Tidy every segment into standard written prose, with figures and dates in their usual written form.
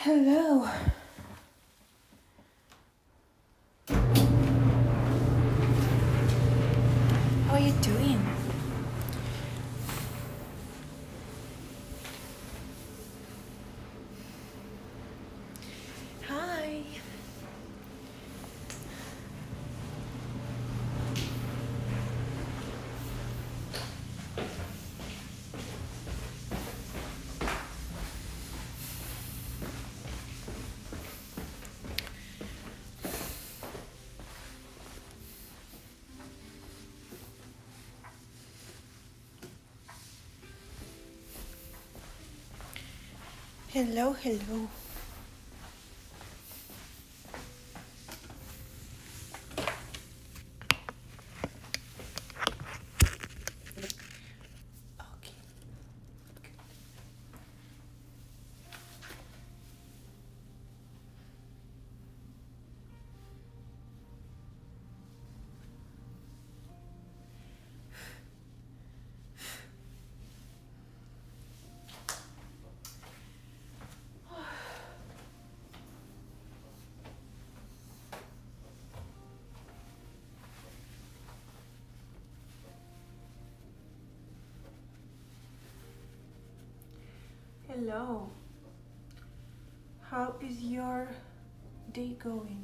Hello. How are you doing? Hi. Hello, hello. Okay. Hello. How is your day going?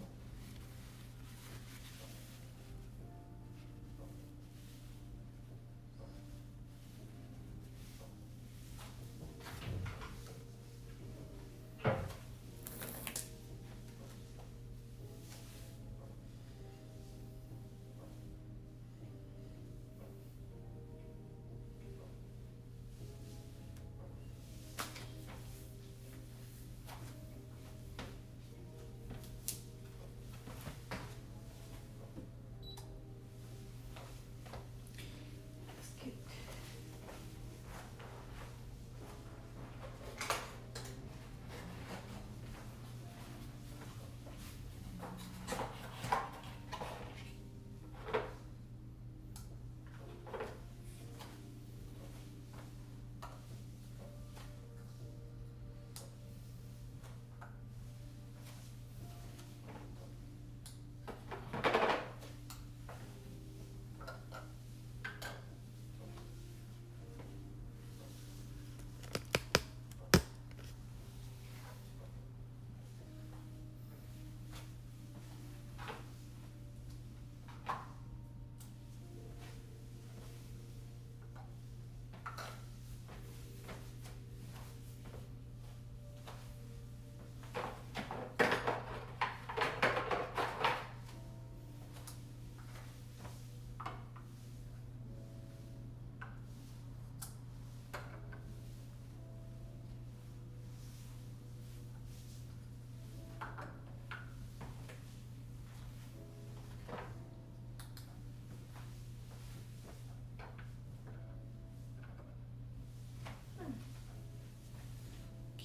That's good.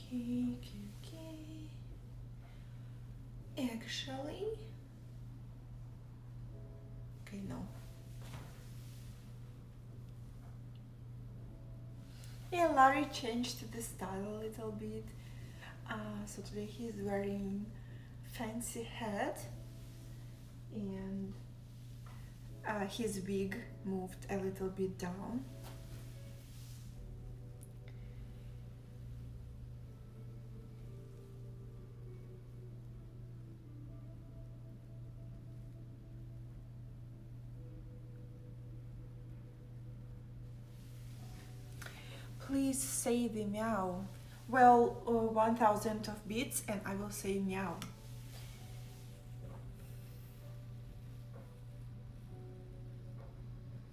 Okay, okay, okay. Actually, okay, no. Yeah, Larry changed the style a little bit. So today he's wearing fancy hat and his wig moved a little bit down. Please say the meow. Well, 1000 of beats and I will say meow.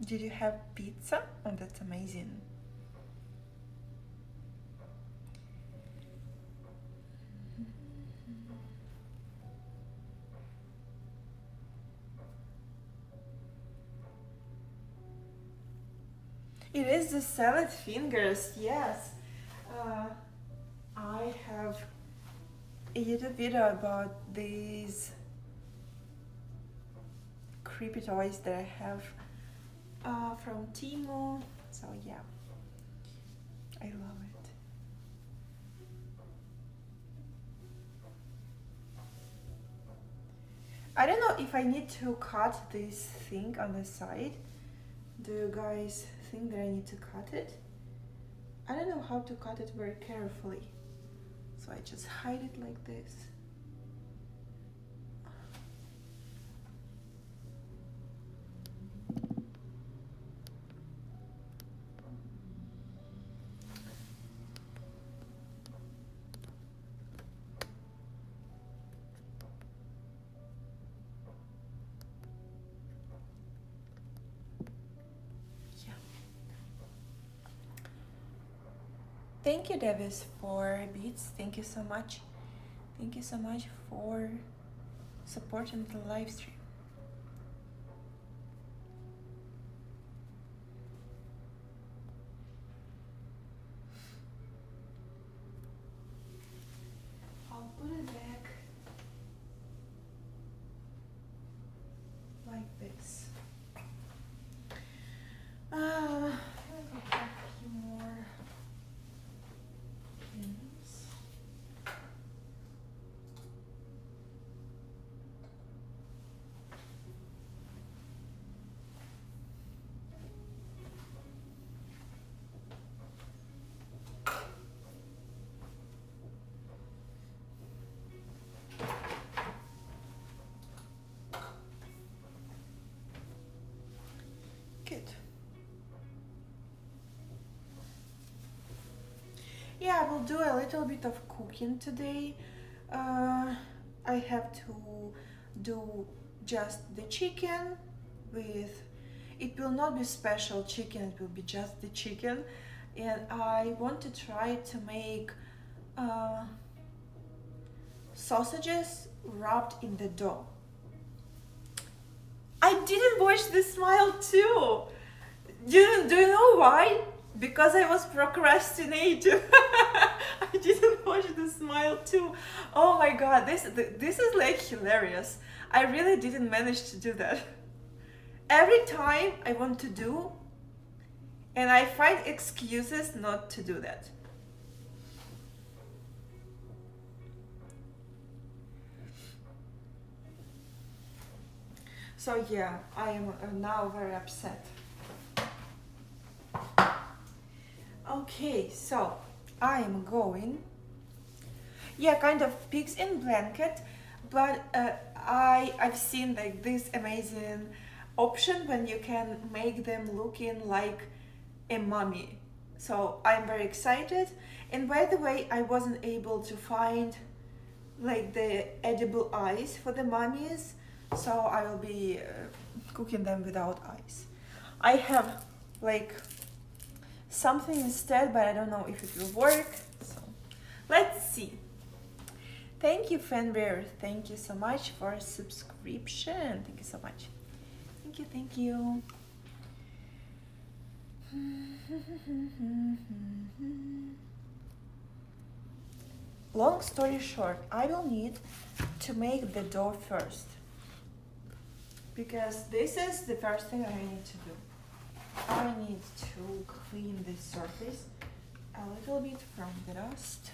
Did you have pizza? Oh, that's amazing. It is the salad fingers, yes. I have a YouTube video about these creepy toys that I have from Temu. So yeah, I love it. I don't know if I need to cut this thing on the side. Do you guys think that I need to cut it? I don't know how to cut it very carefully. So I just hide it like this. Thank you, Davis, for beats. Thank you so much. Thank you so much for supporting the live stream. I'll put it back like this. I'll put a few more pins. Good. Yeah, I will do a little bit of cooking today. I have to do just the chicken with, it will not be special chicken, it will be just the chicken. And I want to try to make sausages wrapped in the dough. I didn't watch the smile too. Do you know why? Because I was procrastinating. I didn't watch the smile too. Oh my god, this is like hilarious. I really didn't manage to do that. Every time I want to do, and I find excuses not to do that. So yeah, I am now very upset. Okay, so I am going, yeah, kind of pigs in blanket, but I've seen like this amazing option when you can make them looking like a mummy. So I'm very excited. And by the way, I wasn't able to find like the edible eyes for the mummies, so I will be cooking them without eyes. I have like something instead, but I don't know if it will work, so let's see. Thank you, Fenrir. Thank you so much for subscription. Thank you so much. Thank you, thank you. Long story short, I will need to make the dough first, because this is the first thing I need to do. I need to clean the surface a little bit from the dust.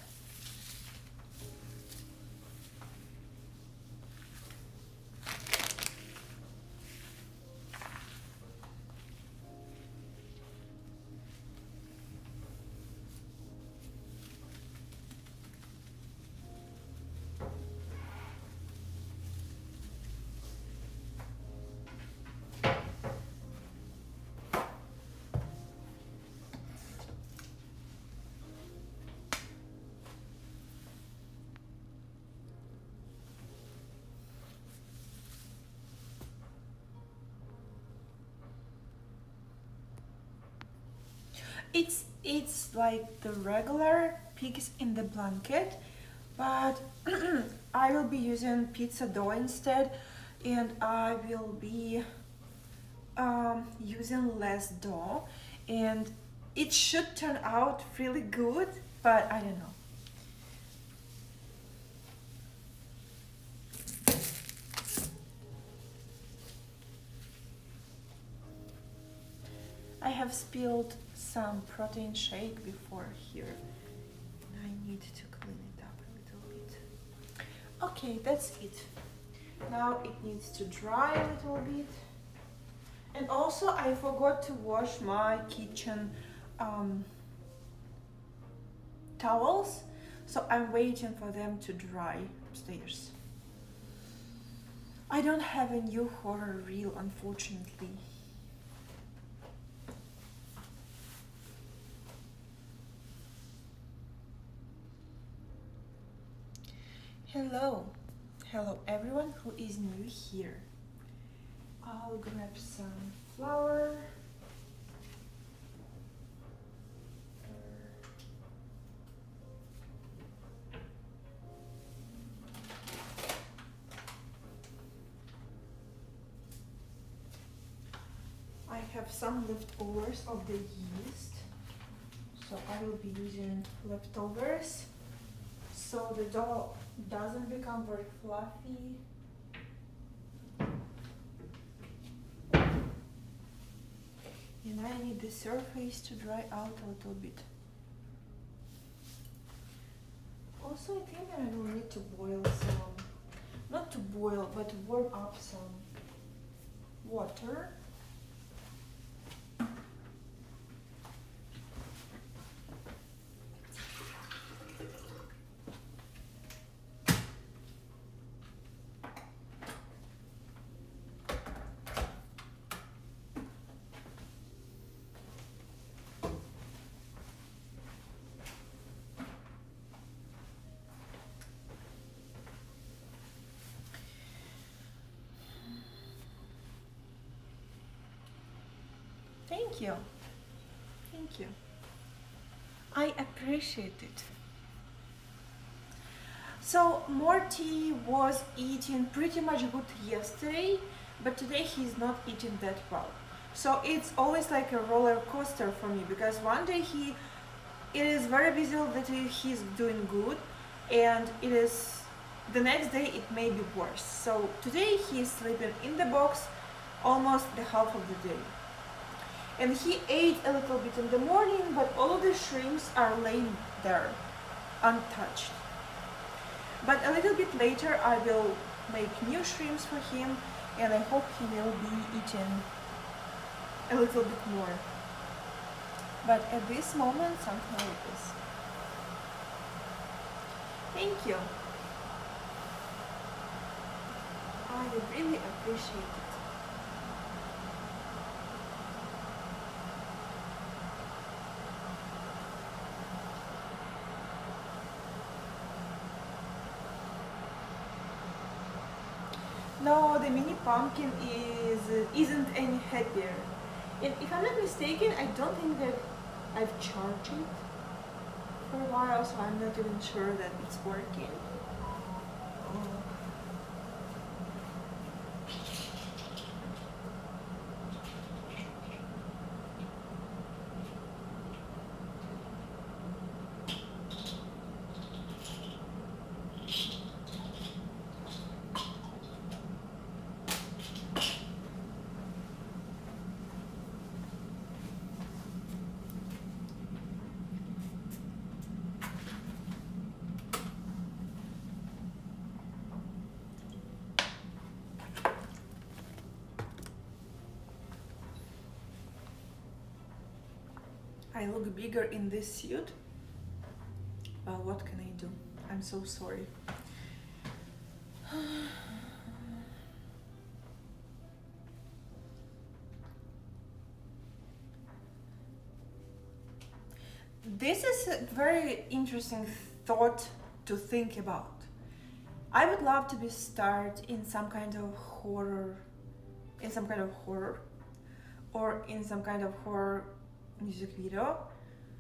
It's like the regular pigs in the blanket, but I will be using pizza dough instead, and I will be using less dough, and it should turn out really good, but I don't know. I have spilled some protein shake before here. I need to clean it up a little bit. Okay, that's it. Now it needs to dry a little bit. And also I forgot to wash my kitchen towels, so I'm waiting for them to dry upstairs. I don't have a new horror reel, unfortunately. Hello everyone who is new here. I'll grab some flour. I have some leftovers of the yeast, so I will be using leftovers so the dough doesn't become very fluffy. And I need the surface to dry out a little bit. Also, I think that I will need to boil some, not to boil, but to warm up some water. Thank you. Thank you. I appreciate it. So Morty was eating pretty much good yesterday, but today he's not eating that well. So it's always like a roller coaster for me, because one day it is very visible that he's doing good, and it is the next day it may be worse. So today he's sleeping in the box almost the half of the day. And he ate a little bit in the morning, but all of the shrimps are laying there, untouched. But a little bit later I will make new shrimps for him, and I hope he will be eating a little bit more. But at this moment, something like this. Thank you. I really appreciate it. No, the mini pumpkin isn't any happier. And if I'm not mistaken, I don't think that I've charged it for a while, so I'm not even sure that it's working. I look bigger in this suit. Well, what can I do? I'm so sorry. This is a very interesting thought to think about. I would love to be starred in some kind of horror, or in some kind of horror music video,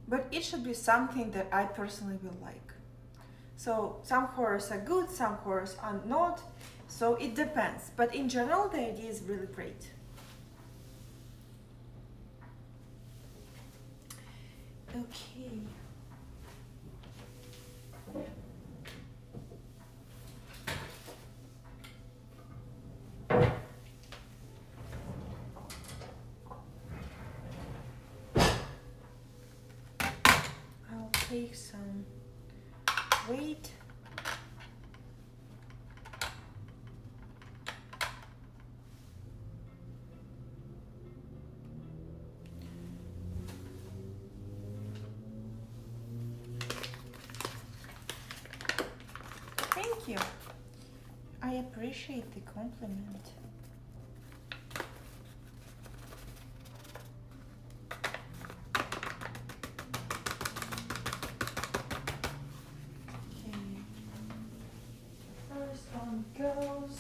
but it should be something that I personally will like. So some horrors are good, some horrors are not, so it depends, but in general the idea is really great. Okay. Take some weight. you. I appreciate the compliment. Okay. First one goes.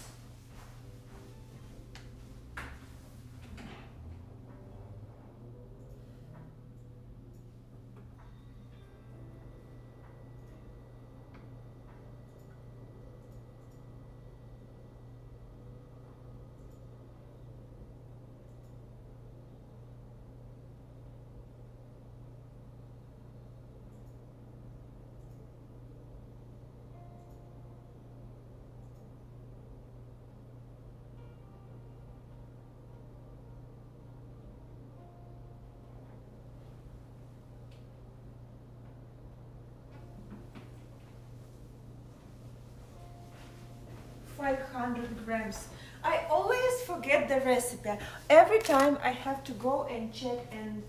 $500 grams. I always forget the recipe. Every time I have to go and check and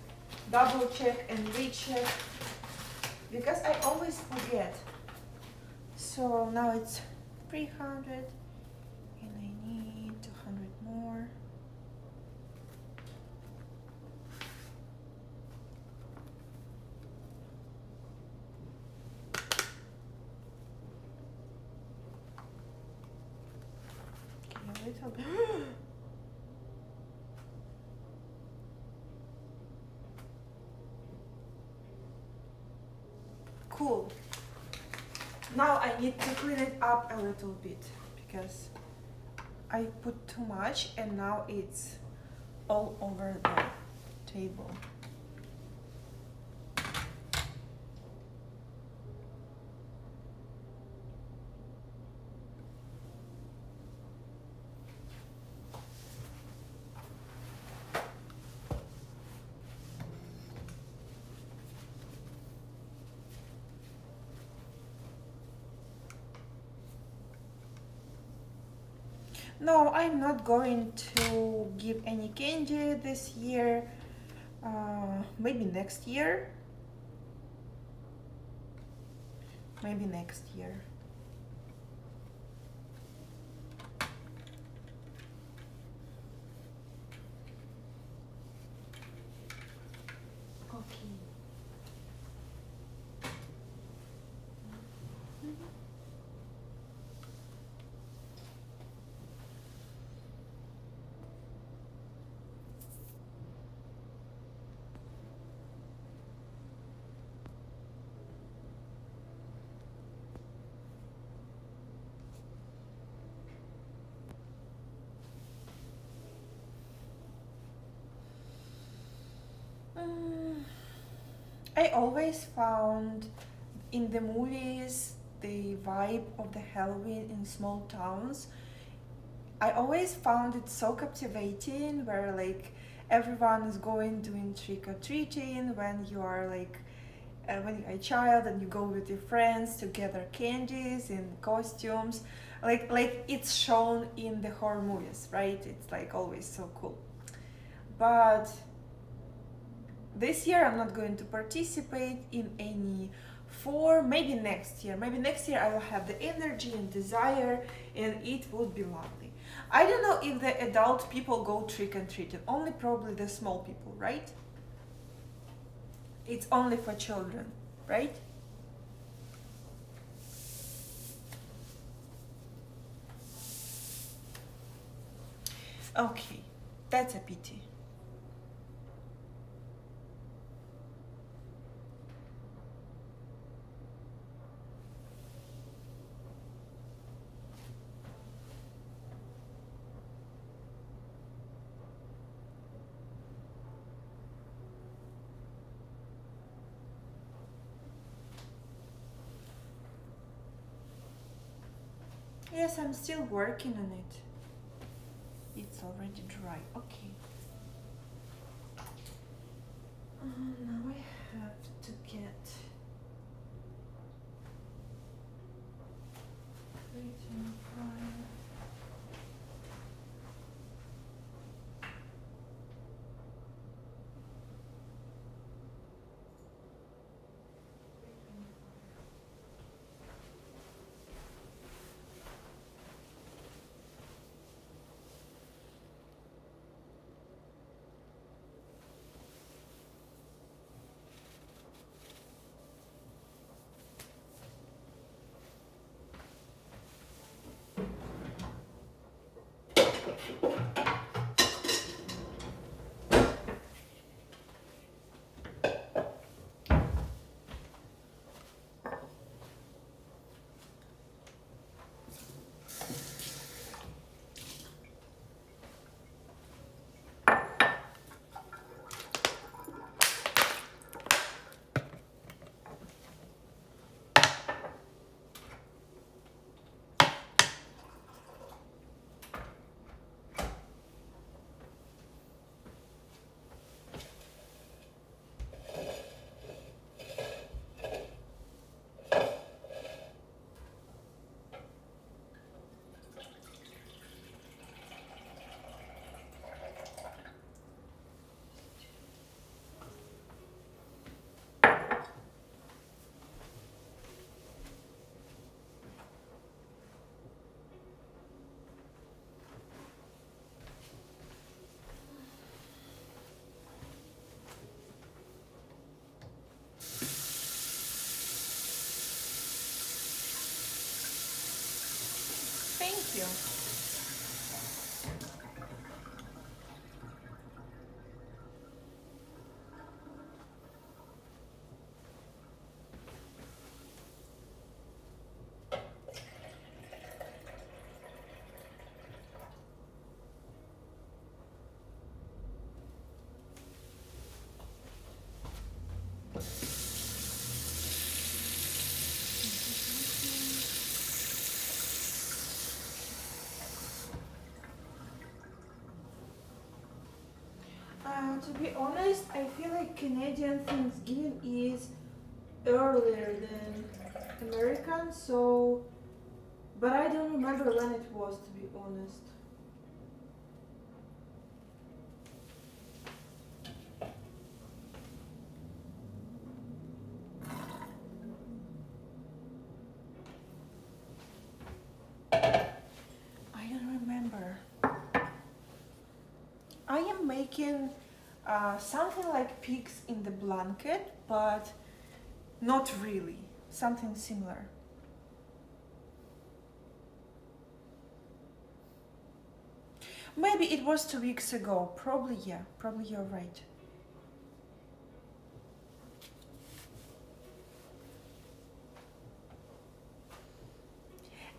double check and recheck because I always forget. So now it's 300 and I need 200 more. Okay, a little bit. Cool. Now I need to clean it up a little bit because I put too much and now it's all over the table. No, I'm not going to give any candy this year. Maybe next year. Maybe next year. Okay. I always found in the movies the vibe of the Halloween in small towns. I always found it so captivating where like everyone is going doing trick-or-treating when you are like when you're a child and you go with your friends to gather candies and costumes. Like it's shown in the horror movies, right? It's like always so cool. But this year I'm not going to participate in any form. Maybe next year. Maybe next year I will have the energy and desire and it would be lovely. I don't know if the adult people go trick-and-treating. Only probably the small people, right? It's only for children, right? Okay, that's a pity. Yes, I'm still working on it. It's already dry. Okay. Now I have to get 325. you. To be honest, I feel like Canadian Thanksgiving is earlier than American, so, but I don't remember when it was, to be honest. I don't remember. I am making something like pigs in the blanket, but not really. Something similar. Maybe it was 2 weeks ago. Probably, yeah. Probably you're right.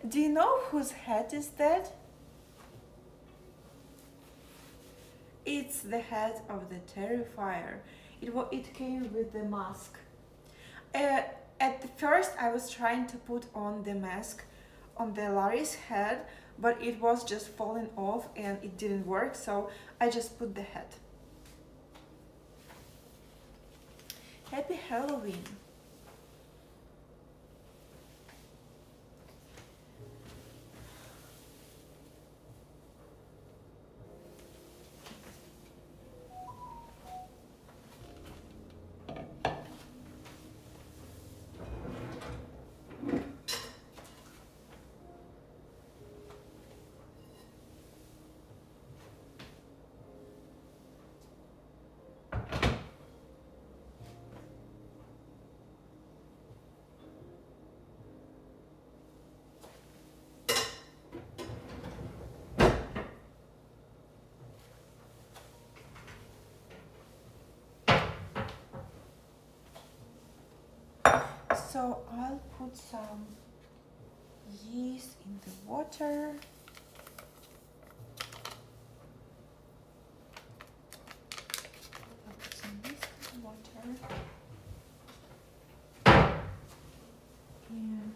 Do you know whose head is that? It's the head of the Terrifier. It came with the mask. At first I was trying to put on the mask on the Larry's head, but it was just falling off and it didn't work, so I just put the head. Happy Halloween! So I'll put some yeast in the water. I'll put some yeast in the water. And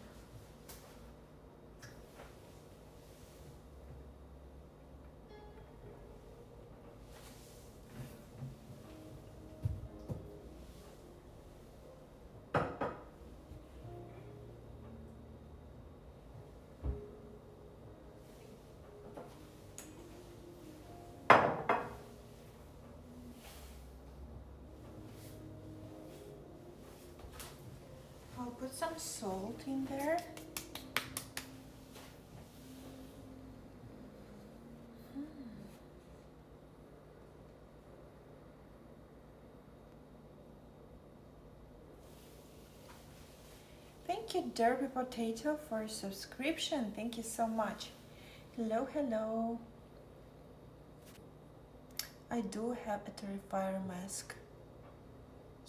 I'll put some salt in there. Thank you, Derby Potato, for a subscription. Thank you so much. Hello, hello. I do have a Terrifier mask.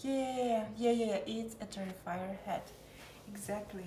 Yeah, it's a Terrifier head. Exactly.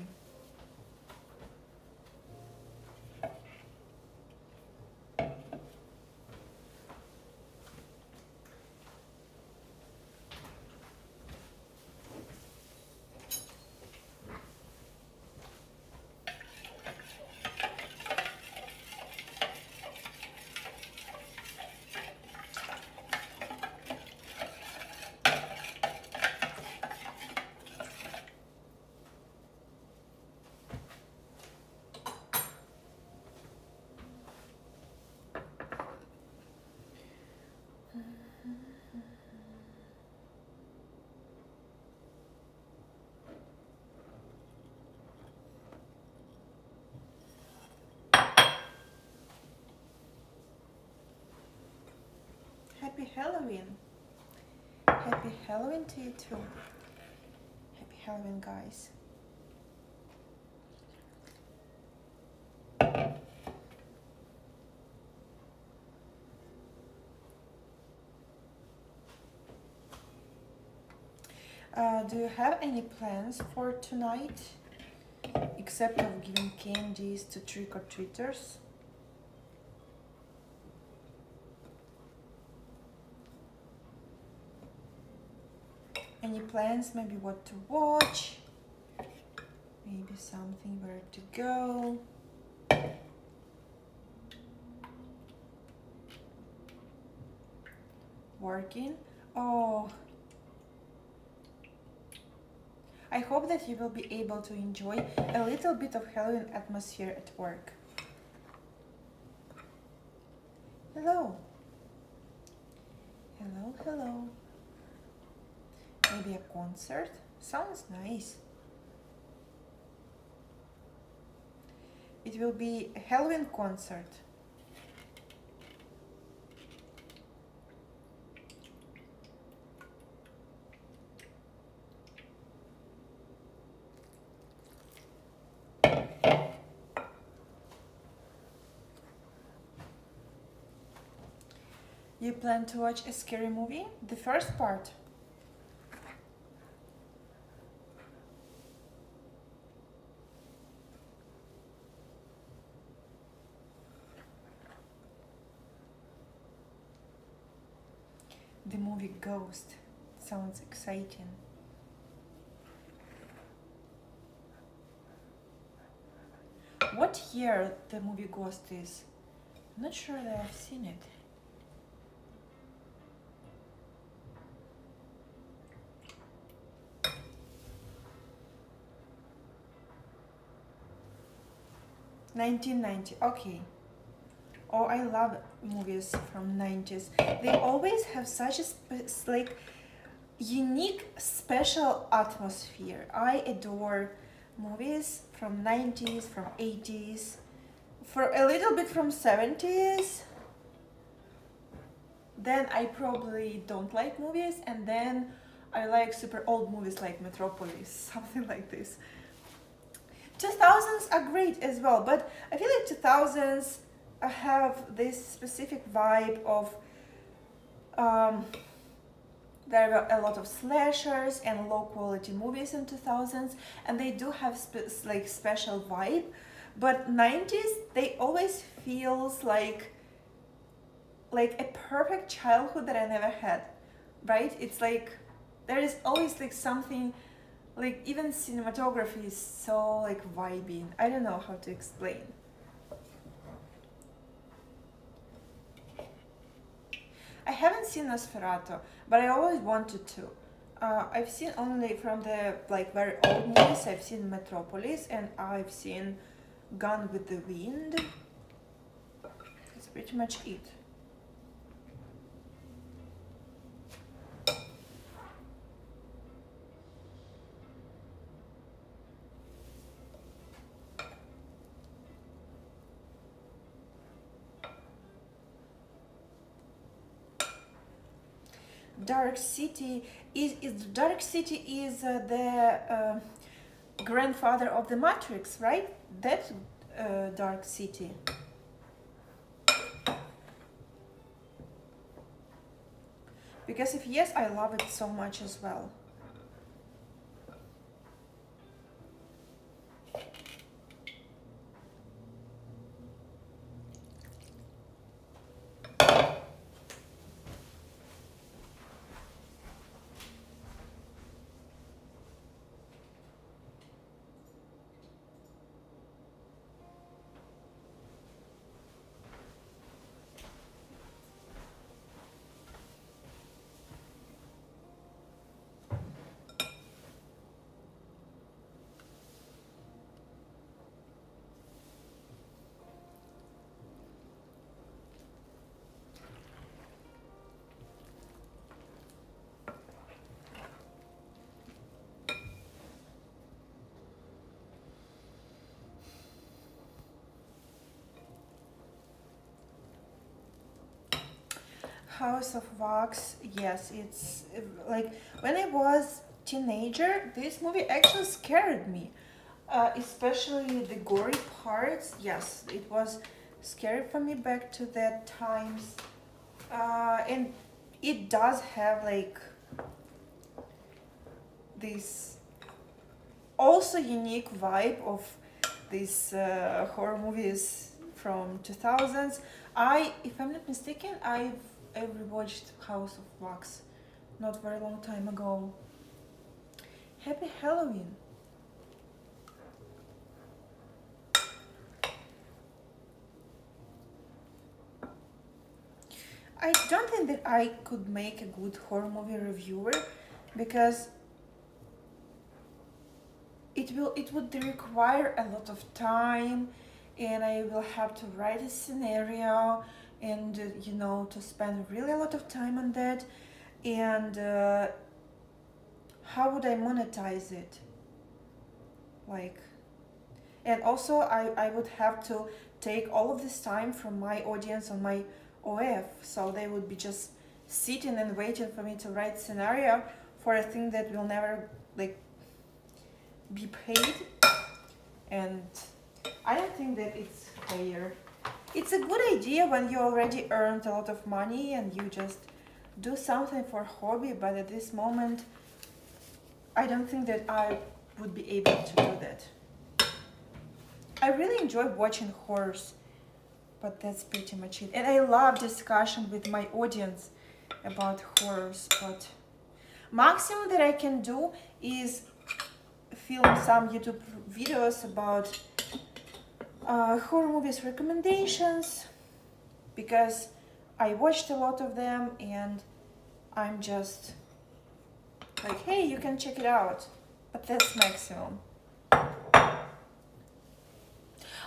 Happy Halloween. Happy Halloween to you too. Happy Halloween, guys. Do you have any plans for tonight, except of giving candies to trick-or-treaters? Any plans? Maybe what to watch? Maybe something where to go? Working? Oh, I hope that you will be able to enjoy a little bit of Halloween atmosphere at work. Hello. Hello, hello. Maybe a concert? Sounds nice. It will be a Halloween concert. You plan to watch a scary movie? The first part? The movie Ghost. Sounds exciting. What year the movie Ghost is? I'm not sure that I've seen it. (1990). Okay. Oh, I love movies from 90s. They always have such a like unique, special atmosphere. I adore movies from 90s, from 80s, for a little bit from 70s. Then I probably don't like movies, and then I like super old movies like Metropolis, something like this. 2000s are great as well, but I feel like 2000s have this specific vibe of there were a lot of slashers and low quality movies in 2000s, and they do have like special vibe. But 90s, they always feels like a perfect childhood that I never had, right? It's like there is always like something, like even cinematography is so like vibey. I don't know how to explain. I haven't seen Nosferatu, but I always wanted to. I've seen only from the like very old movies. I've seen Metropolis and I've seen Gone with the Wind. That's pretty much it. Dark City is the grandfather of the Matrix, right? That Dark City. Because if yes, I love it so much as well. House of Wax, yes, it's like when I was teenager, this movie actually scared me, especially the gory parts. Yes, it was scary for me back to that times, and it does have like this also unique vibe of these horror movies from 2000s. If I'm not mistaken, I rewatched House of Wax not very long time ago. Happy Halloween. I don't think that I could make a good horror movie reviewer because it would require a lot of time, and I will have to write a scenario and you know, to spend really a lot of time on that. And how would I monetize it? Like, and also I would have to take all of this time from my audience on my OF, so they would be just sitting and waiting for me to write scenario for a thing that will never like be paid. And I don't think that it's fair. It's a good idea when you already earned a lot of money and you just do something for hobby, but at this moment I don't think that I would be able to do that. I really enjoy watching horrors, but that's pretty much it. And I love discussion with my audience about horrors, but maximum that I can do is film some YouTube videos about horror movies recommendations, because I watched a lot of them and I'm just like, hey, you can check it out, but that's maximum.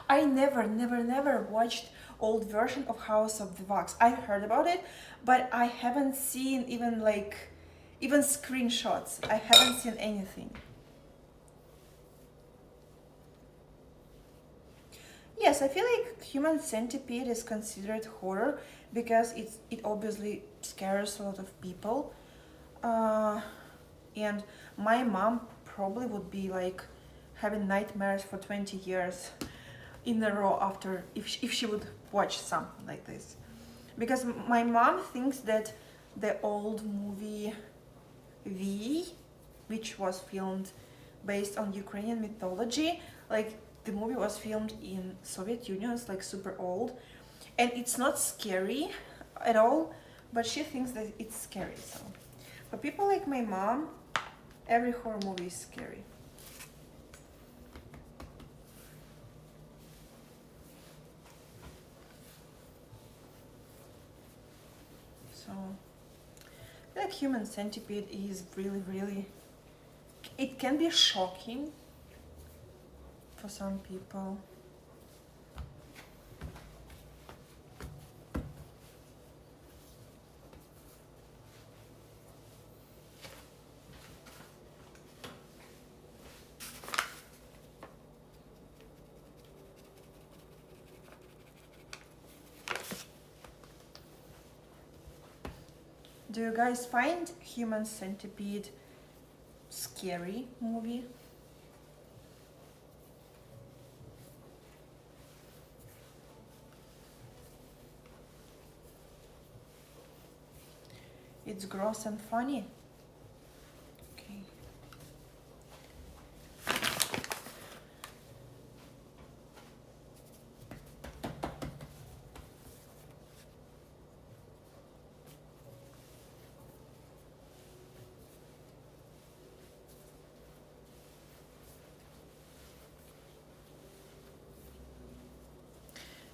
I never watched old version of House of the Wax. I heard about it, but I haven't seen even screenshots. I haven't seen anything. Yes, I feel like Human Centipede is considered horror because it obviously scares a lot of people. And my mom probably would be like having nightmares for 20 years in a row after if she would watch something like this, because my mom thinks that the old movie V, which was filmed based on Ukrainian mythology, like the movie was filmed in Soviet Union, it's like super old, and it's not scary at all, but she thinks that it's scary. So for people like my mom, every horror movie is scary. So I feel like Human Centipede is really, it can be shocking for some people. Do you guys find Human Centipede scary movie? It's gross and funny. Okay.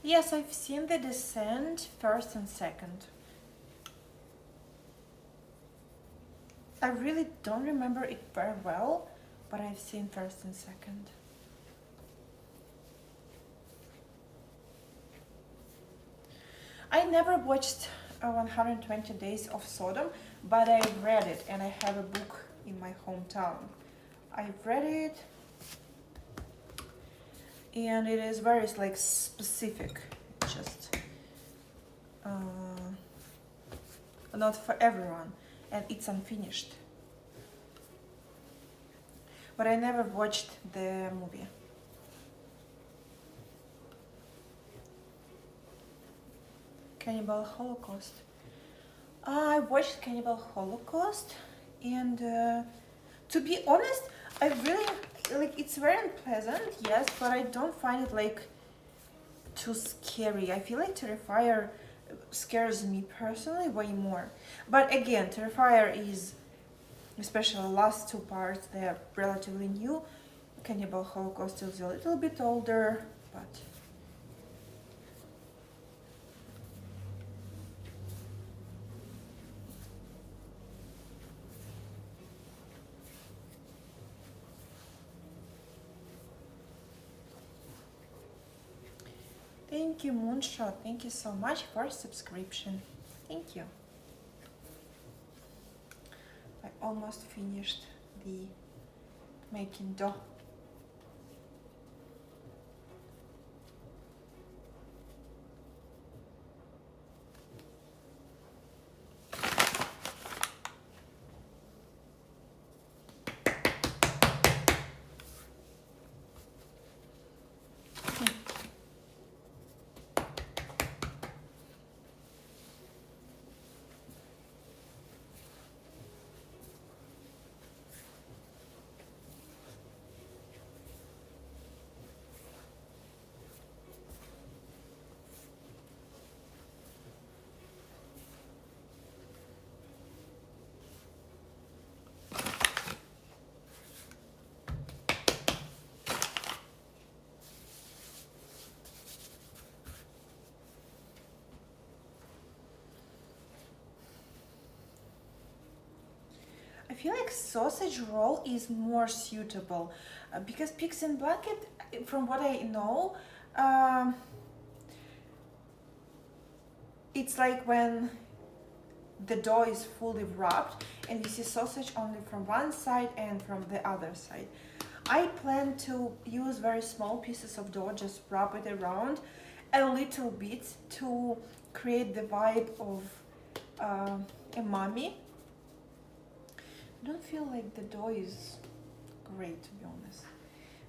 Yes, I've seen The Descent first and second. I really don't remember it very well, but I've seen first and second. I never watched 120 Days of Sodom, but I read it and I have a book in my hometown. I've read it and it is very like specific, just not for everyone, and it's unfinished. But I never watched the movie. Cannibal Holocaust. I watched Cannibal Holocaust, and To be honest, I really like it's very unpleasant, yes, but I don't find it like too scary. I feel like Terrifier scares me personally way more. But again, Terrifier is, especially the last two parts, they're relatively new. Cannibal Holocaust is a little bit older, but thank you, Moonshot. Thank you so much for subscription. Thank you. I almost finished the making dough. I feel like sausage roll is more suitable because pigs in blanket, from what I know, it's like when the dough is fully wrapped and you see sausage only from one side and from the other side. I plan to use very small pieces of dough, just wrap it around a little bit to create the vibe of umami. I don't feel like the dough is great, to be honest,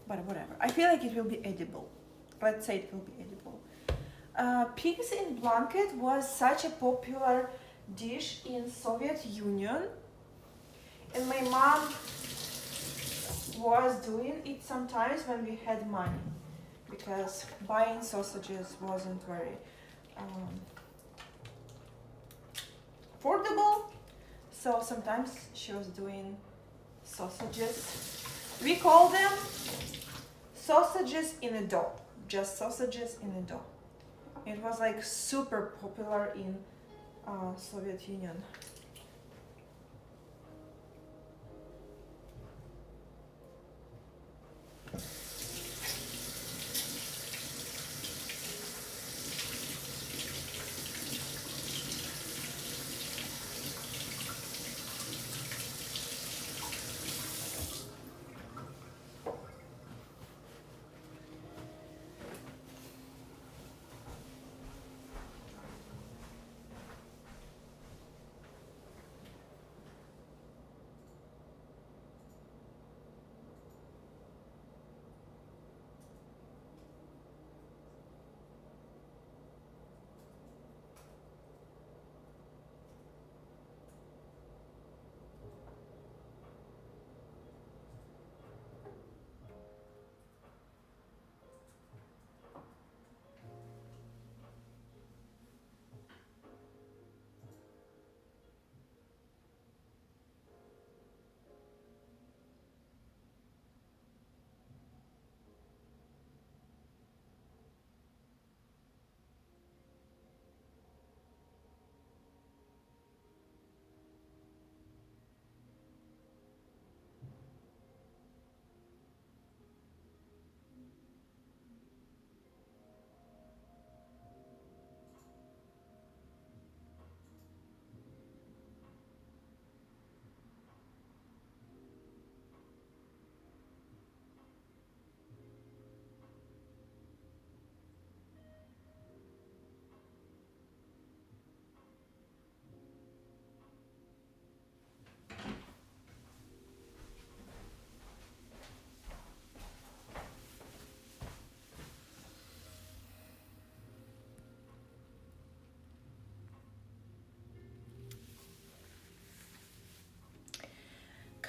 but whatever. I feel like it will be edible. Let's say it will be edible. Pigs in blanket was such a popular dish in Soviet Union, and my mom was doing it sometimes when we had money, because buying sausages wasn't very affordable. So sometimes she was doing sausages. We call them sausages in a dough, just sausages in a dough. It was like super popular in Soviet Union.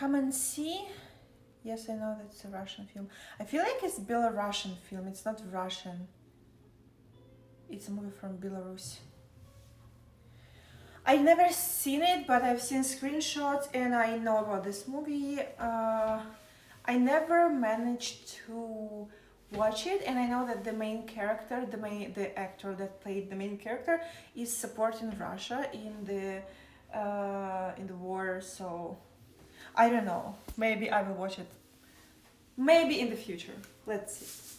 Come and See. Yes, I know that's a Russian film. I feel like it's Belarusian film. It's not Russian. It's a movie from Belarus. I've never seen it, but I've seen screenshots and I know about this movie. I never managed to watch it, and I know that the main character, the actor that played the main character, is supporting Russia in the war. So I don't know. Maybe I will watch it. Maybe in the future. Let's see.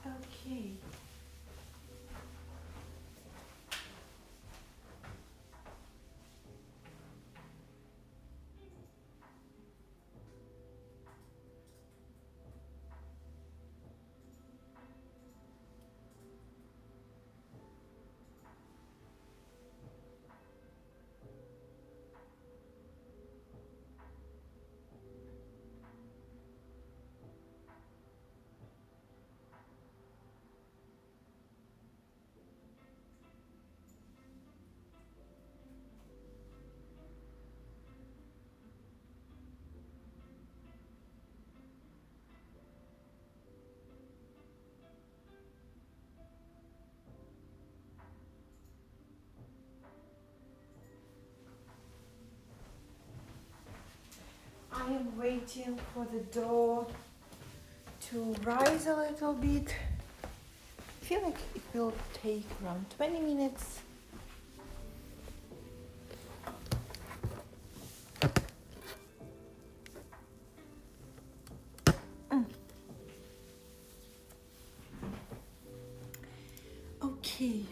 Okay. I am waiting for the dough to rise a little bit. I feel like it will take around 20 minutes. Okay.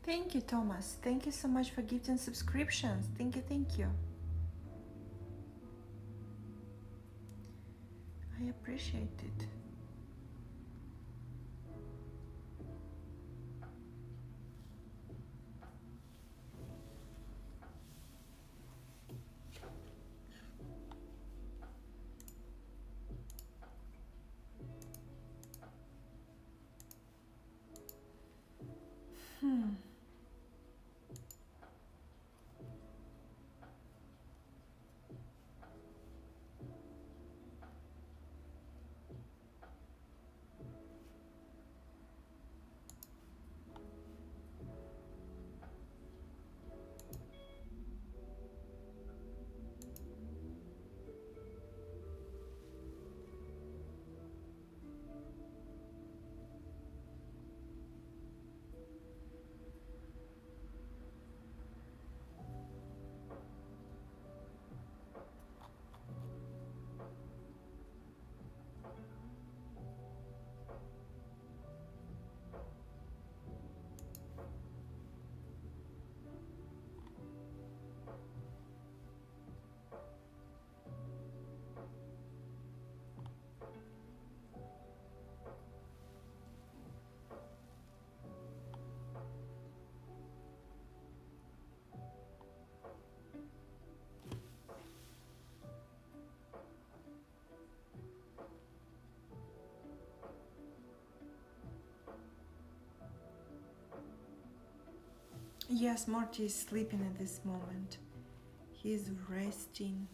Thank you, Thomas. Thank you so much for gifting subscriptions. Thank you, thank you. I appreciate it. Yes, Morty is sleeping at this moment. He's resting.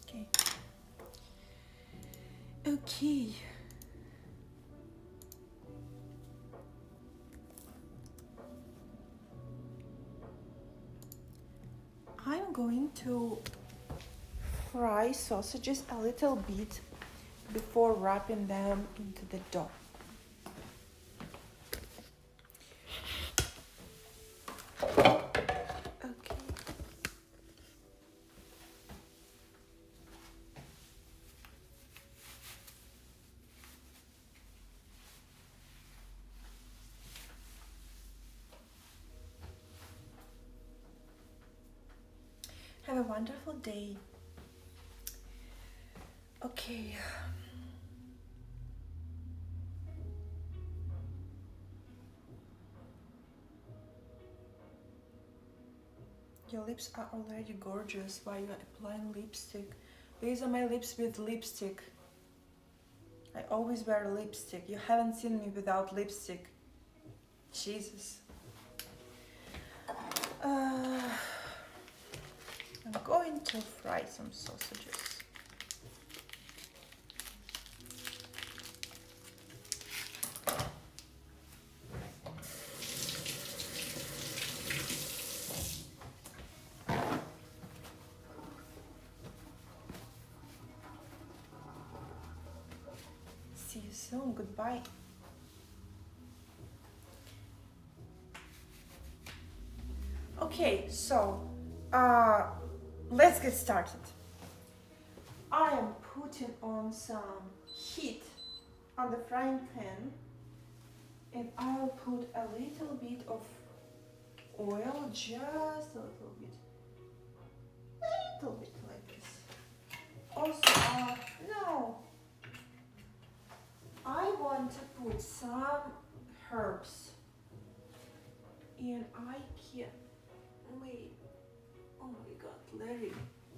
Okay. Okay. I'm going to fry sausages a little bit before wrapping them into the dough. Okay. Have a wonderful day. Okay. Your lips are already gorgeous while you're applying lipstick. These are my lips with lipstick. I always wear lipstick. You haven't seen me without lipstick. Jesus. I'm going to fry some sausages. See you soon. Goodbye. Okay, so let's get started. I am putting on some heat on the frying pan, and I'll put a little bit of oil, just a little bit like this. Also, no, I want to put some herbs, and I can't wait. Oh my God, Larry,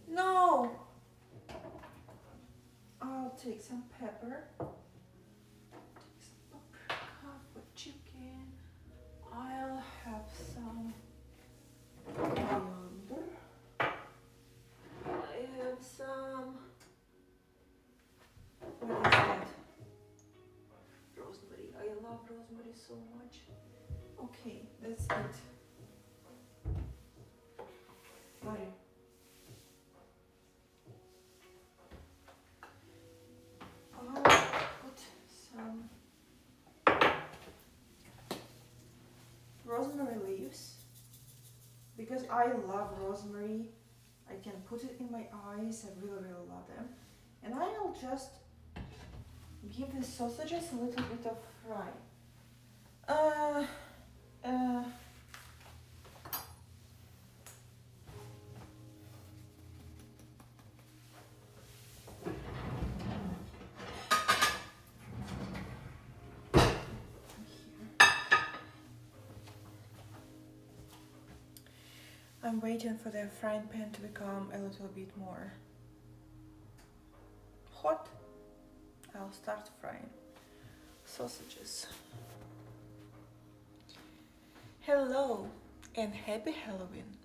no! I'll take some pepper, take some paprika for chicken. I'll have some coriander. I have some, what is that? love rosemary so much. Okay, that's it. Mario. I'll put some rosemary leaves because I love rosemary. I can put it in my eyes. I really love them. And I'll just give the sausages a little bit of fry. I'm waiting for the frying pan to become a little bit more hot. I'll start frying sausages. Hello and happy Halloween.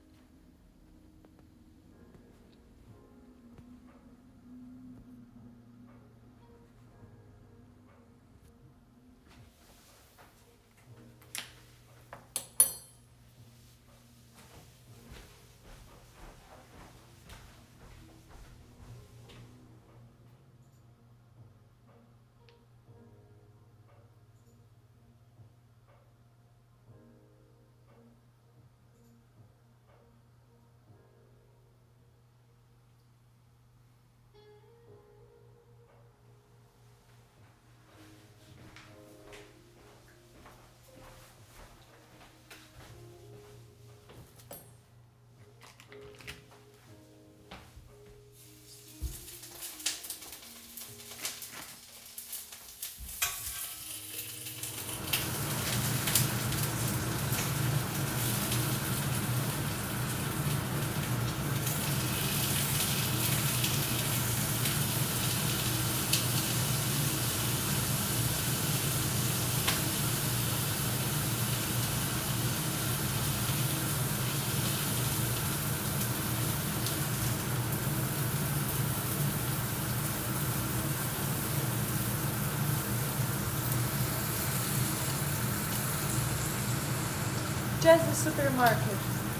Just the supermarket.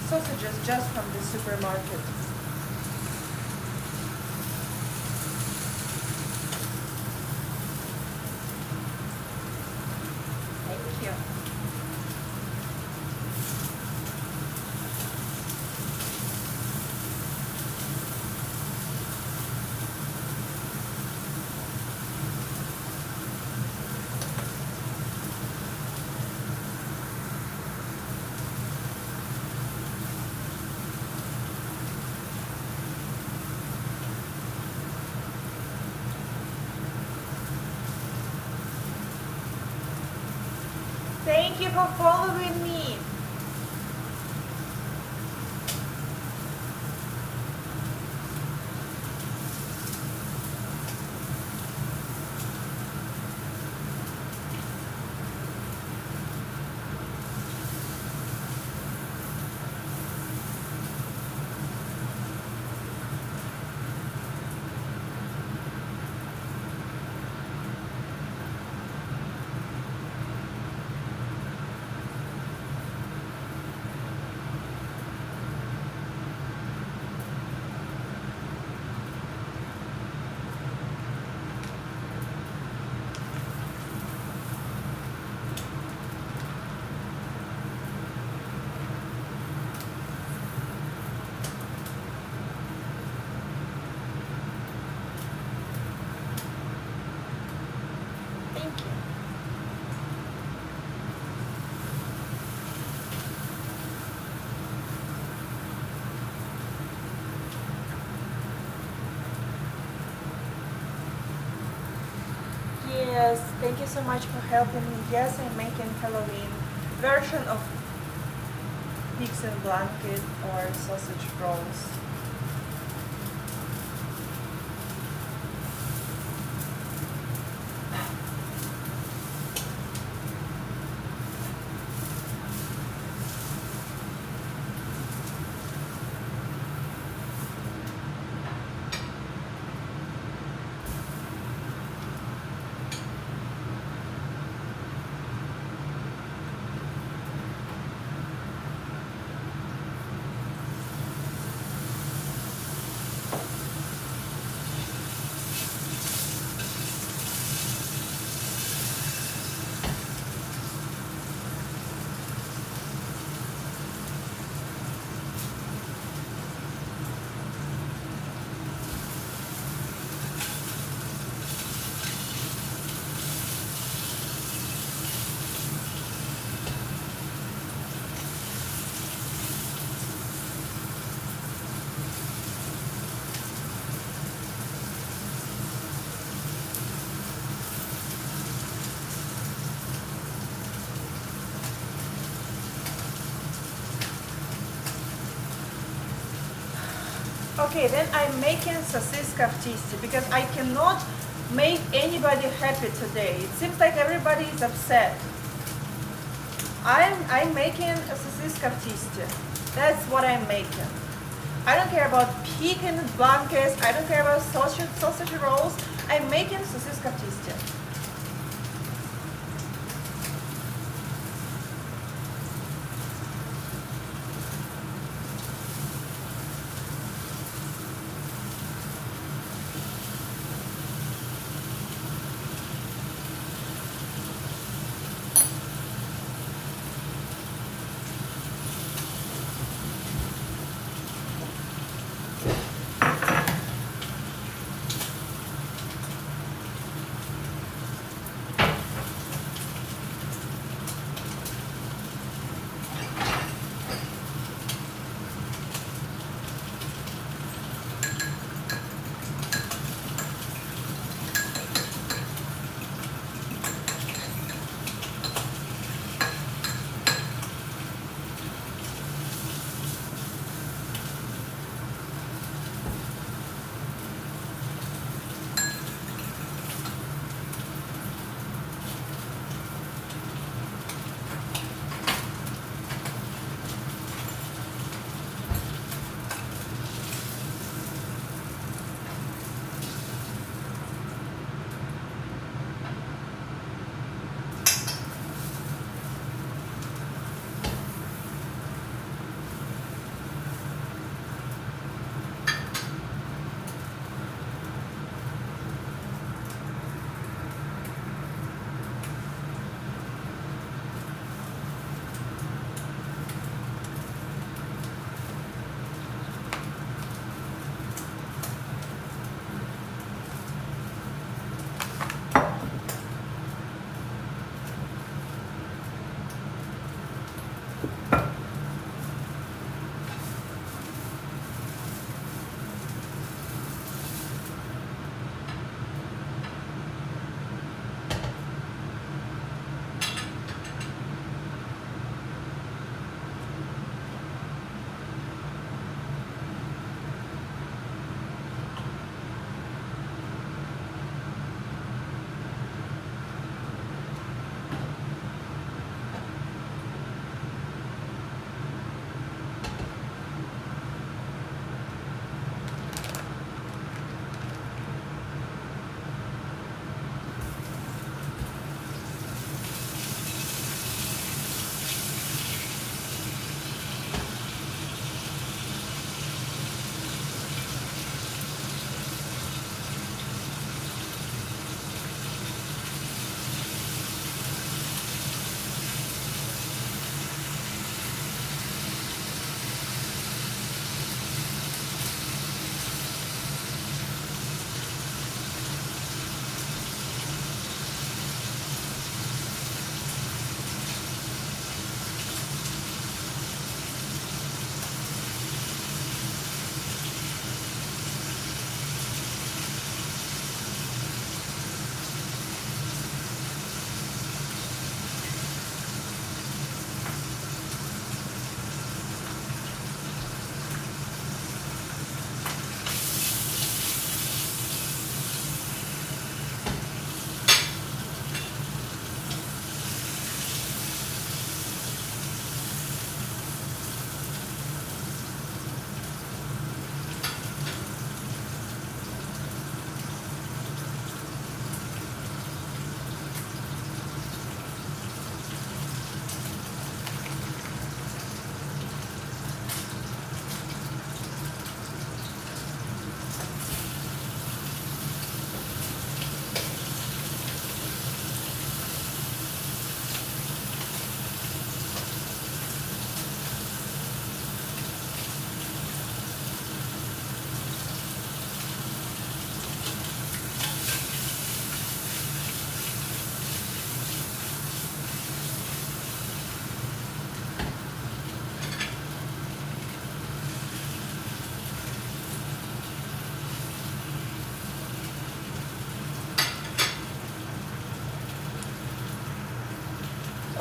Sausages just from the supermarket. Thank you. Thank you for following me. Yes, thank you so much for helping me. Yes, I'm making Halloween version of pigs in blanket or sausage rolls. Okay, then I'm making sosiska в тесте because I cannot make anybody happy today. It seems like everybody is upset. I'm making a sosiska в тесте. That's what I'm making. I don't care about pecan blancas. I don't care about sausage rolls. I'm making sosiska в тесте.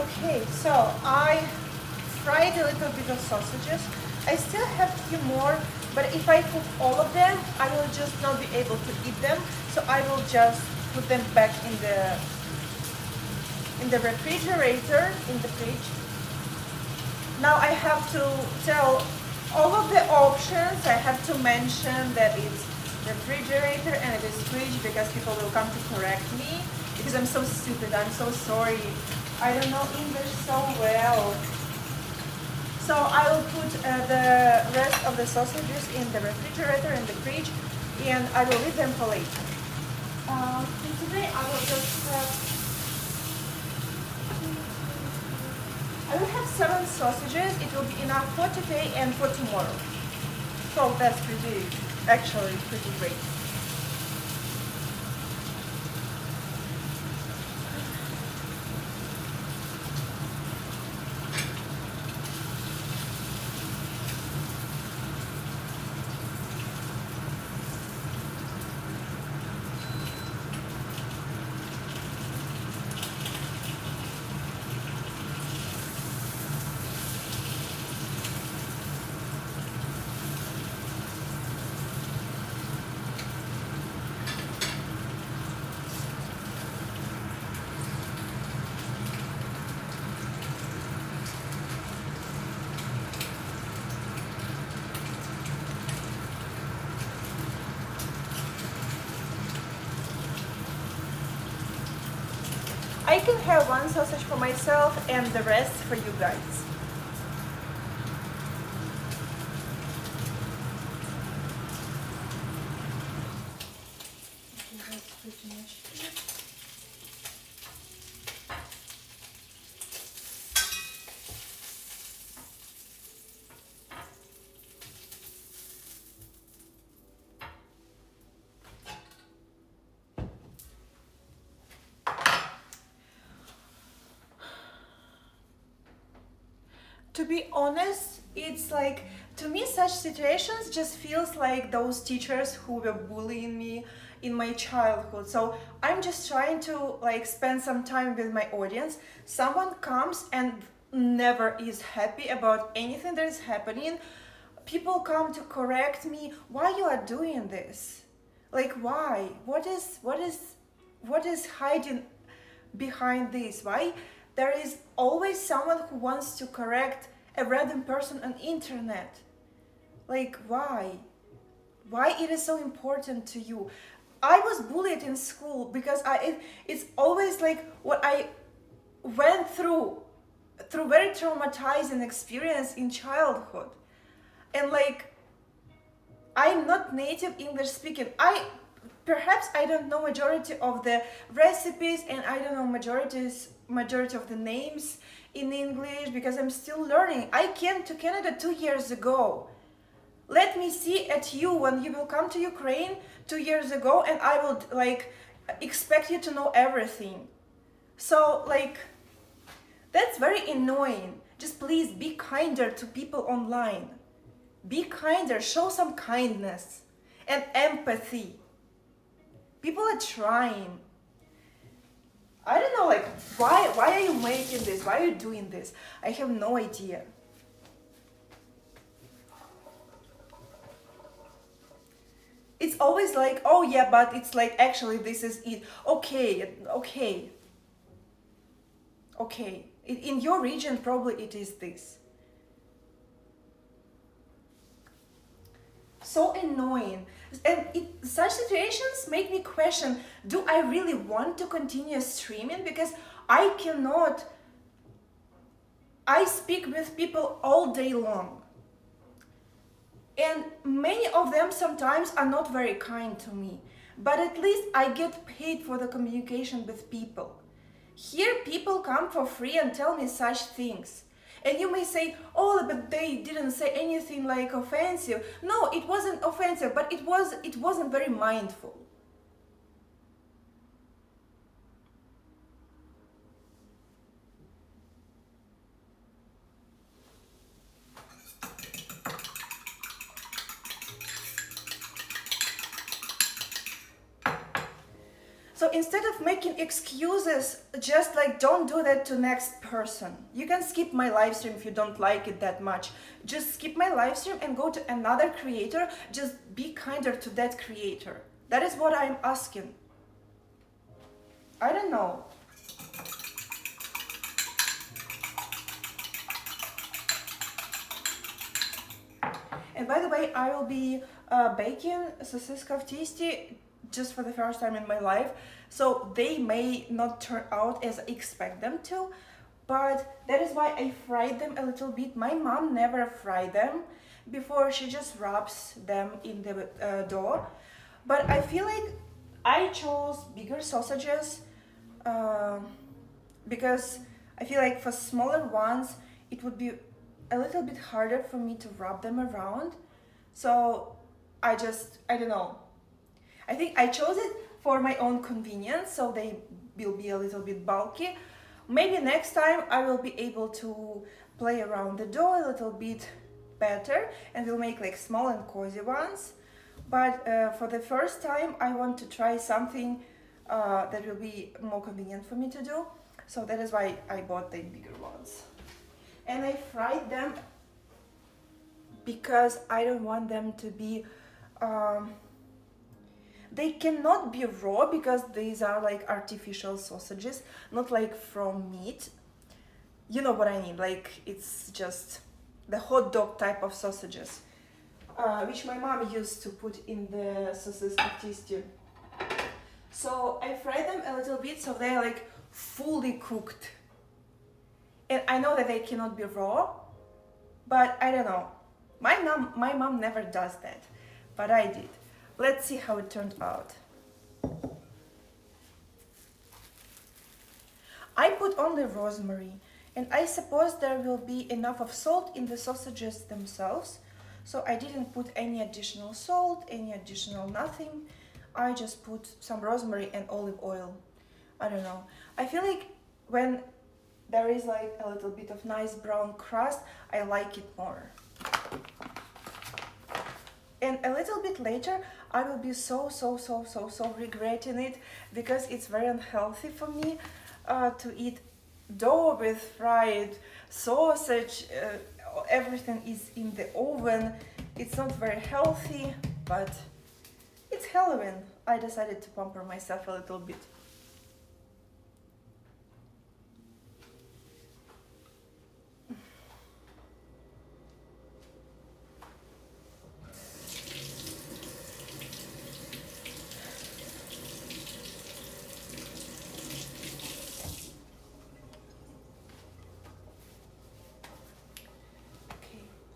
Okay, so I fried a little bit of sausages. I still have a few more But if I cook all of them, I will just not be able to eat them. So I will just put them back in the refrigerator, in the fridge. Now I have to tell all of the options. I have to mention that it's refrigerator and it is fridge because people will come to correct me because I'm so stupid. I'm so sorry. I don't know English so well. So I will put the rest of the sausages in the refrigerator and the fridge, and I will leave them for later. And today I will just I will have 7 sausages. It will be enough for today and for tomorrow. So that's actually pretty great. I can have 1 sausage for myself and the rest for you guys. Okay, that's pretty much it. To be honest, it's like, to me such situations just feels like those teachers who were bullying me in my childhood. So I'm just trying to like spend some time with my audience. Someone comes and never is happy about anything that is happening. People come to correct me. Why you are doing this? Like why? What is hiding behind this? Why? There is always someone who wants to correct a random person on internet. Like why? Why it is so important to you? I was bullied in school because it's always like what I went through very traumatizing experience in childhood. And like I'm not native English speaking. Perhaps I don't know majority of the recipes and I don't know majority of the names in English because I'm still learning. I came to Canada 2 years ago. Let me see at you when you will come to Ukraine 2 years ago and I will like expect you to know everything. So like that's very annoying. Just please be kinder to people online. Be kinder, show some kindness and empathy. People are trying. I don't know, like, why are you making this? Why are you doing this? I have no idea. It's always like, oh yeah, but it's like, actually, this is it. Okay. In your region, probably it is this. So annoying. And such situations make me question, do I really want to continue streaming? Because I cannot. I speak with people all day long. And many of them sometimes are not very kind to me. But at least I get paid for the communication with people. Here people come for free and tell me such things. And you may say, oh, but they didn't say anything like offensive. No, it wasn't offensive, but it wasn't very mindful. So instead of making excuses, just like don't do that to next person. You can skip my live stream if you don't like it that much. Just skip my live stream and go to another creator. Just be kinder to that creator. That is what I'm asking. I don't know. And by the way, I will be baking sosiska в тесте just for the first time in my life, so they may not turn out as I expect them to, but that is why I fried them a little bit. My mom never fried them before, she just wraps them in the dough, but I feel like I chose bigger sausages because I feel like for smaller ones it would be a little bit harder for me to wrap them around, so I don't know. I think I chose it for my own convenience, so they will be a little bit bulky. Maybe next time I will be able to play around the dough a little bit better and we'll make like small and cozy ones. But for the first time I want to try something that will be more convenient for me to do. So that is why I bought the bigger ones. And I fried them because I don't want them to be they cannot be raw because these are like artificial sausages, not like from meat. You know what I mean, like it's just the hot dog type of sausages, which my mom used to put in the sosiska в тесте. So I fried them a little bit so they're like fully cooked. And I know that they cannot be raw, but I don't know. My mom never does that, but I did. Let's see how it turned out. I put only rosemary, and I suppose there will be enough of salt in the sausages themselves, so I didn't put any additional salt, any additional nothing. I just put some rosemary and olive oil. I don't know. I feel like when there is like a little bit of nice brown crust, I like it more. And a little bit later, I will be so regretting it because it's very unhealthy for me to eat dough with fried sausage. Everything is in the oven. It's not very healthy, but it's Halloween. I decided to pamper myself a little bit.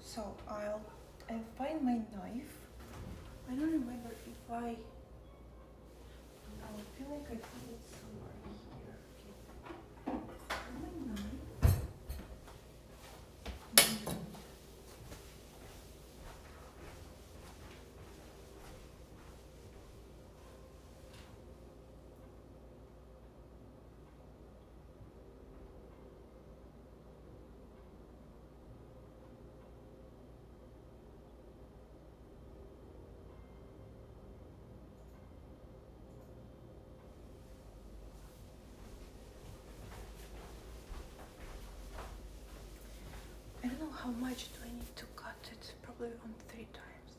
So I'll find my knife. I don't remember if I feel like I put it somewhere here. Okay. Find my knife. I don't know how much do I need to cut it, probably on 3 times.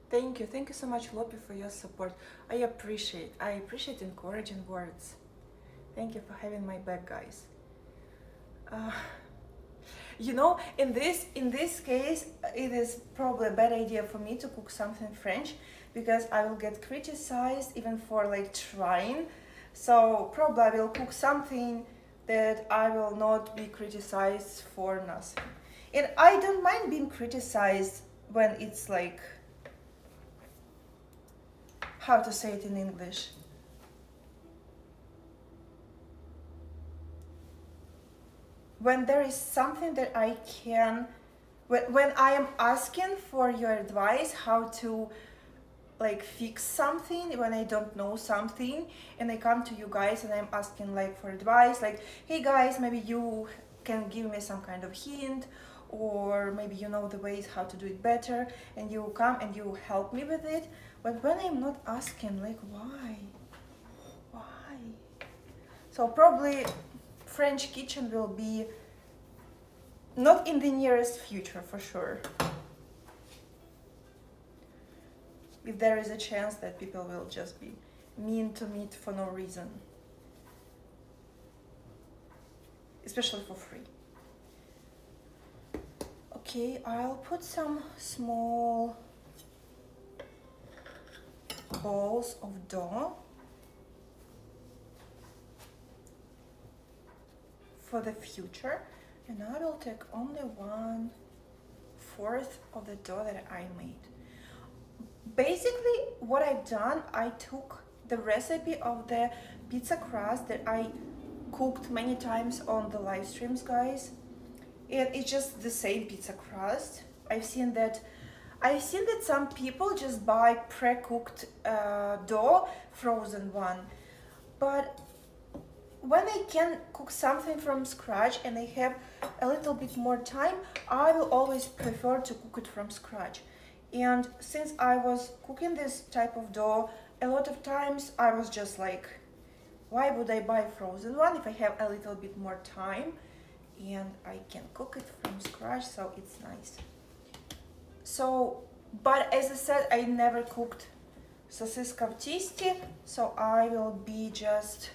Thank you so much, Lopi, for your support. I appreciate encouraging words. Thank you for having my back, guys. You know, in this case, it is probably a bad idea for me to cook something French because I will get criticized even for like trying. So probably I will cook something that I will not be criticized for nothing. And I don't mind being criticized when it's like, how to say it in English? When there is something that I can, when I am asking for your advice how to like fix something, when I don't know something and I come to you guys and I'm asking like for advice, like, hey guys, maybe you can give me some kind of hint, or maybe you know the ways how to do it better, and you come and you help me with it. But when I'm not asking, like, why? So probably French kitchen will be not in the nearest future, for sure. If there is a chance that people will just be mean to me for no reason. Especially for free. Okay, I'll put some small balls of dough for the future, and I will take only 1/4 of the dough that I made. Basically, what I've done, I took the recipe of the pizza crust that I cooked many times on the live streams, guys, and it's just the same pizza crust. I've seen that some people just buy pre-cooked dough, frozen one, but when I can cook something from scratch and I have a little bit more time, I will always prefer to cook it from scratch. And since I was cooking this type of dough, a lot of times I was just like, why would I buy frozen one if I have a little bit more time and I can cook it from scratch, so it's nice. So, but as I said, I never cooked sosiska v tisti, so I will be just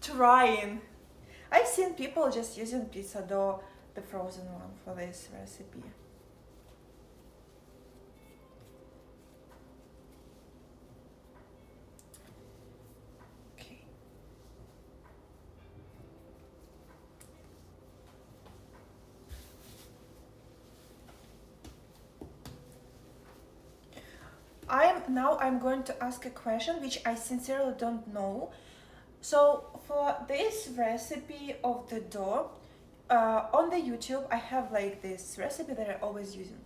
trying. I've seen people just using pizza dough, the frozen one, for this recipe. Okay. I'm going to ask a question which I sincerely don't know. So for this recipe of the dough, on the YouTube I have like this recipe that I'm always using,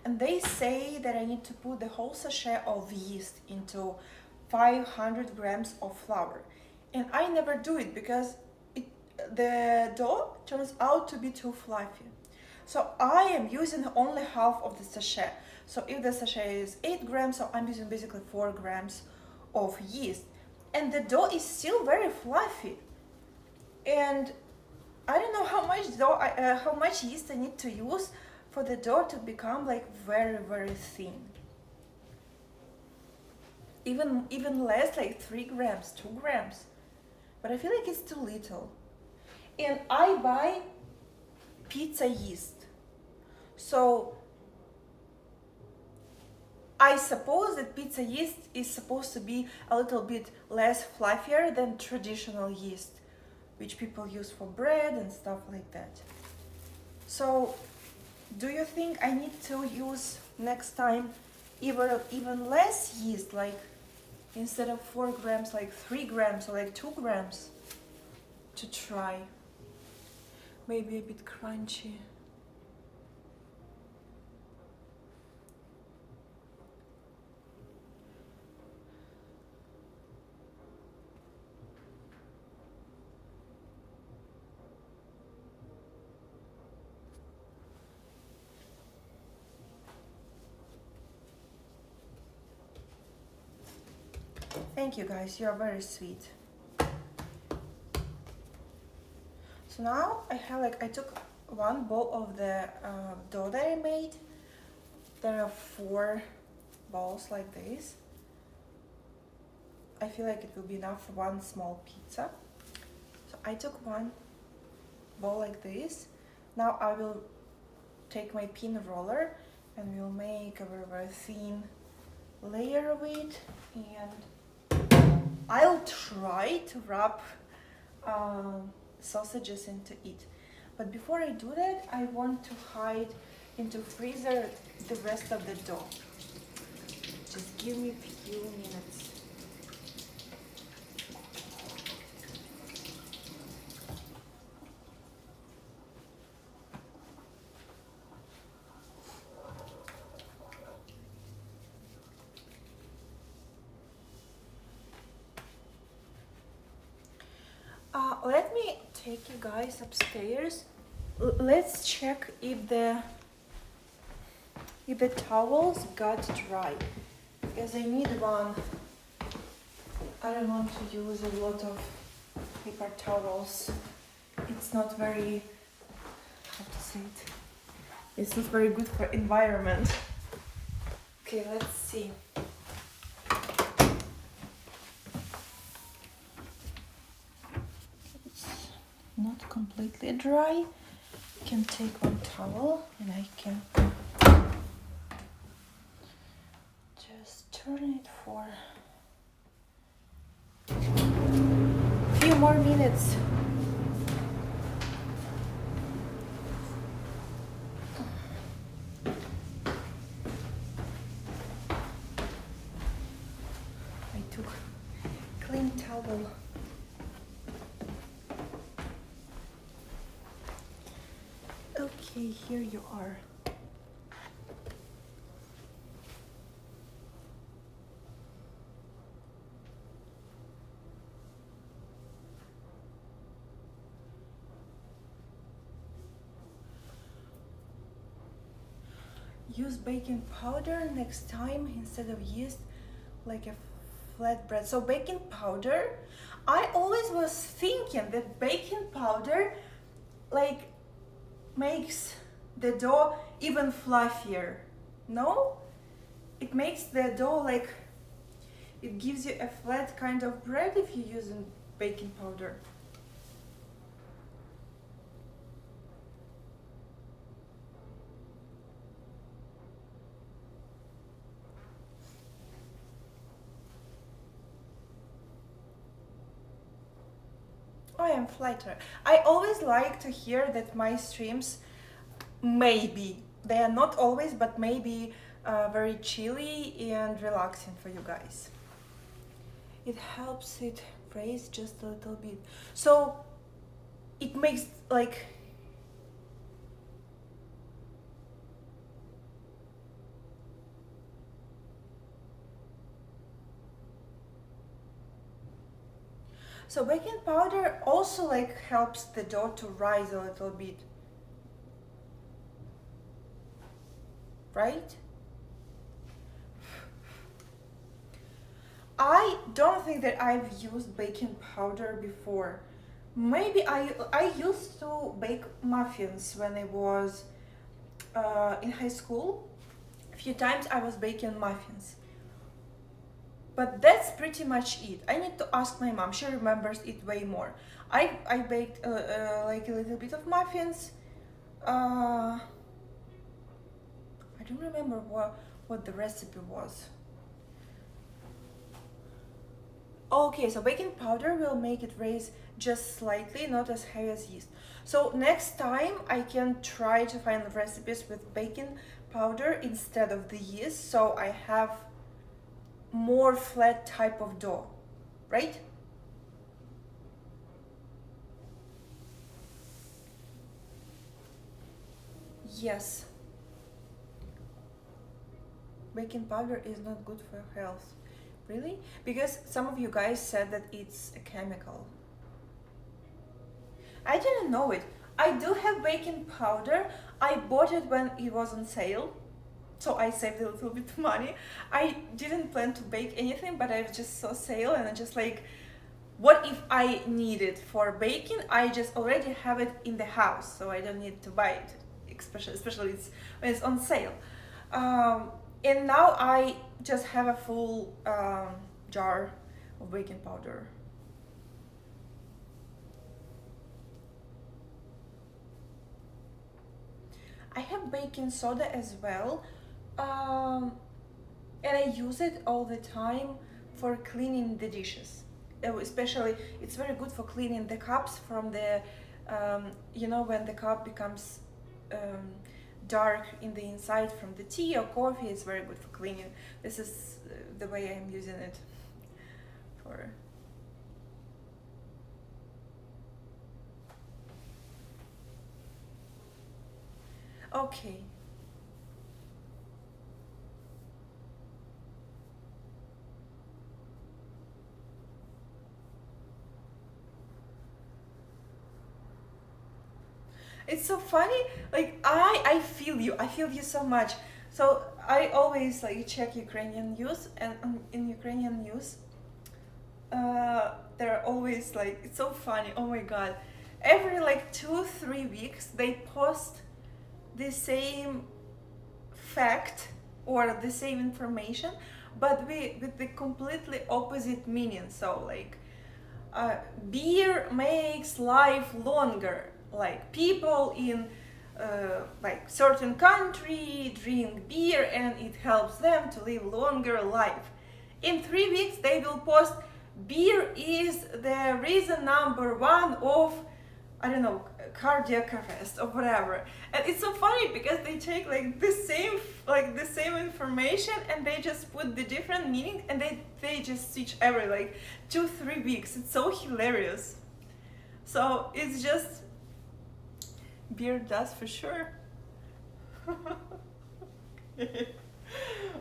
and they say that I need to put the whole sachet of yeast into 500 grams of flour, and I never do it because the dough turns out to be too fluffy. So I am using only half of the sachet. So if the sachet is 8 grams, so I'm using basically 4 grams of yeast. And the dough is still very fluffy. And I don't know how much how much yeast I need to use for the dough to become like very, very thin. Even less, like 3 grams, 2 grams. But I feel like it's too little. And I buy pizza yeast. So I suppose that pizza yeast is supposed to be a little bit less fluffier than traditional yeast, which people use for bread and stuff like that. So do you think I need to use next time even less yeast, like instead of 4 grams, like 3 grams or like 2 grams, to try? Maybe a bit crunchy. Thank you guys, you are very sweet. So now I took 1 bowl of the dough that I made. There are 4 balls like this. I feel like it will be enough for 1 small pizza. So I took 1 ball like this. Now I will take my pin roller and we'll make a very, very thin layer of it, and I'll try to wrap sausages into it. But before I do that, I want to hide into freezer the rest of the dough. Just give me a few minutes. Let me take you guys upstairs let's check if the towels got dry, because I need one. I don't want to use a lot of paper towels. It's not very, how to say it, it's not very good for environment. Okay, let's see. It's not completely dry. I can take one towel and I can just turn it for a few more minutes. I took clean towel. Okay, here you are. Use baking powder next time instead of yeast, like a flatbread. So baking powder, I always was thinking that baking powder like makes the dough even fluffier. No? It makes the dough like, it gives you a flat kind of bread if you use baking powder. I am flattered. I always like to hear that my streams, maybe, they are not always, but maybe very chilly and relaxing for you guys. It helps it raise just a little bit. So it makes like, so baking powder also like helps the dough to rise a little bit, right? I don't think that I've used baking powder before. Maybe I used to bake muffins when I was in high school. A few times I was baking muffins. But that's pretty much it. I need to ask my mom. She remembers it way more. I baked like a little bit of muffins. I don't remember what the recipe was. Okay, so baking powder will make it raise just slightly, not as heavy as yeast. So next time I can try to find recipes with baking powder instead of the yeast, so I have more flat type of dough, right? Yes. Baking powder is not good for health. Really? Because some of you guys said that it's a chemical. I didn't know it. I do have baking powder. I bought it when it was on sale, so I saved a little bit of money. I didn't plan to bake anything, but I just saw sale and I just like, what if I need it for baking? I just already have it in the house, so I don't need to buy it, especially when it's on sale. And now I just have a full jar of baking powder. I have baking soda as well, and I use it all the time for cleaning the dishes. Especially, it's very good for cleaning the cups from the, you know, when the cup becomes dark in the inside from the tea or coffee, it's very good for cleaning. This is the way I'm using it for. Okay. It's so funny. Like I feel you so much. So I always like check Ukrainian news, and in Ukrainian news, they're always like, it's so funny. Oh my god, every like 2-3 weeks they post the same fact or the same information, but with the completely opposite meaning. So like, beer makes life longer. Like people in like certain country drink beer and it helps them to live longer life. In 3 weeks they will post beer is the reason number one of, I don't know, cardiac arrest or whatever. And it's so funny because they take like the same information and they just put the different meaning, and they just switch every like 2-3 weeks. It's so hilarious. So it's just, beer does for sure.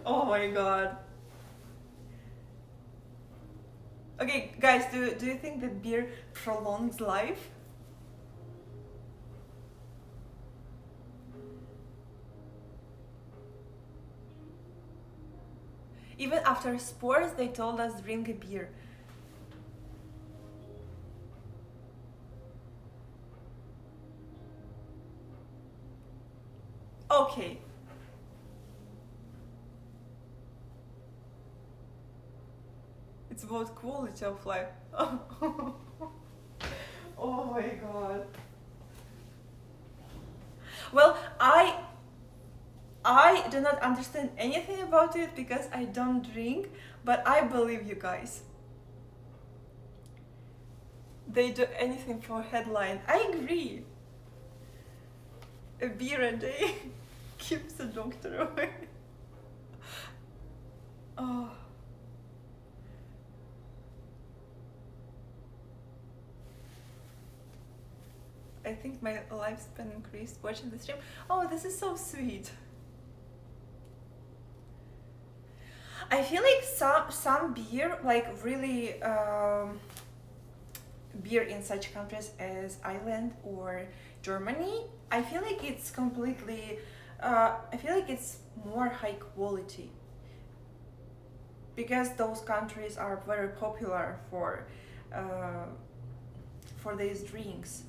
Oh my god. Okay, guys, do you think that beer prolongs life? Even after sports, they told us drink a beer. Okay. It's about quality of life. Oh my god. Well, I do not understand anything about it because I don't drink, but I believe you guys. They do anything for headline. I agree. A beer a day keeps the doctor away. Oh. I think my lifespan increased watching the stream. Oh, this is so sweet. I feel like some beer, like really beer in such countries as Ireland or Germany, I feel like it's completely, I feel like it's more high quality because those countries are very popular for these drinks.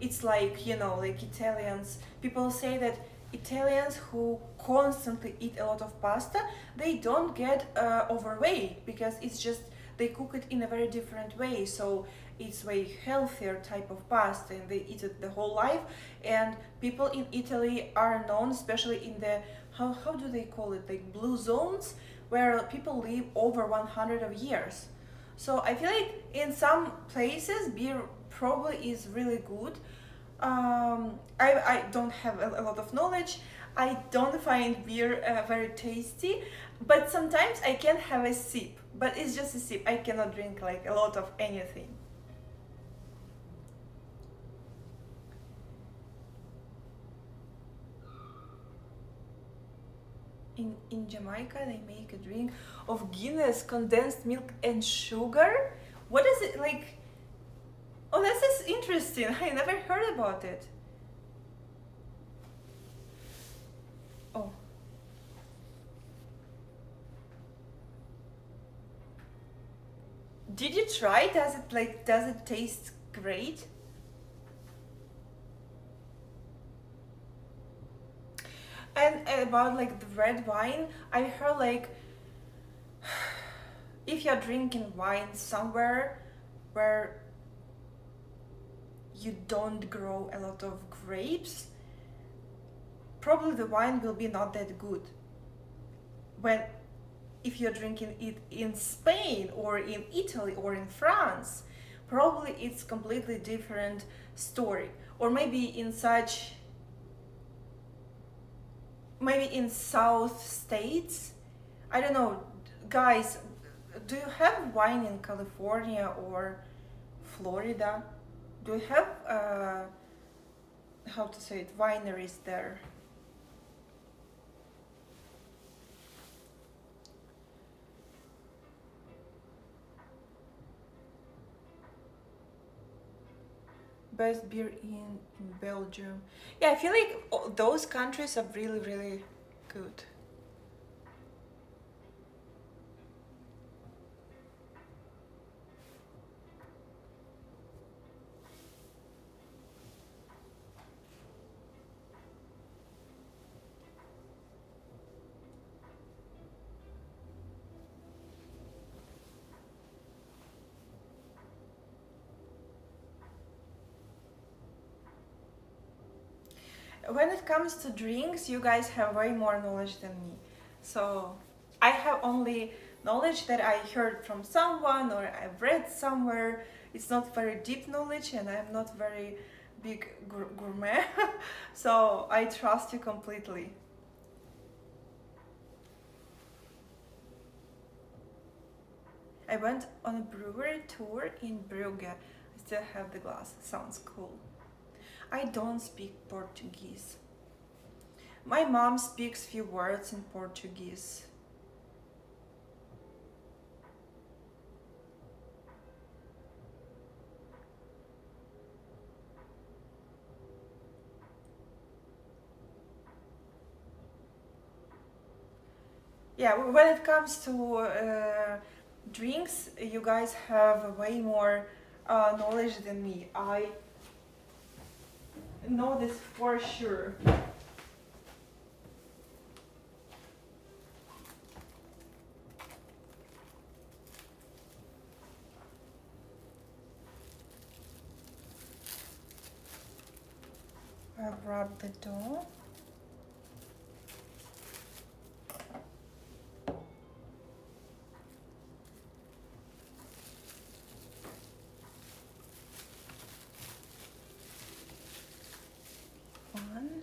It's like, you know, like Italians, people say that Italians who constantly eat a lot of pasta, they don't get overweight because it's just they cook it in a very different way. So it's way healthier type of pasta and they eat it the whole life. And people in Italy are known, especially in the, how do they call it, like blue zones, where people live over 100 of years. So I feel like in some places beer probably is really good. I don't have a lot of knowledge. I don't find beer very tasty, but sometimes I can have a sip, but it's just a sip. I cannot drink like a lot of anything. In Jamaica they make a drink of Guinness, condensed milk and sugar. What is it like? Oh, this is interesting. I never heard about it. Oh. Did you try? Does it taste great? And about like the red wine, I heard like if you're drinking wine somewhere where you don't grow a lot of grapes, probably the wine will be not that good. When if you're drinking it in Spain or in Italy or in France, probably it's completely different story. Or maybe in South States, I don't know. Guys, do you have wine in California or Florida? Do you have how to say it, wineries there? best beer in Belgium. Yeah, I feel like those countries are really, really good. When it comes to drinks, you guys have way more knowledge than me. So I have only knowledge that I heard from someone or I've read somewhere. It's not very deep knowledge, and I'm not very big gourmet. So I trust you completely. I went on a brewery tour in Brugge. I still have the glass. Sounds cool. I don't speak Portuguese. My mom speaks few words in Portuguese. Yeah, when it comes to drinks, you guys have way more knowledge than me. I know this for sure. I rub the dough. One.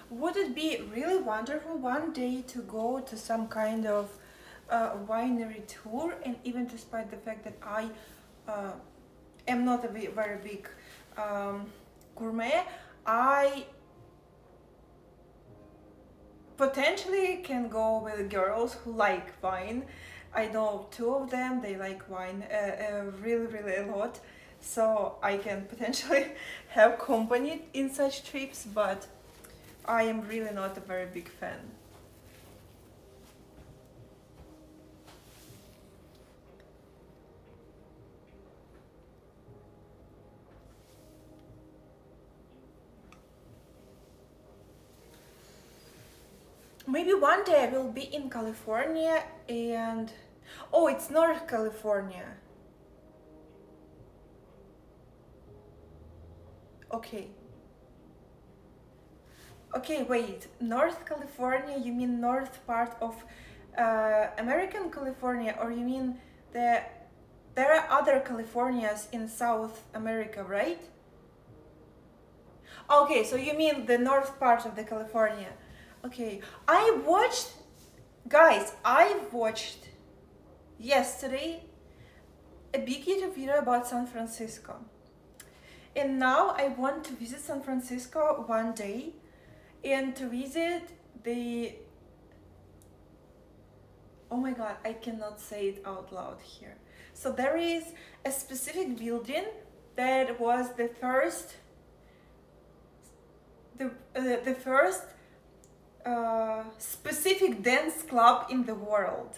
Would it be really wonderful one day to go to some kind of winery tour, and even despite the fact that I am not a very big gourmet, I potentially can go with girls who like wine. I know two of them, they like wine really, really a lot, so I can potentially have company in such trips, but I am really not a very big fan. Maybe one day I will be in California and... Oh, it's North California. Okay. Okay, wait. North California, you mean north part of American California, or you mean there are other Californias in South America, right? Okay, so you mean the north part of the California. Okay, guys, I watched yesterday a big YouTube video about San Francisco. And now I want to visit San Francisco one day and to visit the... Oh my god, I cannot say it out loud here. So there is a specific building that was the first specific dance club in the world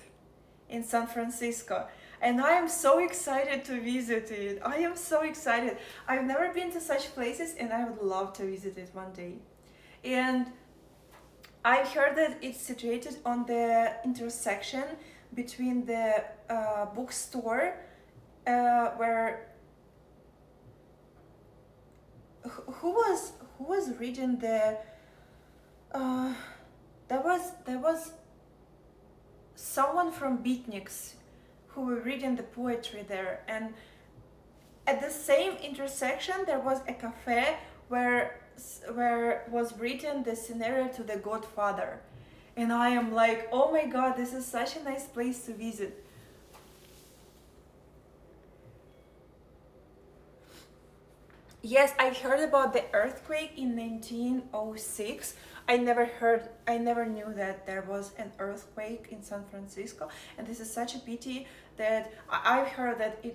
in San Francisco, and I am so excited to visit it. I am so excited. I've never been to such places, and I would love to visit it one day. And I've heard that it's situated on the intersection between the bookstore where who was reading the there was someone from Beatniks who were reading the poetry there, and at the same intersection there was a cafe where was written the scenario to The Godfather, and I am like, oh my god, this is such a nice place to visit. Yes, I heard about the earthquake in 1906. I never knew that there was an earthquake in San Francisco, and this is such a pity that I've heard that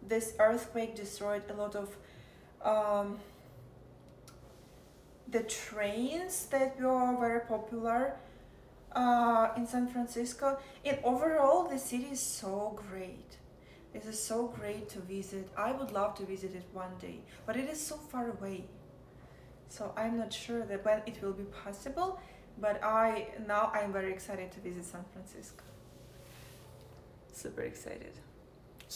this earthquake destroyed a lot of the trains that were very popular in San Francisco. And overall, the city is so great. This is so great to visit. I would love to visit it one day, but it is so far away. So I'm not sure that when it will be possible, but I'm very excited to visit San Francisco. Super excited.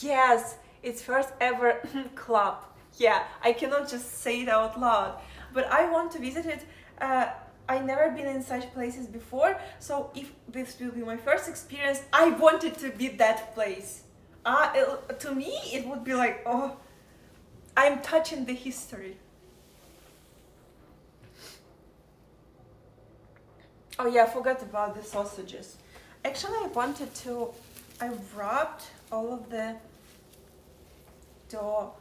Yes, it's first ever club. Yeah, I cannot just say it out loud, but I want to visit it. I never been in such places before, so if this will be my first experience, I want it to be that place. To me, it would be like, oh, I'm touching the history. Oh yeah, I forgot about the sausages. Actually, I wrapped all of the dough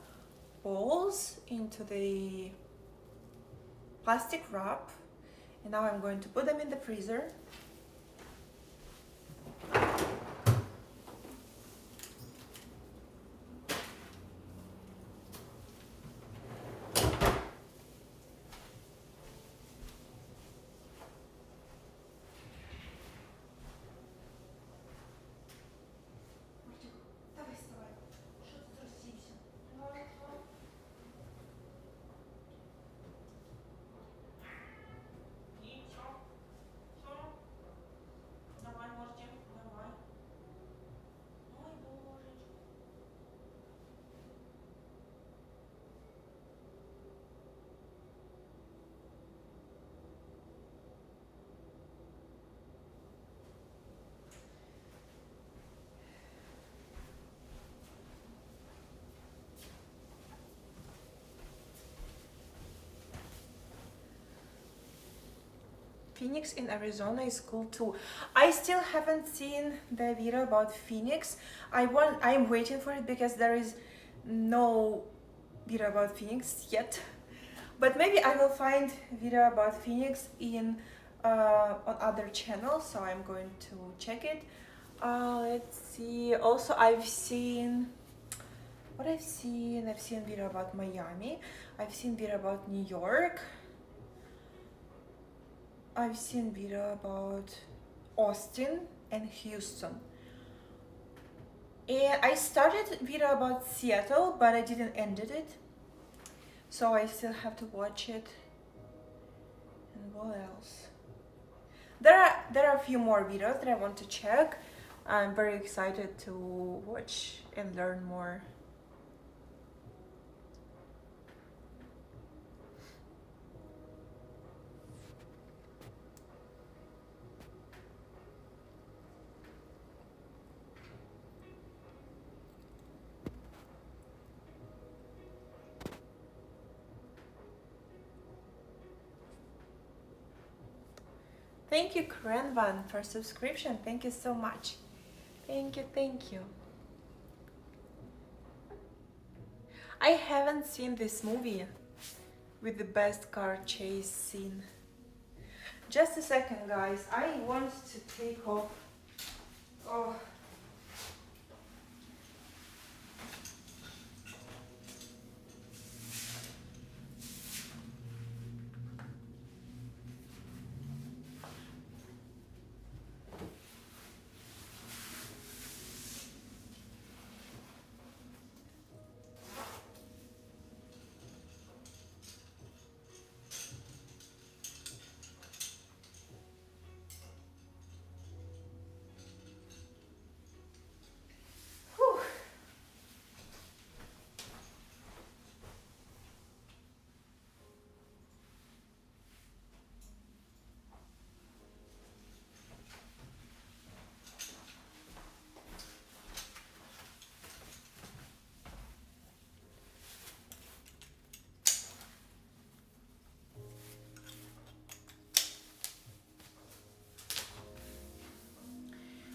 balls into the plastic wrap, and now I'm going to put them in the freezer. Phoenix in Arizona is cool too. I still haven't seen the video about Phoenix. I'm waiting for it because there is no video about Phoenix yet. But maybe I will find video about Phoenix on other channels, so I'm going to check it. Let's see. Also, I've seen video about Miami. I've seen video about New York. I've seen video about Austin and Houston. And I started video about Seattle, but I didn't end it. So I still have to watch it. And what else? There are a few more videos that I want to check. I'm very excited to watch and learn more. Thank you, Krenvan, for subscription. Thank you so much. Thank you. I haven't seen this movie with the best car chase scene. Just a second, guys. I want to take off. Oh.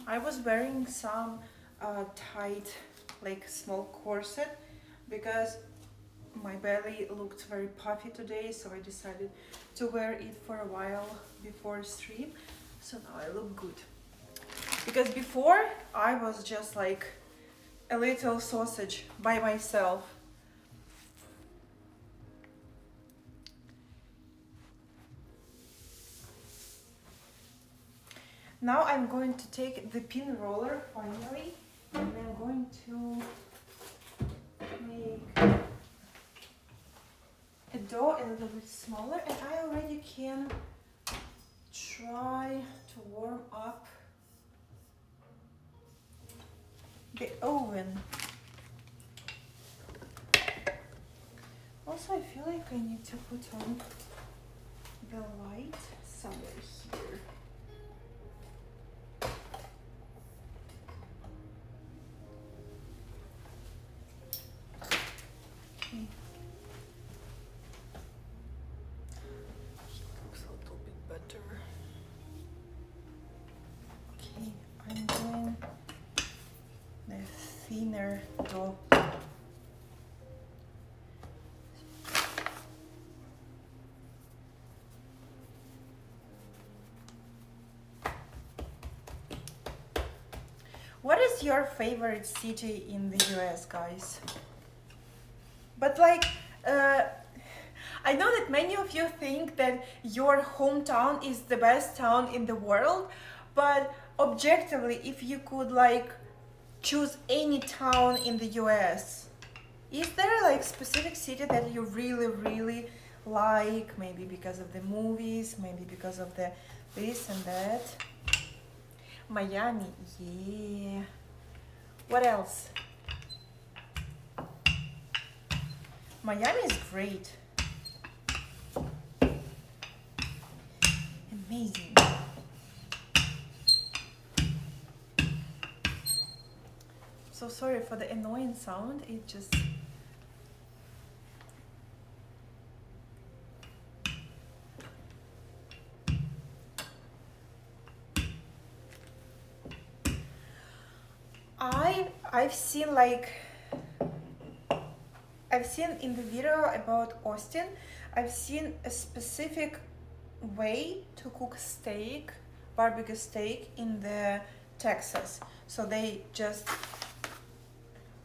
I was wearing some tight, like small corset because my belly looked very puffy today, so I decided to wear it for a while before stream. So now I look good. Because before I was just like a little sausage by myself. Now I'm going to take the pin roller finally, and I'm going to make a dough a little bit smaller, and I already can try to warm up the oven. Also, I feel like I need to put on the light somewhere here. Okay. Looks a little bit better. Okay, I'm doing the thinner dough. What is your favorite city in the US, guys? But like, I know that many of you think that your hometown is the best town in the world, but objectively, if you could like choose any town in the US, is there like specific city that you really like? Maybe because of the movies, maybe because of the this and that. Miami, yeah. What else? Miami is great. Amazing. So sorry for the annoying sound, it just... I've seen in the video about Austin, I've seen a specific way to cook steak, barbecue steak in the Texas. So they just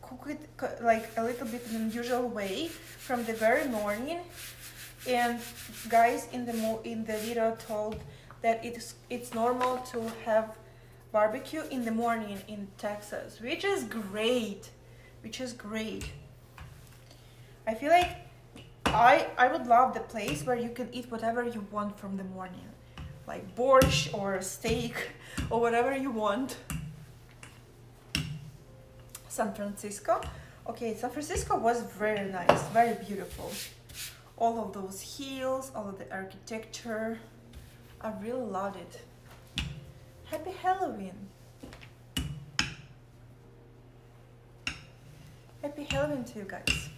cook it like a little bit in an unusual way from the very morning. And guys in the video told that it's normal to have barbecue in the morning in Texas, which is great. I feel like I would love the place where you can eat whatever you want from the morning, like borscht or steak or whatever you want. San Francisco. Okay, San Francisco was very nice, very beautiful. All of those hills, all of the architecture, I really loved it. Happy Halloween! Happy Halloween to you guys!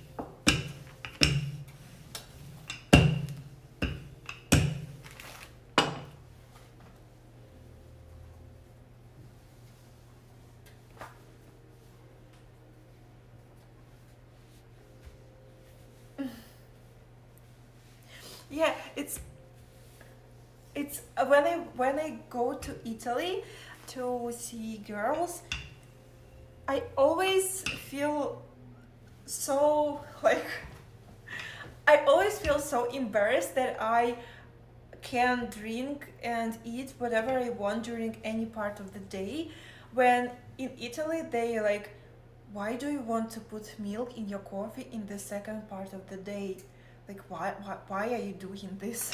Yeah, it's when I go to Italy to see girls, I always feel so like I always feel so embarrassed that I can drink and eat whatever I want during any part of the day, when in Italy they like, why do you want to put milk in your coffee in the second part of the day? Like, why are you doing this?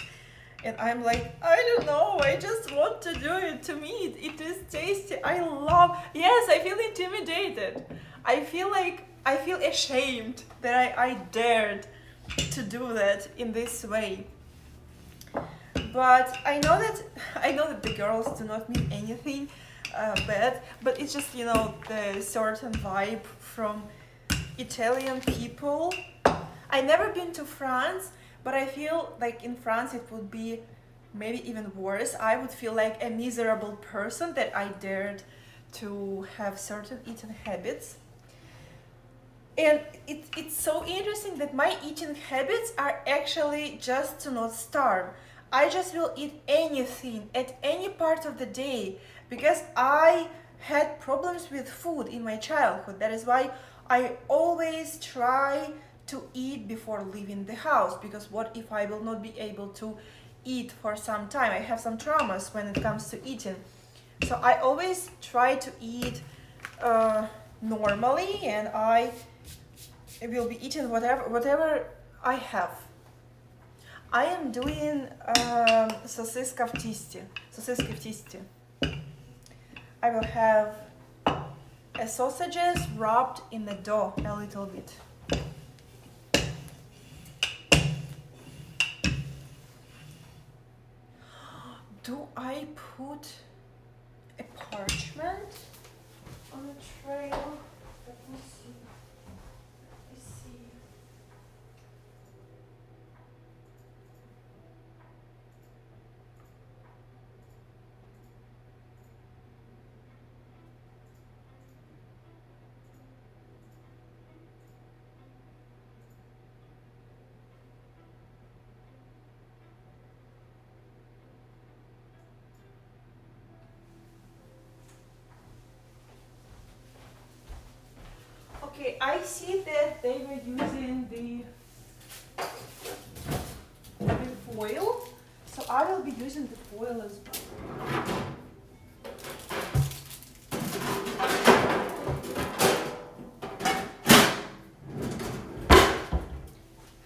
And I'm like, I don't know, I just want to do it. To me, it is tasty. Yes, I feel intimidated. I feel ashamed that I dared to do that in this way. But I know that the girls do not mean anything bad, but it's just, the certain vibe from Italian people. I never been to France, but I feel like in France it would be maybe even worse. I would feel like a miserable person that I dared to have certain eating habits. And it's so interesting that my eating habits are actually just to not starve. I just will eat anything at any part of the day because I had problems with food in my childhood. That is why I always try to eat before leaving the house, because what if I will not be able to eat for some time? I have some traumas when it comes to eating. So I always try to eat normally, and I will be eating whatever I have. I am doing сосиска в тісті. Сосиски в тісті. I will have sausages wrapped in the dough a little bit. Do I put a parchment on the trail? Let me see. Let's see. Okay, I see that they were using the foil, so I will be using the foil as well.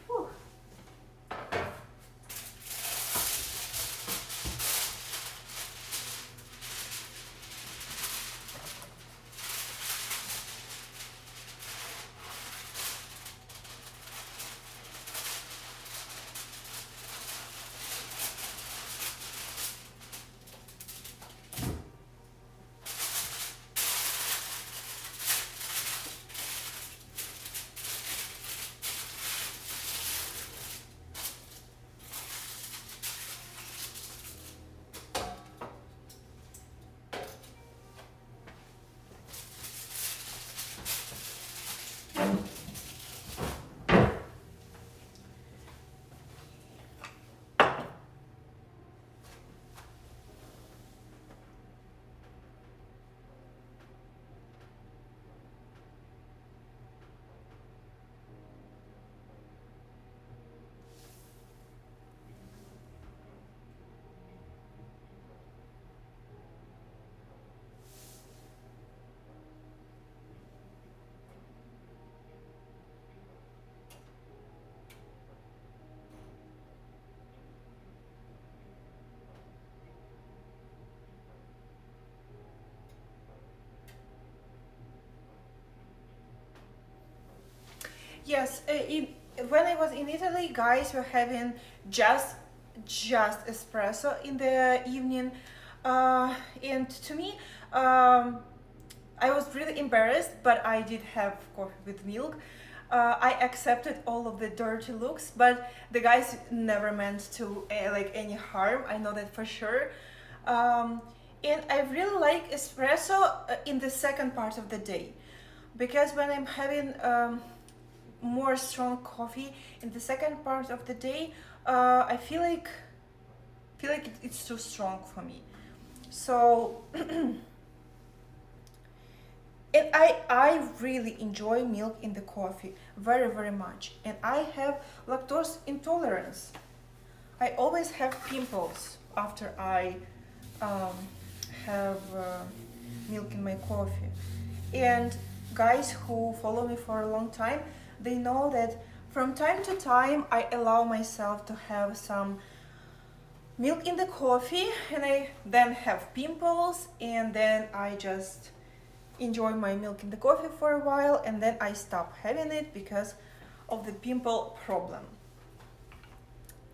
Whew. Yes, when I was in Italy, guys were having just espresso in the evening, and to me, I was really embarrassed, but I did have coffee with milk. I accepted all of the dirty looks, but the guys never meant to like any harm. I know that for sure. And I really like espresso in the second part of the day, because when I'm having more strong coffee in the second part of the day, I feel like it's too strong for me. So and I really enjoy milk in the coffee very much, and I have lactose intolerance. I always have pimples after I have milk in my coffee. And guys who follow me for a long time, they know that from time to time I allow myself to have some milk in the coffee, and I then have pimples, and then I just enjoy my milk in the coffee for a while, and then I stop having it because of the pimple problem.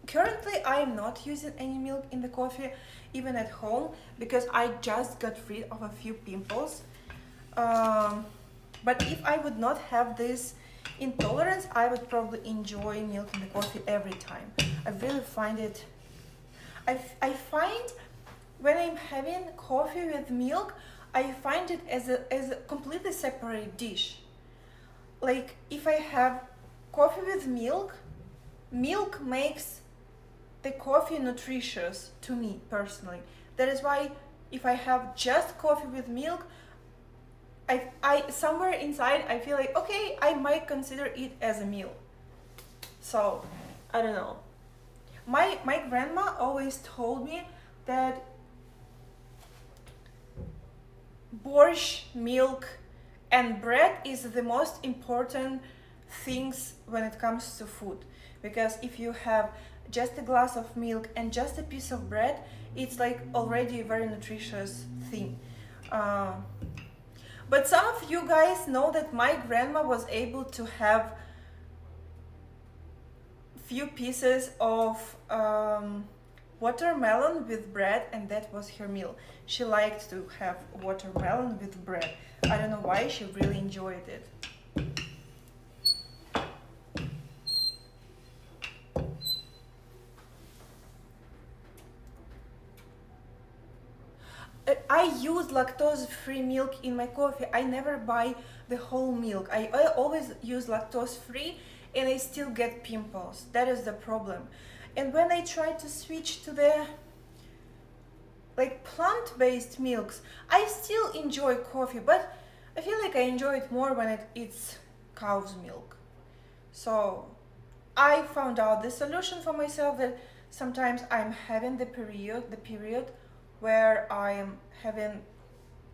Currently I am not using any milk in the coffee even at home, because I just got rid of a few pimples. But if I would not have this intolerance, I would probably enjoy milk in the coffee every time. I really find it, I find when I'm having coffee with milk, I find it as a completely separate dish. Like if I have coffee with milk, milk makes the coffee nutritious to me personally. That is why if I have just coffee with milk, I somewhere inside I feel like, okay, I might consider it as a meal. So I don't know. My grandma always told me that borscht, milk, and bread is the most important things when it comes to food. Because if you have just a glass of milk and just a piece of bread, it's like already a very nutritious thing. But some of you guys know that my grandma was able to have few pieces of watermelon with bread, and that was her meal. She liked to have watermelon with bread. I don't know why, she really enjoyed it. I use lactose-free milk in my coffee. I never buy the whole milk. I always use lactose-free and I still get pimples. That is the problem. And when I try to switch to the like plant-based milks, I still enjoy coffee, but I feel like I enjoy it more when it's cow's milk. So I found out the solution for myself, that sometimes I'm having the period where I am having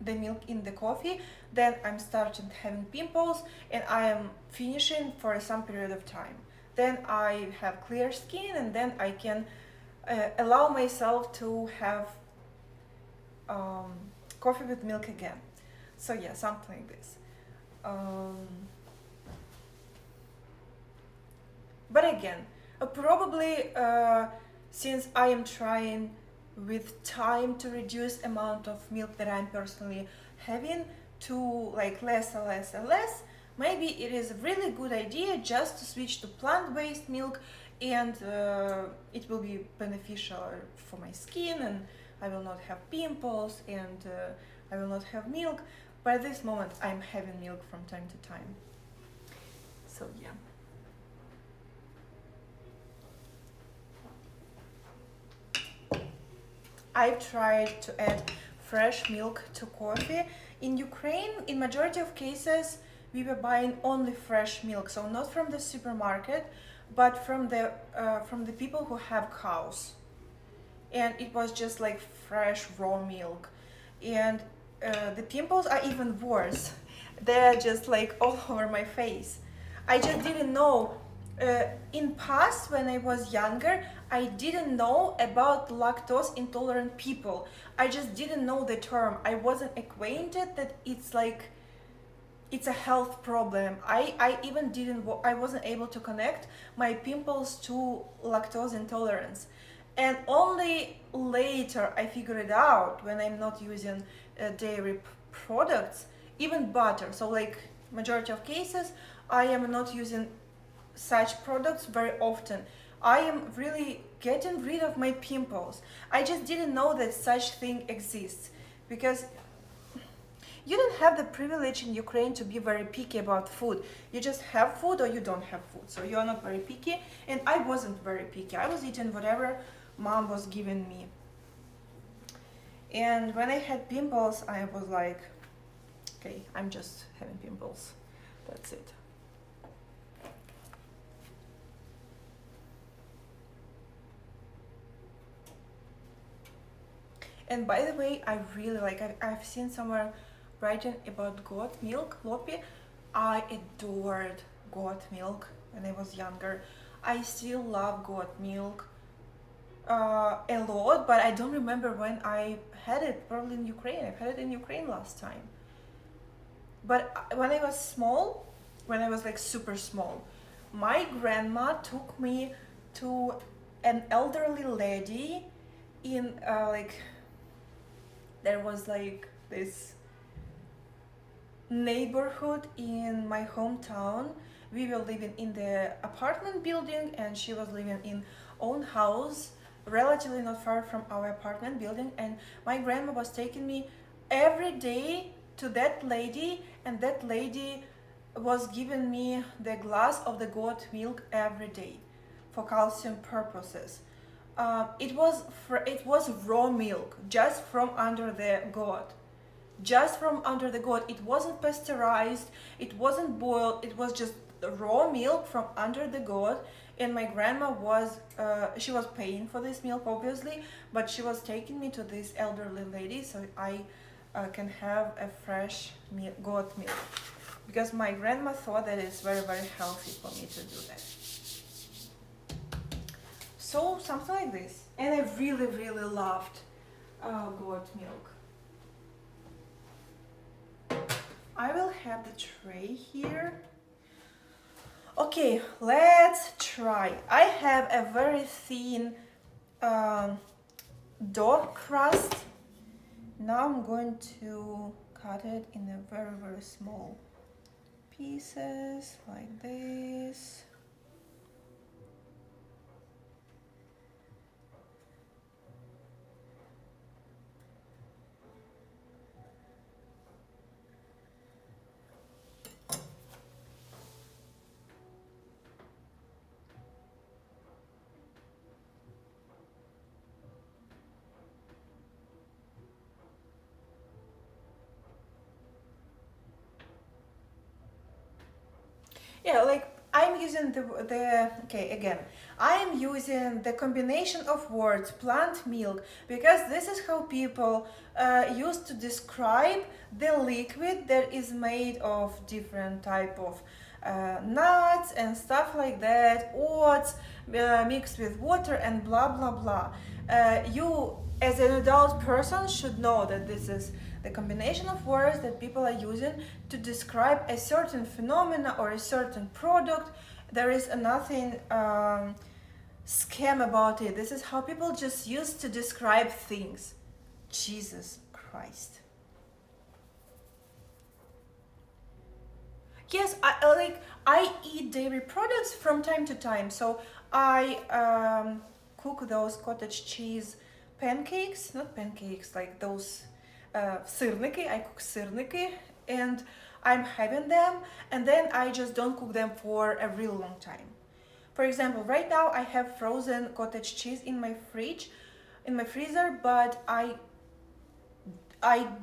the milk in the coffee, then I'm starting having pimples and I am finishing for some period of time. Then I have clear skin and then I can allow myself to have coffee with milk again. So yeah, something like this. But again, probably since I am trying with time to reduce amount of milk that I'm personally having to like less and less and less, maybe it is a really good idea just to switch to plant-based milk, and it will be beneficial for my skin and I will not have pimples and I will not have milk. But at this moment I'm having milk from time to time. So yeah. I've tried to add fresh milk to coffee. In Ukraine, in majority of cases, we were buying only fresh milk, so not from the supermarket, but from the people who have cows. And it was just like fresh raw milk. And the pimples are even worse. They're just like all over my face. I just didn't know. In past, when I was younger, I didn't know about lactose intolerant people. I just didn't know the term. I wasn't acquainted that it's like it's a health problem. I wasn't able to connect my pimples to lactose intolerance. And only later I figured it out when I'm not using dairy products, even butter. So like majority of cases, I am not using such products very often. I am really getting rid of my pimples. I just didn't know that such thing exists, because you don't have the privilege in Ukraine to be very picky about food. You just have food or you don't have food. So you are not very picky, and I wasn't very picky. I was eating whatever mom was giving me. And when I had pimples, I was like, okay, I'm just having pimples. That's it. And by the way, I really like, I've seen somewhere writing about goat milk, lopi. I adored goat milk when I was younger. I still love goat milk a lot, but I don't remember when I had it, probably in Ukraine. I had it in Ukraine last time. But when I was small, when I was like super small, my grandma took me to an elderly lady in there was like this neighborhood in my hometown. We were living in the apartment building and she was living in own house, relatively not far from our apartment building, and my grandma was taking me every day to that lady, and that lady was giving me the glass of the goat milk every day for calcium purposes. It was raw milk, just from under the goat. Just from under the goat. It wasn't pasteurized, it wasn't boiled, it was just raw milk from under the goat. And my grandma was, she was paying for this milk obviously, but she was taking me to this elderly lady so I can have a fresh goat milk. Because my grandma thought that it's very, very healthy for me to do that. So something like this. And I really, really loved goat milk. I will have the tray here. Okay, let's try. I have a very thin dough crust. Now I'm going to cut it in a very, very small pieces like this. Yeah, like I'm using I'm using the combination of words plant milk because this is how people used to describe the liquid that is made of different type of nuts and stuff like that, oats mixed with water and blah blah blah. You as an adult person should know that this is the combination of words that people are using to describe a certain phenomena or a certain product. There is nothing scam about it. This is how people just use to describe things. Jesus Christ. Yes, I eat dairy products from time to time. So I cook those cottage cheese pancakes, not pancakes, like those sirniki. I cook sirniki and I'm having them, and then I just don't cook them for a real long time. For example, right now I have frozen cottage cheese in my fridge, in my freezer, but I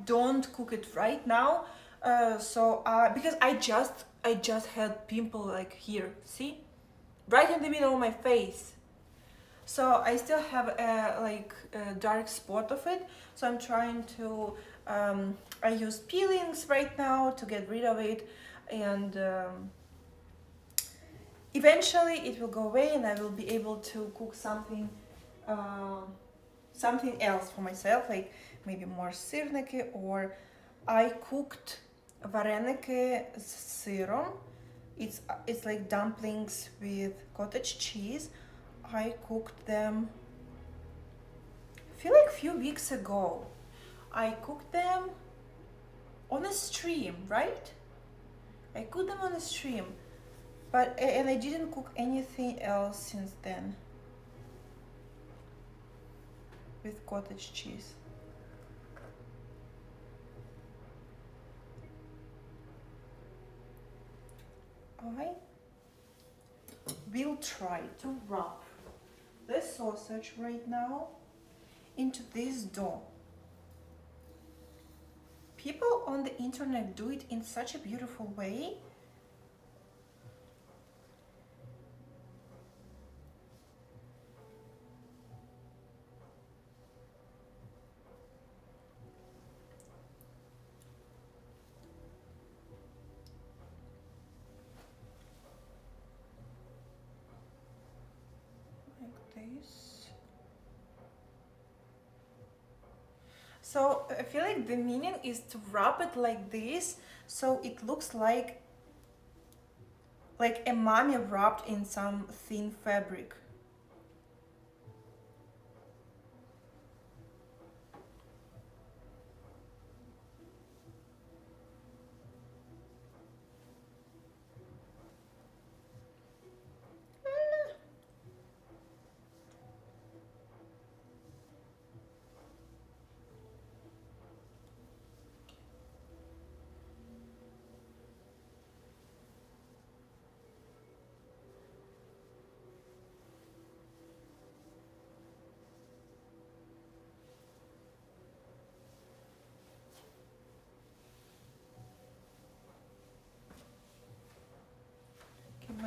don't cook it right now. Because I just had pimple like here, see, right in the middle of my face. So I still have a dark spot of it. So I'm trying to I use peelings right now to get rid of it, and eventually it will go away, and I will be able to cook something else for myself, like maybe more sirniki, or I cooked vareniki с сыром. It's like dumplings with cottage cheese. I cooked them, I feel like a few weeks ago. I cooked them on a stream, right? I cooked them on a stream, and I didn't cook anything else since then with cottage cheese. I will try to wrap the sausage right now into this dough. People on the internet do it in such a beautiful way. This. So I feel like the meaning is to wrap it like this, so it looks like a mummy wrapped in some thin fabric.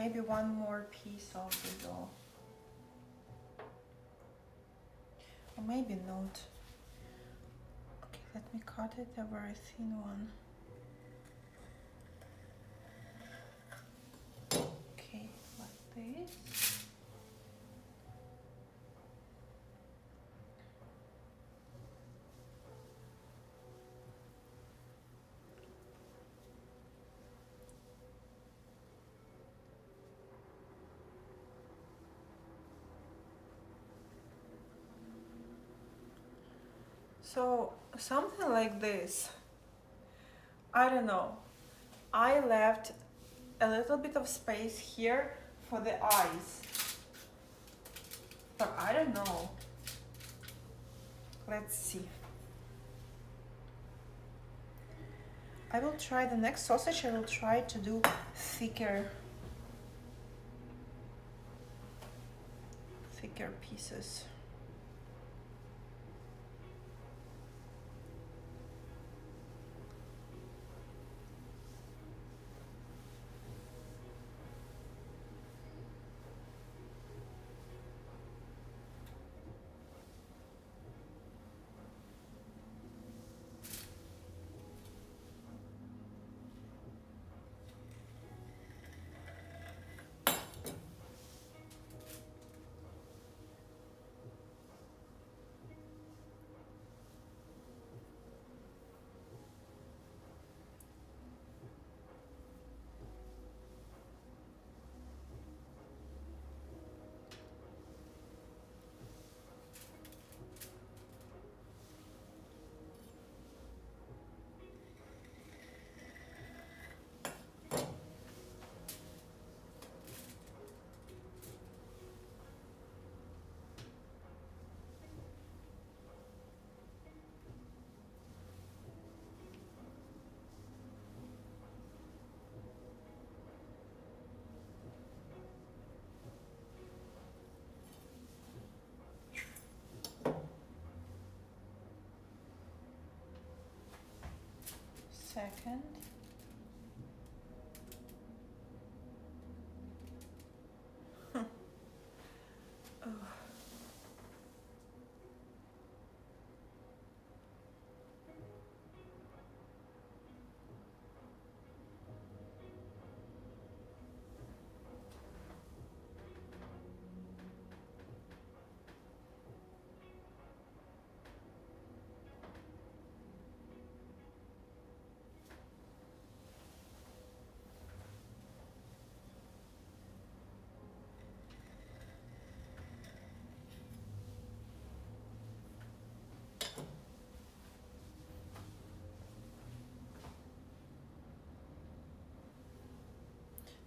maybe one more piece of the dough. Or maybe not. Okay, let me cut it a very thin one. Okay, like this. So something like this. I don't know. I left a little bit of space here for the eyes. But I don't know. Let's see. I will try the next sausage. I will try to do thicker pieces. Second. Oh.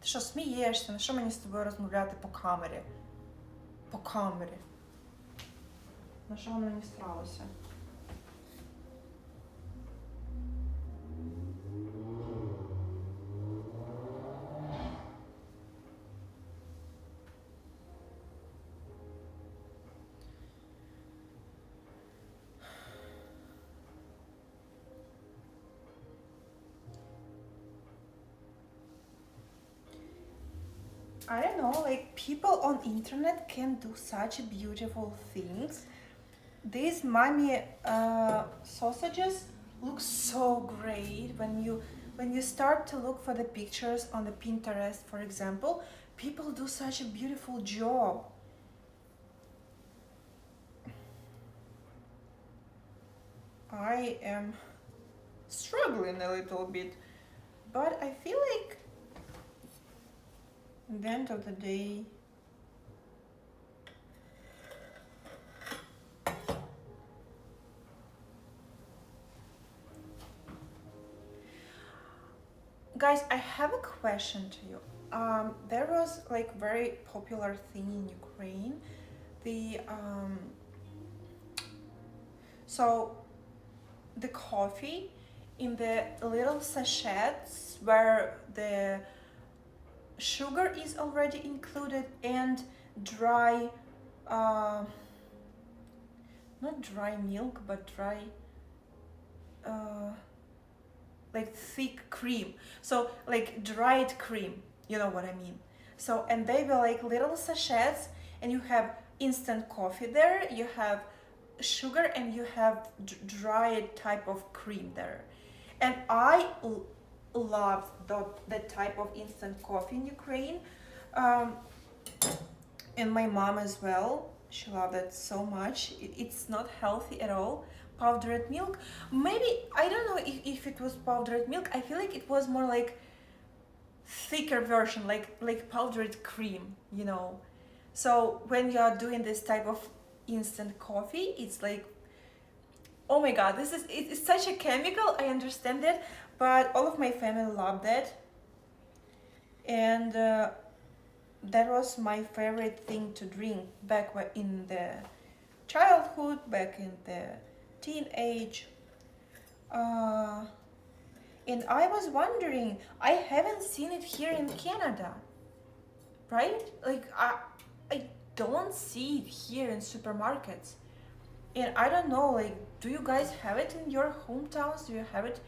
Ти що, смієшся? На що мені з тобою розмовляти по камері? По камері. На що воно мені сталося? I don't know, like people on internet can do such beautiful things. These mommy sausages look so great when you start to look for the pictures on the Pinterest, for example. People do such a beautiful job. I am struggling a little bit, but I feel like at the end of the day, guys, I have a question to you. There was like very popular thing in Ukraine. So the coffee in the little sachets where the sugar is already included and dry, not dry milk, but dry, like thick cream. So like dried cream, you know what I mean? So, and they were like little sachets, and you have instant coffee there, you have sugar, and you have dried type of cream there. And I loved that type of instant coffee in Ukraine. Um, and my mom as well, she loved it so much. It's not healthy at all. Powdered milk, maybe, I don't know if it was powdered milk. I feel like it was more like thicker version, like powdered cream, you know. So when you are doing this type of instant coffee, it's like, oh my god, it's such a chemical. I understand it, but all of my family loved it. And that was my favorite thing to drink back in the childhood, back in the teenage. And I was wondering, I haven't seen it here in Canada, right? Like, I don't see it here in supermarkets. And I don't know, like, do you guys have it in your hometowns? Do you have it?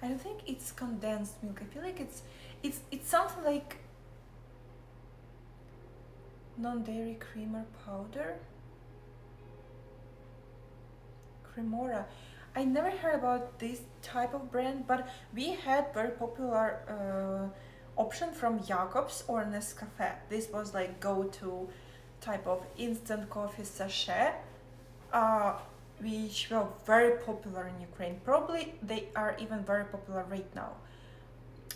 I don't think it's condensed milk. I feel like it's something like non-dairy creamer powder. Cremora. I never heard about this type of brand, but we had very popular option from Jacobs or Nescafe. This was like go-to type of instant coffee sachet, which were very popular in Ukraine. Probably they are even very popular right now.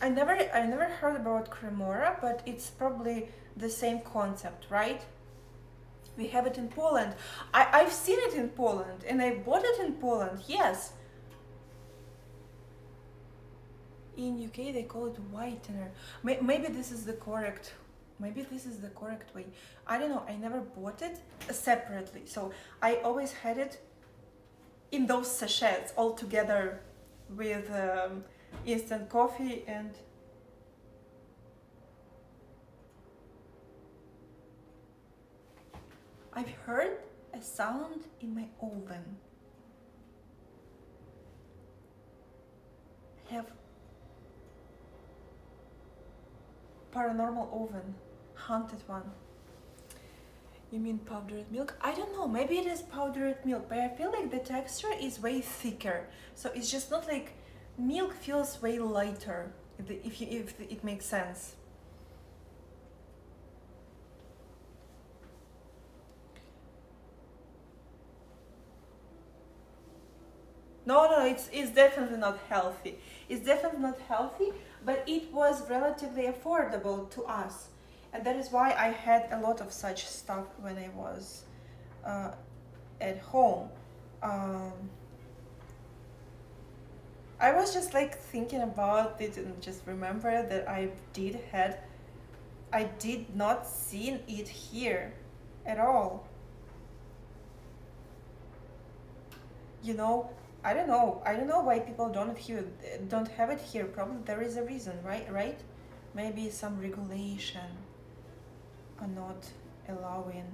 I never heard about Cremora, but it's probably the same concept, right? We have it in Poland. I've seen it in Poland, and I bought it in Poland, yes. In UK they call it whitener. Maybe this is the correct way. I don't know, I never bought it separately. So I always had it in those sachets all together with instant coffee. And I've heard a sound in my oven. I have paranormal oven, haunted one. You mean powdered milk? I don't know, maybe it is powdered milk, but I feel like the texture is way thicker. So it's just not like milk, feels way lighter, if it makes sense. No, it's definitely not healthy. It's definitely not healthy, but it was relatively affordable to us. And that is why I had a lot of such stuff when I was at home. I was just like thinking about it and just remember that I did not see it here at all. You know, I don't know why people don't have it here. Probably there is a reason, right? Maybe some regulation are not allowing.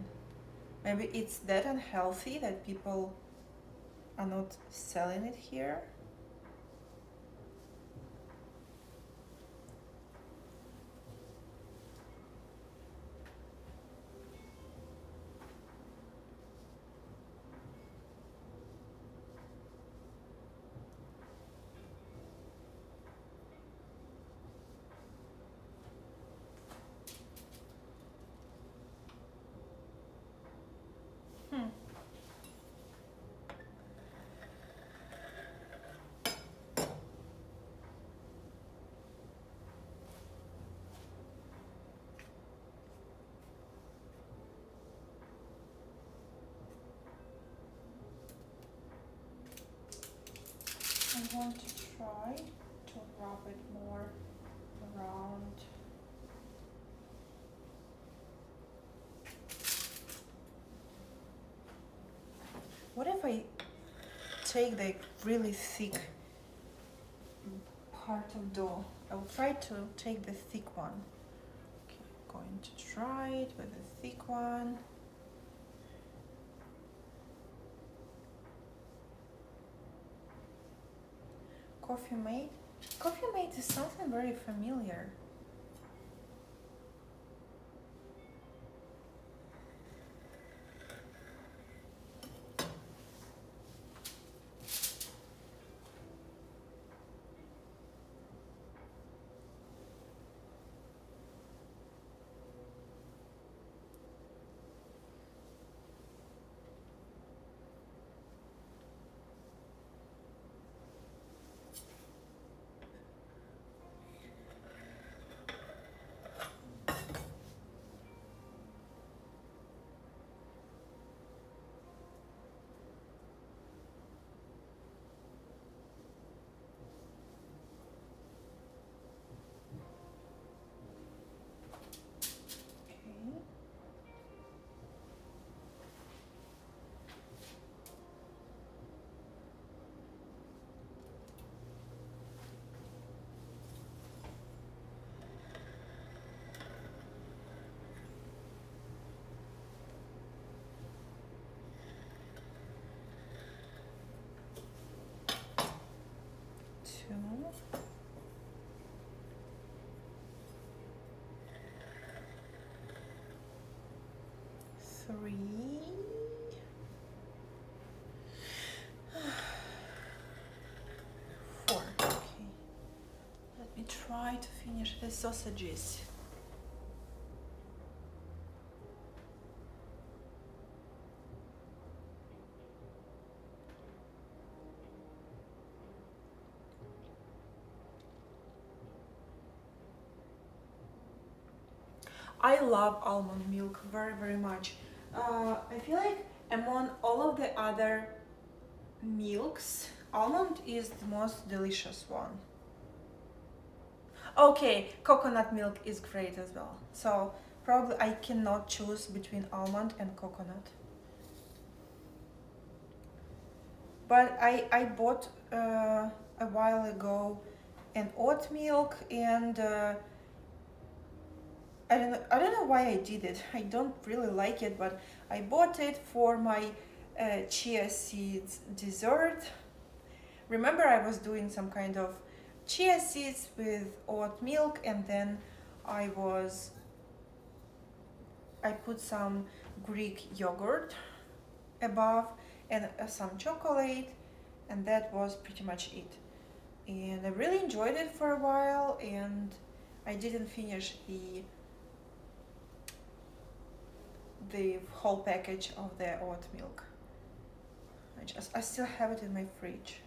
Maybe it's that unhealthy that people are not selling it here. I want to try to wrap it more around. What if I take the really thick part of dough? I will try to take the thick one. Okay, I'm going to try it with the thick one. Coffee Mate. Coffee Mate is something very familiar. Three. Four. Okay. Let me try to finish the sausages. I love almond milk very, very much. I feel like among all of the other milks, almond is the most delicious one. Okay, coconut milk is great as well. So probably I cannot choose between almond and coconut. But I bought a while ago an oat milk, and I don't know why I did it. I don't really like it, but I bought it for my chia seeds dessert. Remember, I was doing some kind of chia seeds with oat milk, and then I put some Greek yogurt above and some chocolate, and that was pretty much it. And I really enjoyed it for a while, and I didn't finish the whole package of the oat milk. I still have it in my fridge.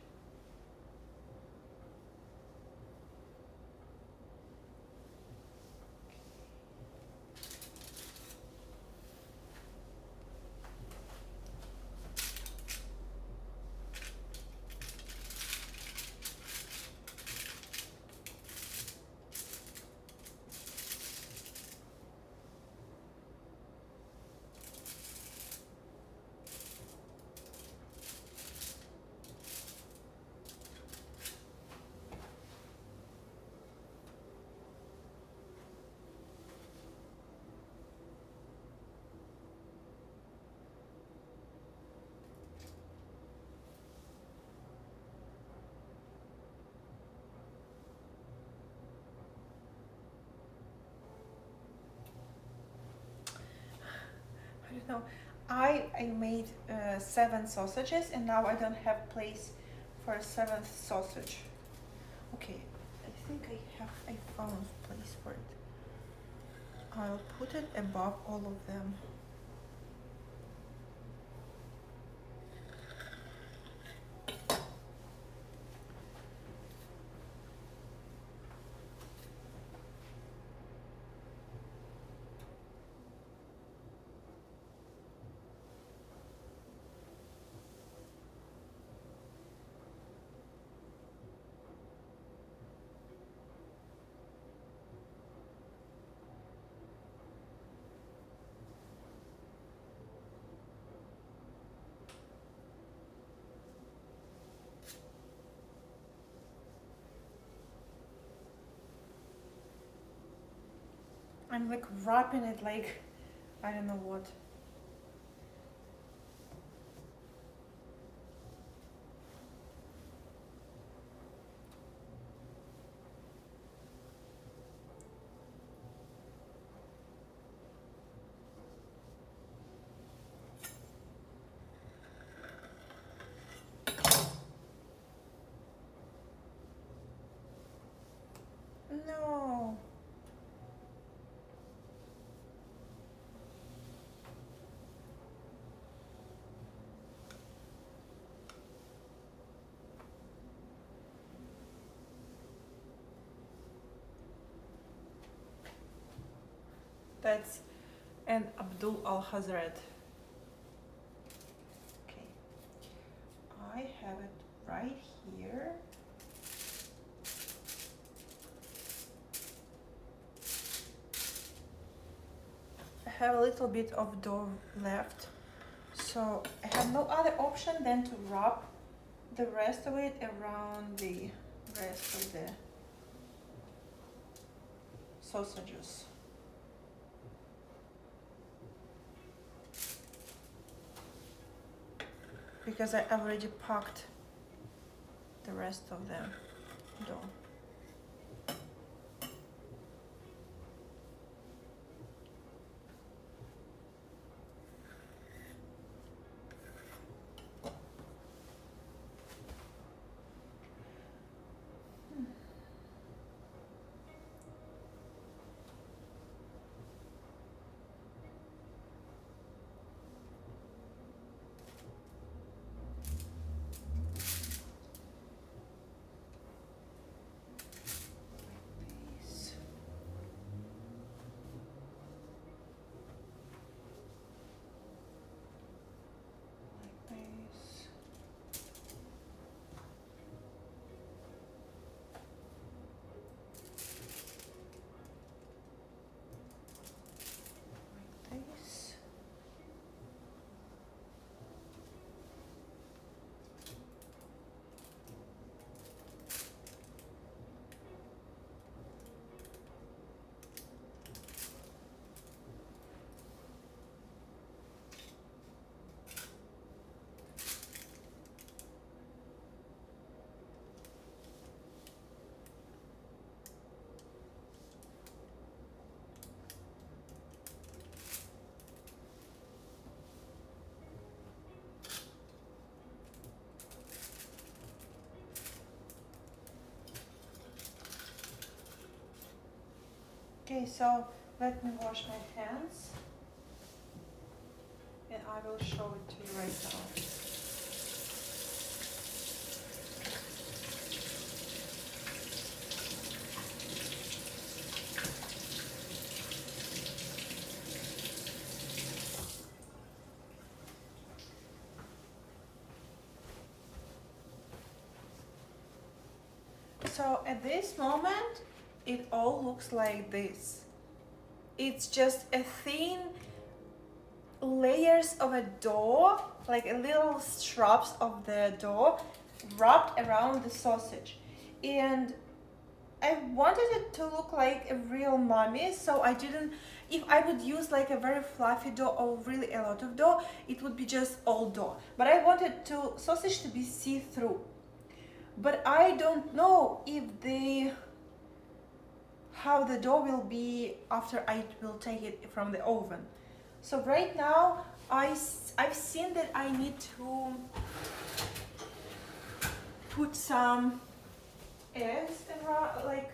I don't know. I made 7 sausages, and now I don't have place for a 7th sausage. Okay, I think I found place for it. I'll put it above all of them. I'm like wrapping it like, I don't know what. That's an Abdul Al-Hazred. Okay, I have it right here. I have a little bit of dough left, so I have no other option than to wrap the rest of it around the rest of the sausages. Because I already packed the rest of the dough. Okay, so let me wash my hands and I will show it to you right now. So at this moment, it all looks like this. It's just a thin layers of a dough, like a little straps of the dough wrapped around the sausage. And I wanted it to look like a real mummy, so I didn't, if I would use like a very fluffy dough or really a lot of dough, it would be just all dough. But I wanted sausage to be see-through. But I don't know if how the dough will be after I will take it from the oven. So right now I've seen that I need to put some eggs around, like,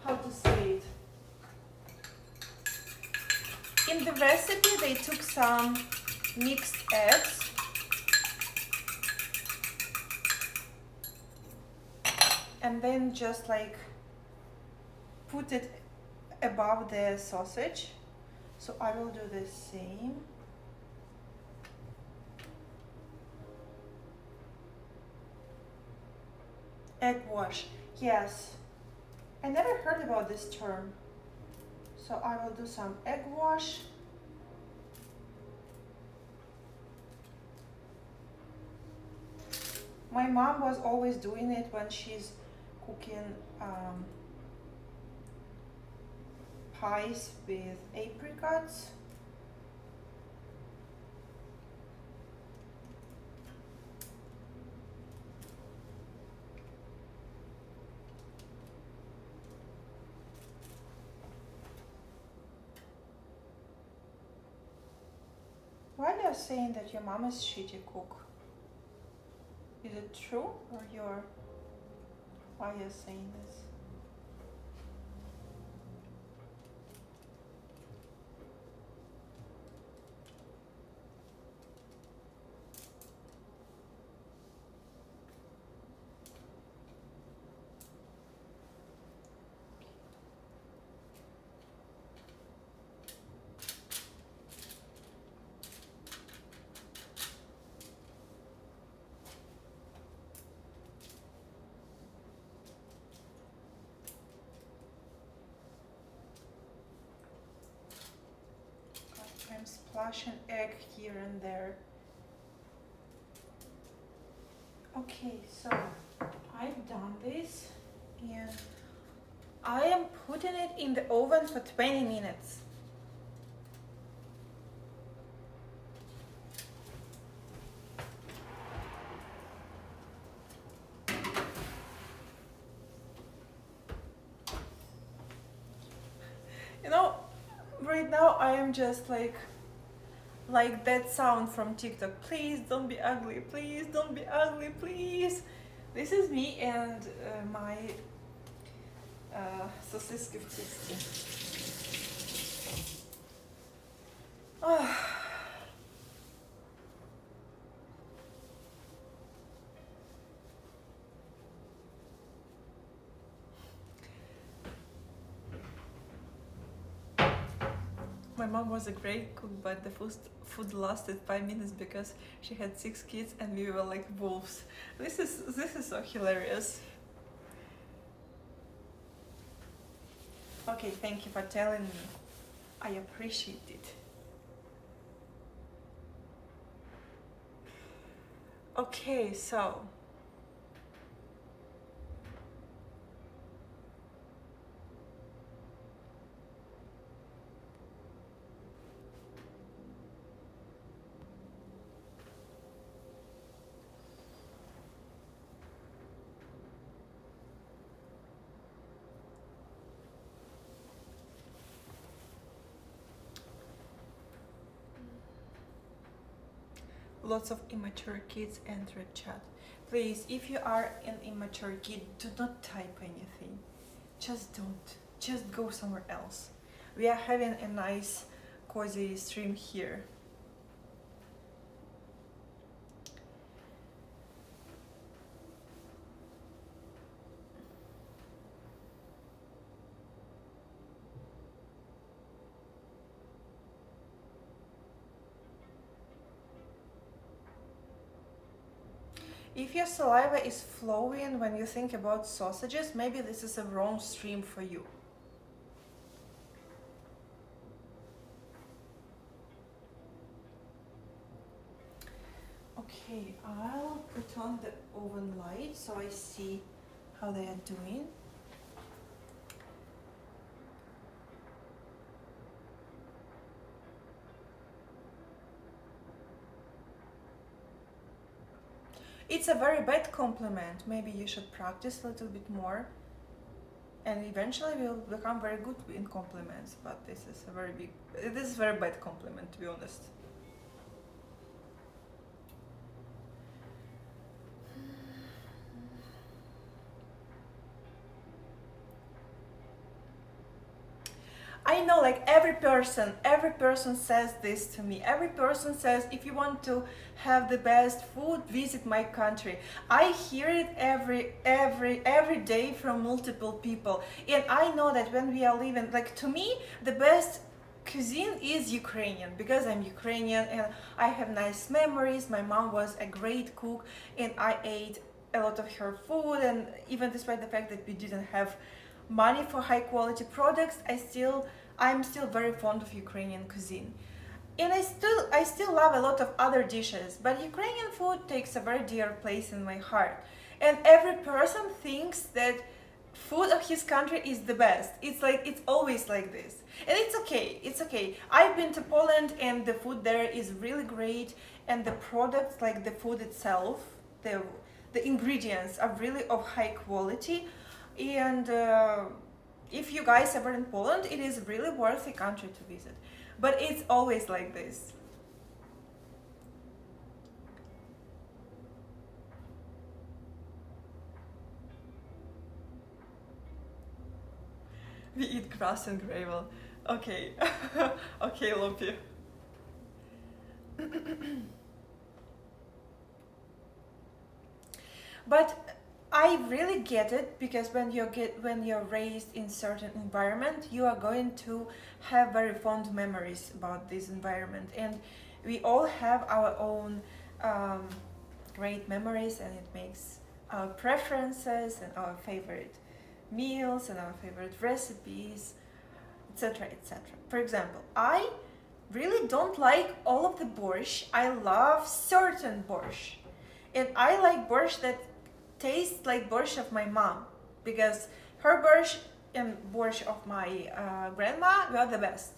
how to say it. In the recipe they took some mixed eggs and then just like put it above the sausage. So I will do the same. Egg wash, yes. I never heard about this term. So I will do some egg wash. My mom was always doing it when she's cooking pies with apricots. Why are you saying that your mom is shitty cook? Is it true, or why are you saying this? flash an egg here and there. Okay, so I've done this and I am putting it in the oven for 20 minutes. You know, right now I am just like that sound from TikTok. Please don't be ugly, please don't be ugly, please. This is me and my сосиски в тесте. My mom was a great cook, but the food lasted 5 minutes because she had 6 kids and we were like wolves. This is so hilarious. Okay, thank you for telling me. I appreciate it. Okay, so lots of immature kids enter chat. Please, if you are an immature kid, do not type anything. Just don't. Just go somewhere else. We are having a nice, cozy stream here. If your saliva is flowing when you think about sausages, maybe this is a wrong stream for you. Okay, I'll put on the oven light so I see how they are doing. It's a very bad compliment. Maybe you should practice a little bit more and eventually we'll become very good in compliments, but this is a very bad compliment, to be honest. I know, like every person says this to me. Every person says, if you want to have the best food, visit my country. I hear it every day from multiple people. And I know that when we are living, like to me, the best cuisine is Ukrainian because I'm Ukrainian and I have nice memories. My mom was a great cook and I ate a lot of her food, and even despite the fact that we didn't have money for high quality products, I'm still very fond of Ukrainian cuisine. And I still love a lot of other dishes, but Ukrainian food takes a very dear place in my heart. And every person thinks that food of his country is the best. It's always like this. And it's okay. I've been to Poland and the food there is really great, and the products, like the food itself, the ingredients are really of high quality. And if you guys ever in Poland, it is really worth a country to visit. But it's always like this. We eat grass and gravel. Okay. Okay, Lopi. But I really get it, because when you're raised in certain environment, you are going to have very fond memories about this environment, and we all have our own great memories, and it makes our preferences and our favorite meals and our favorite recipes, etc., etc. For example, I really don't like all of the borscht. I love certain borscht. And I like borscht that tastes like borscht of my mom, because her borscht and borscht of my grandma were the best.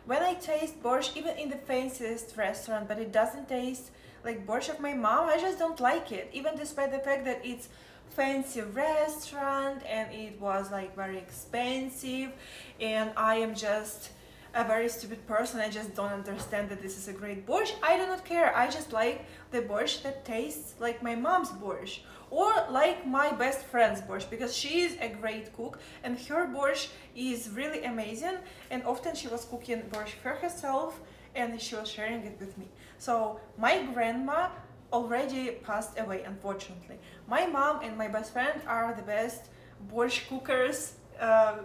When I taste borscht, even in the fanciest restaurant, but it doesn't taste like borscht of my mom, I just don't like it. Even despite the fact that it's fancy restaurant and it was like very expensive, and I am just a very stupid person. I just don't understand that this is a great borscht. I do not care. I just like the borscht that tastes like my mom's borscht, or like my best friend's borscht, because she is a great cook and her borscht is really amazing, and often she was cooking borscht for herself and she was sharing it with me. So my grandma already passed away, unfortunately. My mom and my best friend are the best borscht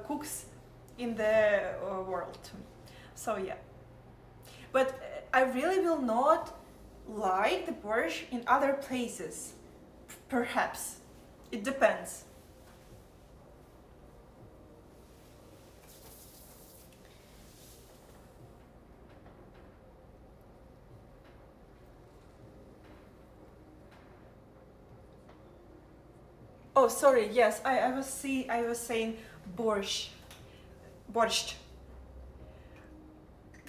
cooks in the world. So yeah, but I really will not like the borscht in other places. Perhaps. It depends. Oh, sorry. Yes, I was saying borscht, borscht,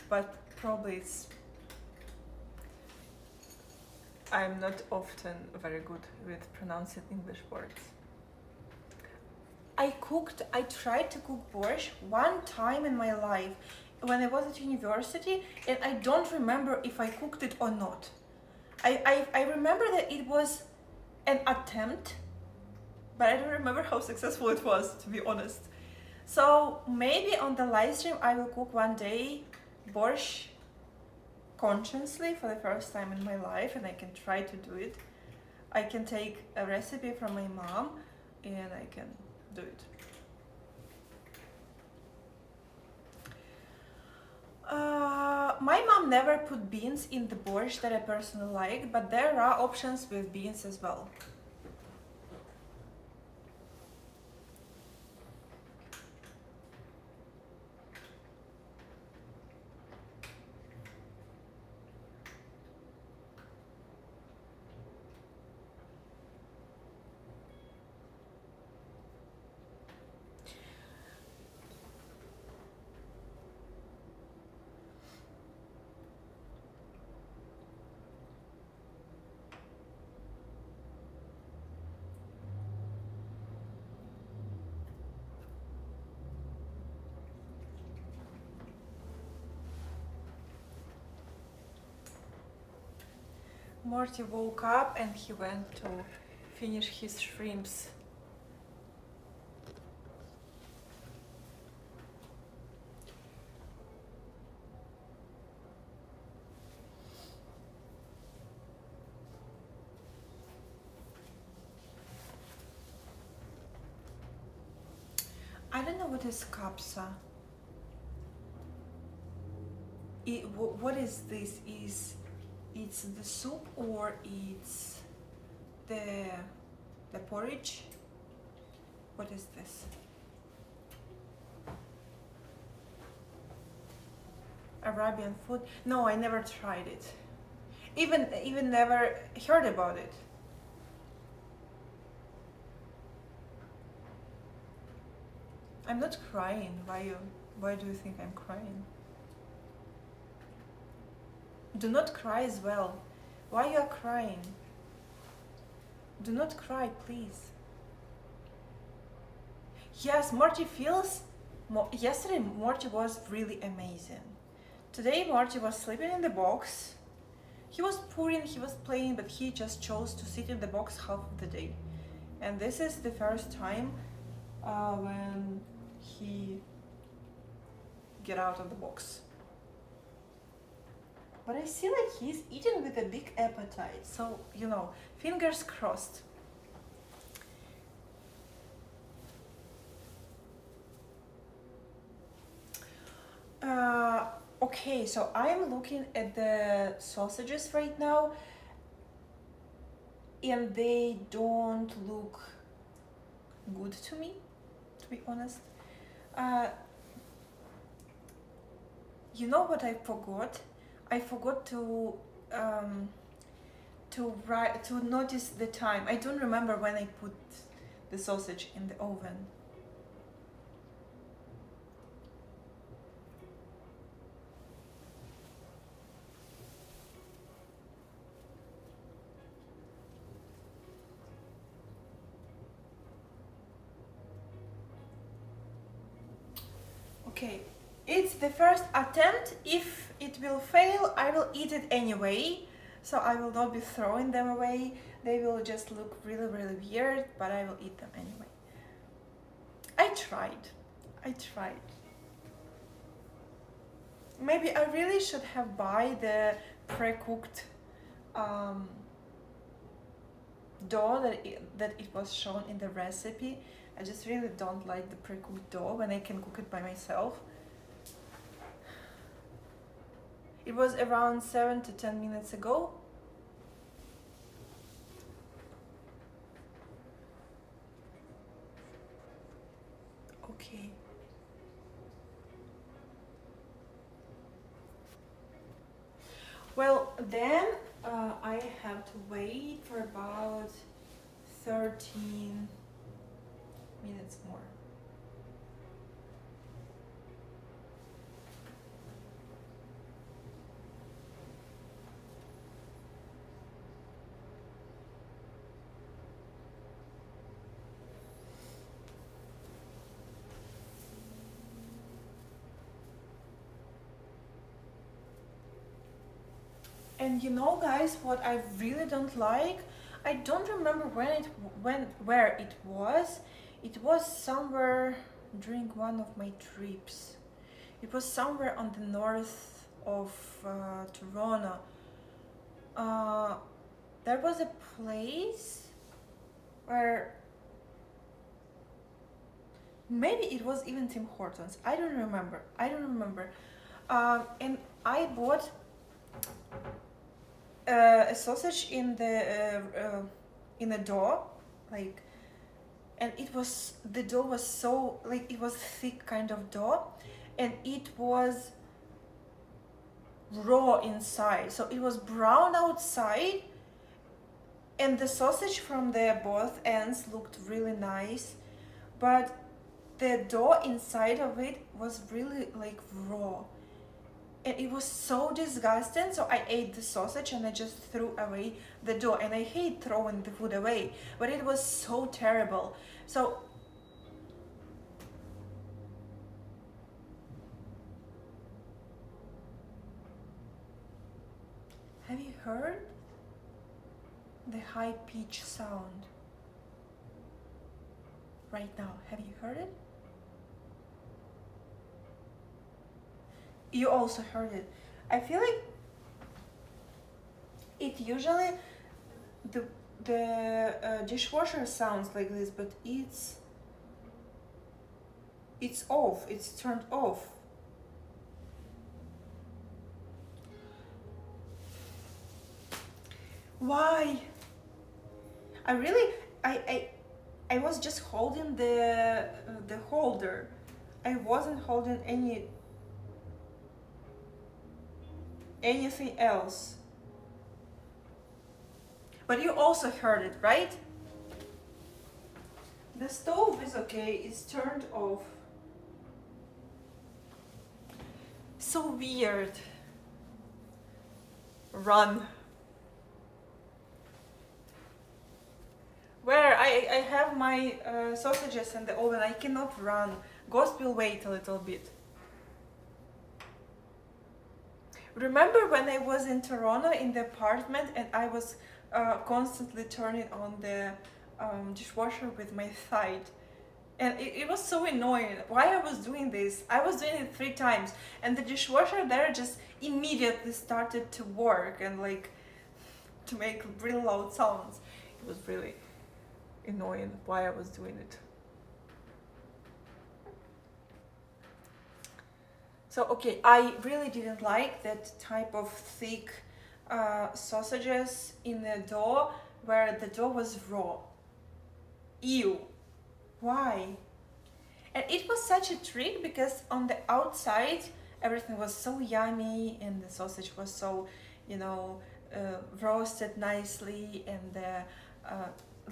but probably it's. I'm not often very good with pronouncing English words. I tried to cook borscht one time in my life when I was at university, and I don't remember if I cooked it or not. I remember that it was an attempt, but I don't remember how successful it was, to be honest. So maybe on the live stream I will cook one day borscht consciously for the first time in my life, and I can try to do it. I can take a recipe from my mom and I can do it. My mom never put beans in the borscht that I personally like, but there are options with beans as well. Morty woke up and he went to finish his shrimps. I don't know what is kapsa. What is this? It's the soup or it's the porridge? What is this? Arabian food? No, I never tried it. Even never heard about it. I'm not crying. Why do you think I'm crying? Do not cry as well. Why you are crying? Do not cry, please. Yes, Morty feels... Yesterday Morty was really amazing. Today Morty was sleeping in the box. He was purring, he was playing, but he just chose to sit in the box half of the day. And this is the first time when he get out of the box. But I see like he's eating with a big appetite, so, you know, fingers crossed. Okay, so I'm looking at the sausages right now, and they don't look good to me, to be honest. You know what I forgot? I forgot to notice the time. I don't remember when I put the sausage in the oven. Okay, it's the first attempt. If it will fail, I will eat it anyway. So I will not be throwing them away. They will just look really, really weird, but I will eat them anyway. I tried. Maybe I really should have buy the pre-cooked dough that it was shown in the recipe. I just really don't like the pre-cooked dough when I can cook it by myself. It was around 7 to 10 minutes ago. Okay. Well, then I have to wait for about 13 minutes more. And you know, guys, what I really don't like? I don't remember where it was. It was somewhere during one of my trips. It was somewhere on the north of Toronto. There was a place where maybe it was even Tim Hortons. I don't remember. And I bought a sausage in the dough, like, and the dough was so, like, it was thick kind of dough, and it was raw inside, so it was brown outside, and the sausage from the both ends looked really nice, but the dough inside of it was really like raw. And it was so disgusting, so I ate the sausage and I just threw away the dough. And I hate throwing the food away, but it was so terrible. So have you heard the high pitch sound right now? Have you heard it? You also heard it. I feel like it usually, the dishwasher sounds like this, but it's off. It's turned off. Why? I was just holding the holder. I wasn't holding anything else. But you also heard it, right? The stove is okay, it's turned off. So weird. Run. Where I have my sausages in the oven, I cannot run. Ghost will wait a little bit. Remember when I was in Toronto in the apartment and I was constantly turning on the dishwasher with my thigh? And it was so annoying. Why I was doing this? I was doing it 3 times and the dishwasher there just immediately started to work and like to make really loud sounds. It was really annoying why I was doing it. So, okay, I really didn't like that type of thick sausages in the dough where the dough was raw. Ew. Why? And it was such a trick because on the outside everything was so yummy, and the sausage was so, you know, roasted nicely, and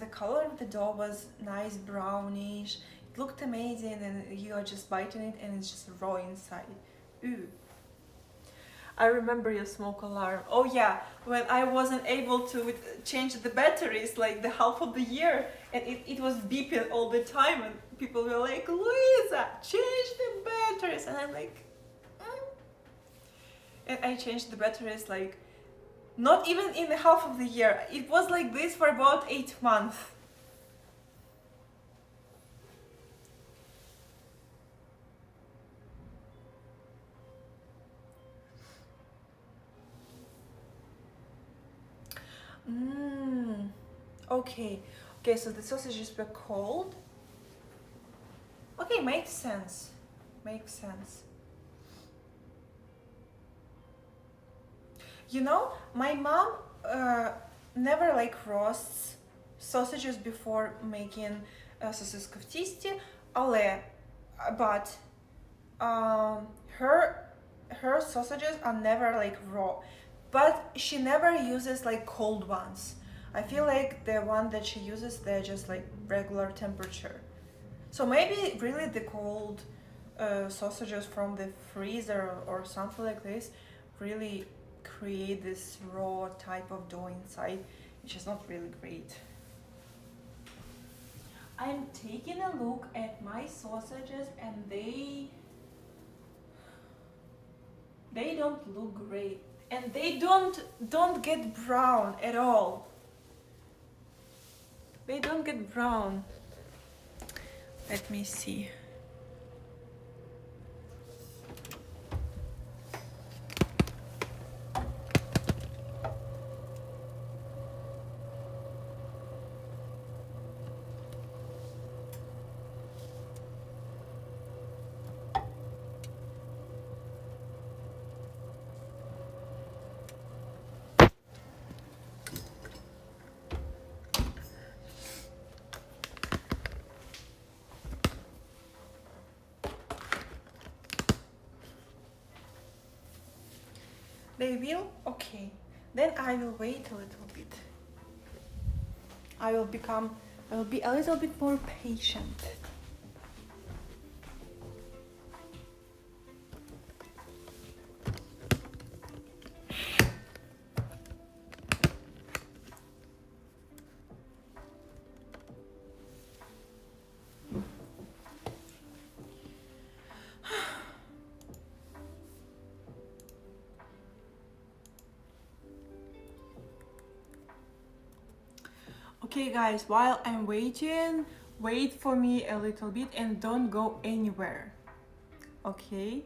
the color of the dough was nice brownish. It looked amazing, and you are just biting it, and it's just raw inside. Ooh. I remember your smoke alarm. Oh yeah, when I wasn't able to change the batteries like the half of the year, and it was beeping all the time, and people were like, Louisa, change the batteries, and I'm like, mm. And I changed the batteries like not even in the half of the year. It was like this for about 8 months. Mmm. Okay. Okay, so the sausages were cold. Okay, makes sense. Makes sense. You know, my mom never like roasts sausages before making sauces ковтисти, але but um, her her sausages are never like raw, but she never uses like cold ones. I feel like the one that she uses, they're just like regular temperature. So maybe really the cold sausages from the freezer or something like this really create this raw type of dough inside, which is not really great. I'm taking a look at my sausages, and they don't look great, and they don't get brown at all. They don't get brown. Let me see. They will? Okay. Then I will wait a little bit. I will be a little bit more patient. Okay guys, while I'm waiting, wait for me a little bit and don't go anywhere. Okay?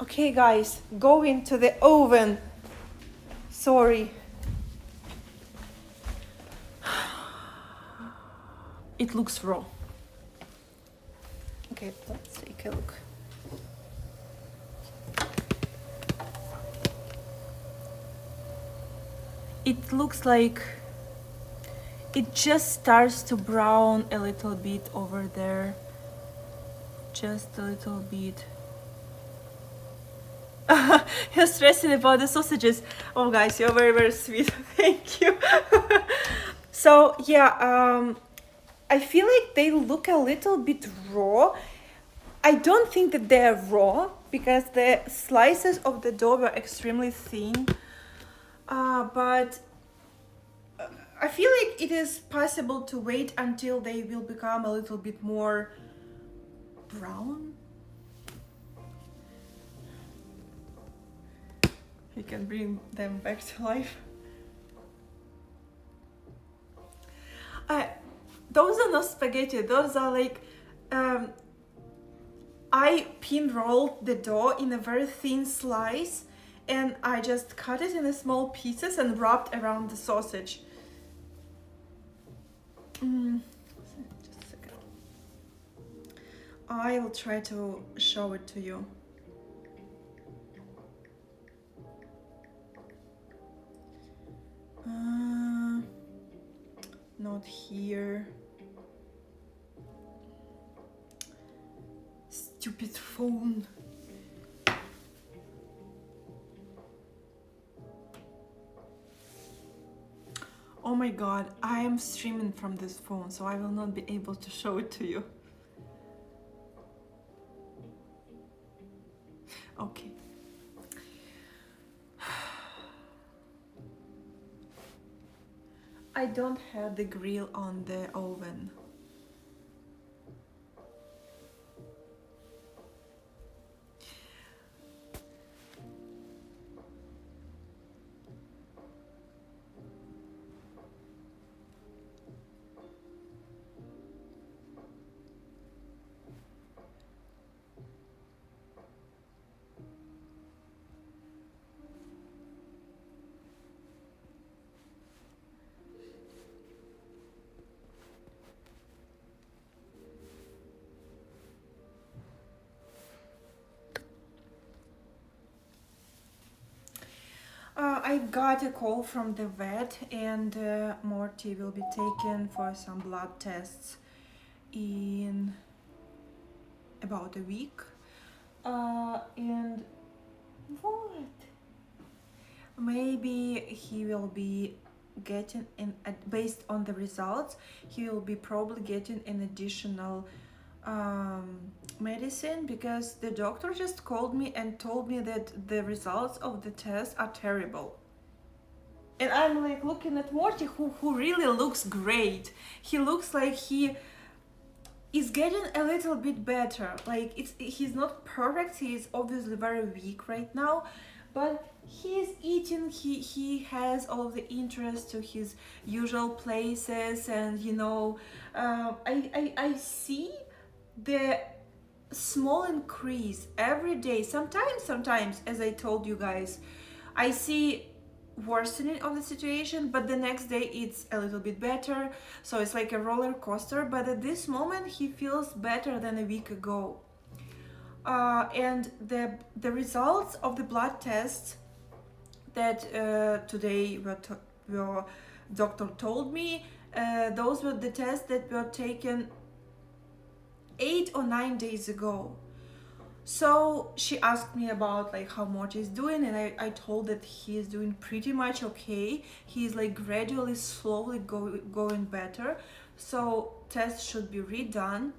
Okay guys, go into the oven. Sorry. It looks raw. Okay, let's take a look. It looks like it just starts to brown a little bit over there. Just a little bit. You're stressing about the sausages. Oh guys, you're very, very sweet. Thank you. So yeah, I feel like they look a little bit raw. I don't think that they're raw because the slices of the dough were extremely thin. But I feel like it is possible to wait until they will become a little bit more brown. You can bring them back to life. Those are not spaghetti, those are like I pin rolled the dough in a very thin slice and I just cut it in small pieces and wrapped around the sausage. Just a second. I will try to show it to you. Not here. Stupid phone. Oh my god, I am streaming from this phone, so I will not be able to show it to you. Okay. I don't have the grill on the oven. I got a call from the vet and Morty will be taken for some blood tests in about a week. And what? Maybe he will be getting based on the results, he will be probably getting an additional medicine because the doctor just called me and told me that the results of the test are terrible. And I'm like looking at Morty who really looks great. He looks like he is getting a little bit better. Like he's not perfect, he is obviously very weak right now, but he's eating, he has all of the interest to his usual places, and you know, I see the small increase every day. Sometimes, as I told you guys, I see worsening of the situation, but the next day it's a little bit better, so it's like a roller coaster. But at this moment he feels better than a week ago, and the results of the blood tests that today your doctor told me, those were the tests that were taken 8 or 9 days ago. So she asked me about like how Morty is doing, and I told that he is doing pretty much okay. He is like gradually, slowly going better. So tests should be redone.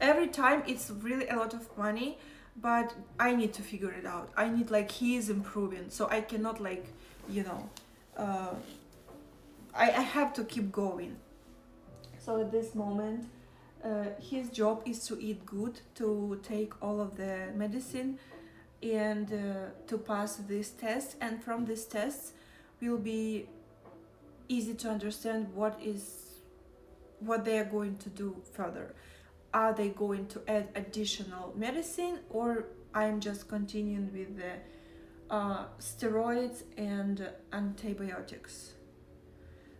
Every time it's really a lot of money, but I need to figure it out. I need, like, he is improving, so I cannot, like, you know, I have to keep going. So at this moment, his job is to eat good, to take all of the medicine, and to pass this test. And from these tests will be easy to understand what they are going to do further. Are they going to add additional medicine, or I'm just continuing with the steroids and antibiotics.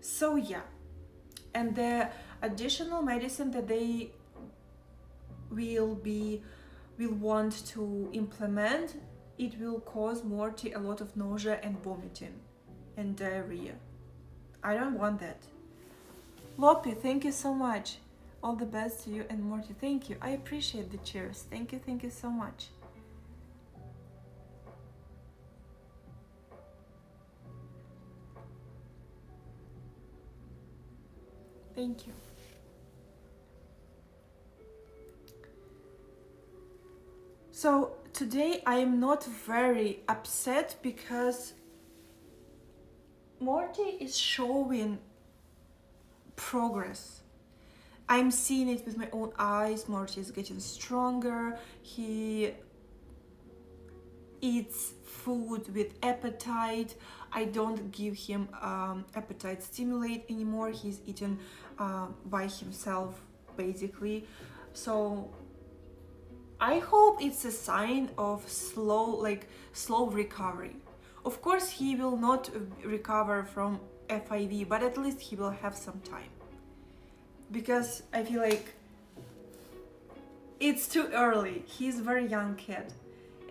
So yeah, and the additional medicine that they will want to implement, it will cause Morty a lot of nausea and vomiting and diarrhea. I don't want that. Lopi, thank you so much. All the best to you and Morty. Thank you. I appreciate the cheers. Thank you so much. Thank you. So today I am not very upset because Morty is showing progress. I'm seeing it with my own eyes. Morty is getting stronger. He eats food with appetite. I don't give him appetite stimulate anymore. He's eating by himself basically. So I hope it's a sign of slow recovery. Of course he will not recover from FIV, but at least he will have some time, because I feel like it's too early. He's a very young kid,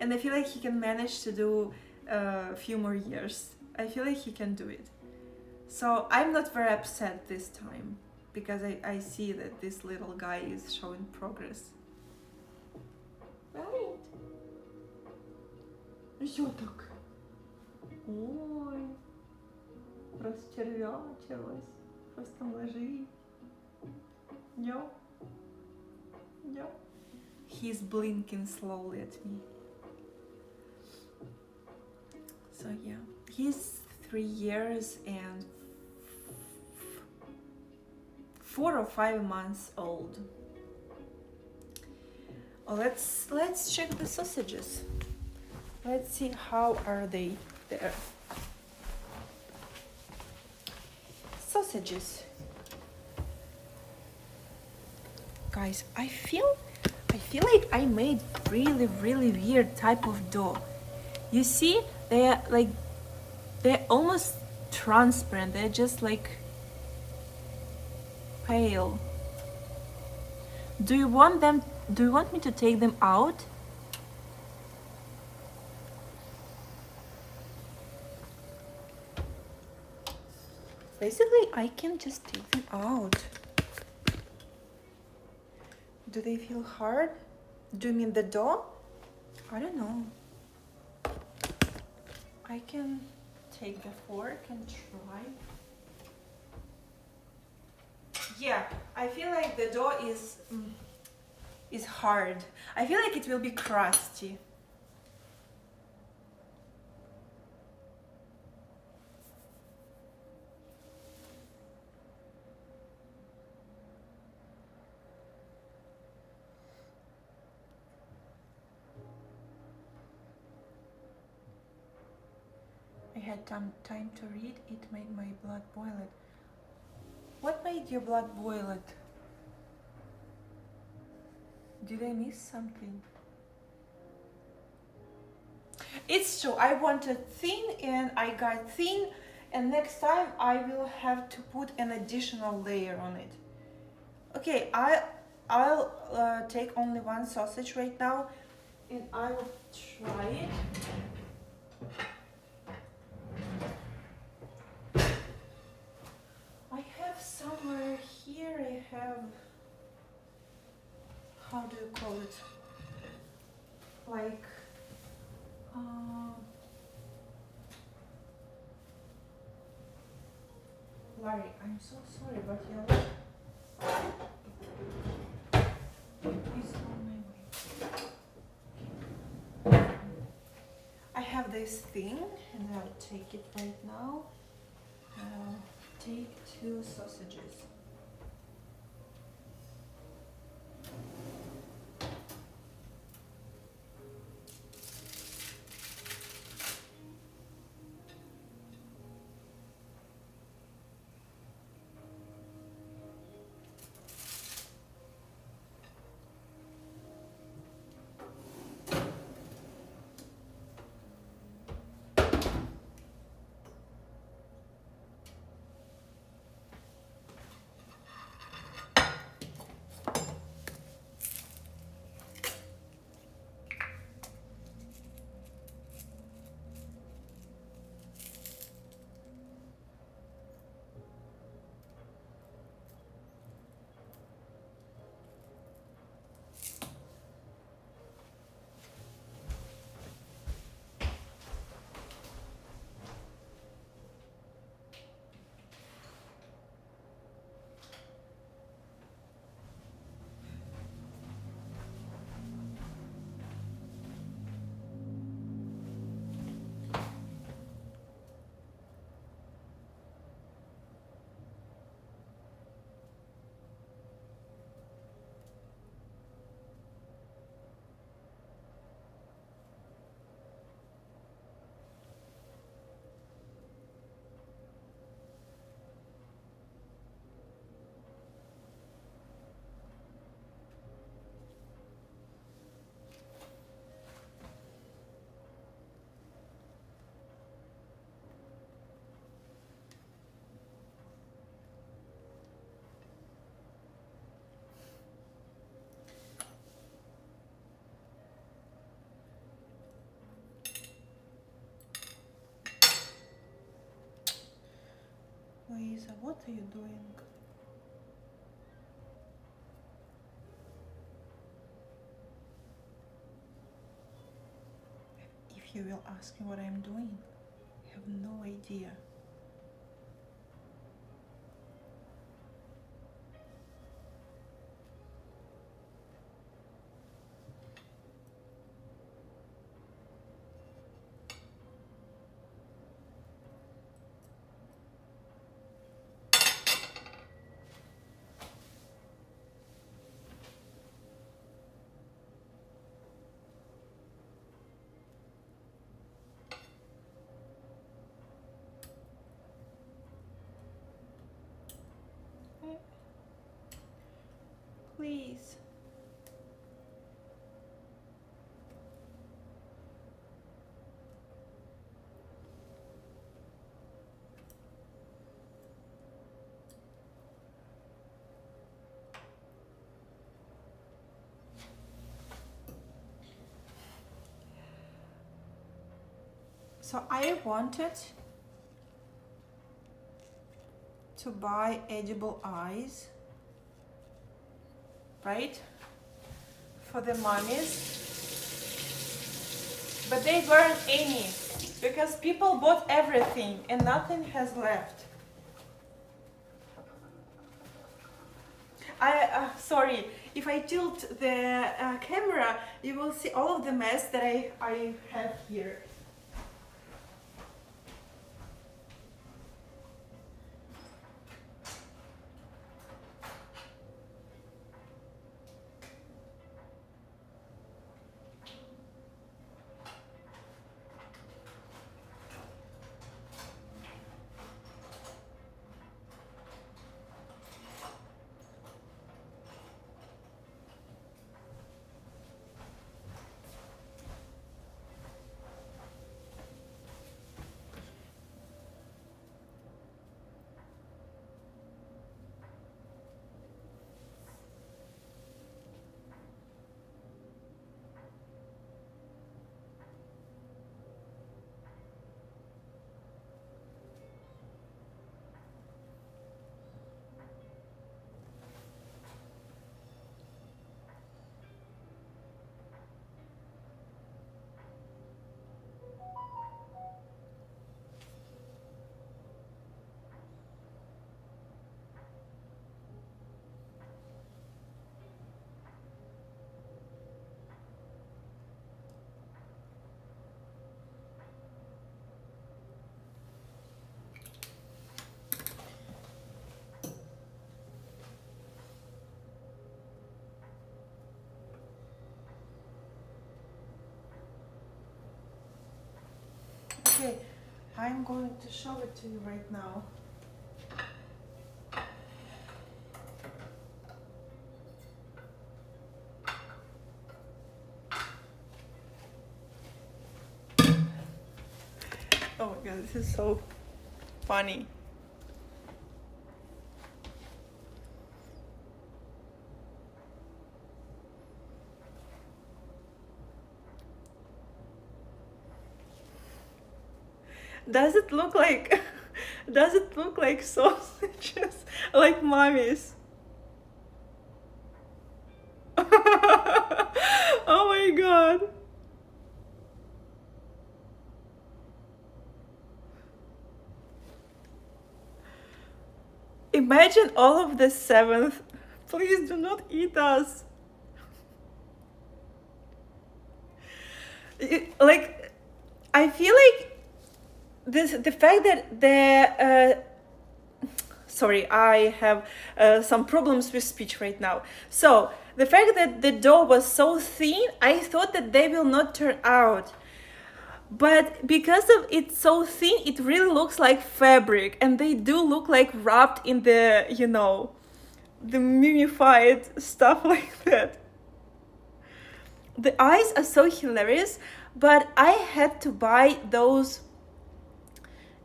and I feel like he can manage to do a few more years. I feel like he can do it. So I'm not very upset this time, because I see that this little guy is showing progress. Right? Що так? Ой, розчервячилась. Щось там лежить. Yo. He's blinking slowly at me. So yeah, he's 3 years and 4 or 5 months old. Let's check the sausages. Let's see how are they there. Sausages. Guys, I feel like I made really weird type of dough. You see, they're almost transparent. They're just like pale. Do you want me to take them out? Basically, I can just take them out. Do they feel hard? Do you mean the dough? I don't know. I can take the fork and try. Yeah, I feel like the dough is hard. I feel like it will be crusty. I had time to read. It made my blood boil it. What made your blood boil it? Did I miss something? It's true, I wanted thin and I got thin, and next time I will have to put an additional layer on it. Okay, I'll take only one sausage right now and I will try it. I have somewhere here, I have, how do you call it? Like, Larry, I'm so sorry, but your is on my way. I have this thing, and I'll take it right now. I'll take 2 sausages. Louisa, what are you doing? If you will ask me what I'm doing, I have no idea. Please. So I wanted to buy edible eyes, right, for the mummies, but they weren't any because people bought everything and nothing has left. Sorry, if I tilt the camera, you will see all of the mess that I have here. Okay, I'm going to show it to you right now. Oh my god, this is so funny. Does it look like does it look like sausages? Like mummies? Oh my god. Imagine all of the 7th. Please do not eat us. Like, I feel like the fact that the sorry, I have some problems with speech right now. So the fact that the dough was so thin, I thought that they will not turn out. But because of it's so thin, it really looks like fabric, and they do look like wrapped in the, you know, the mummified stuff like that. The eyes are so hilarious, but I had to buy those,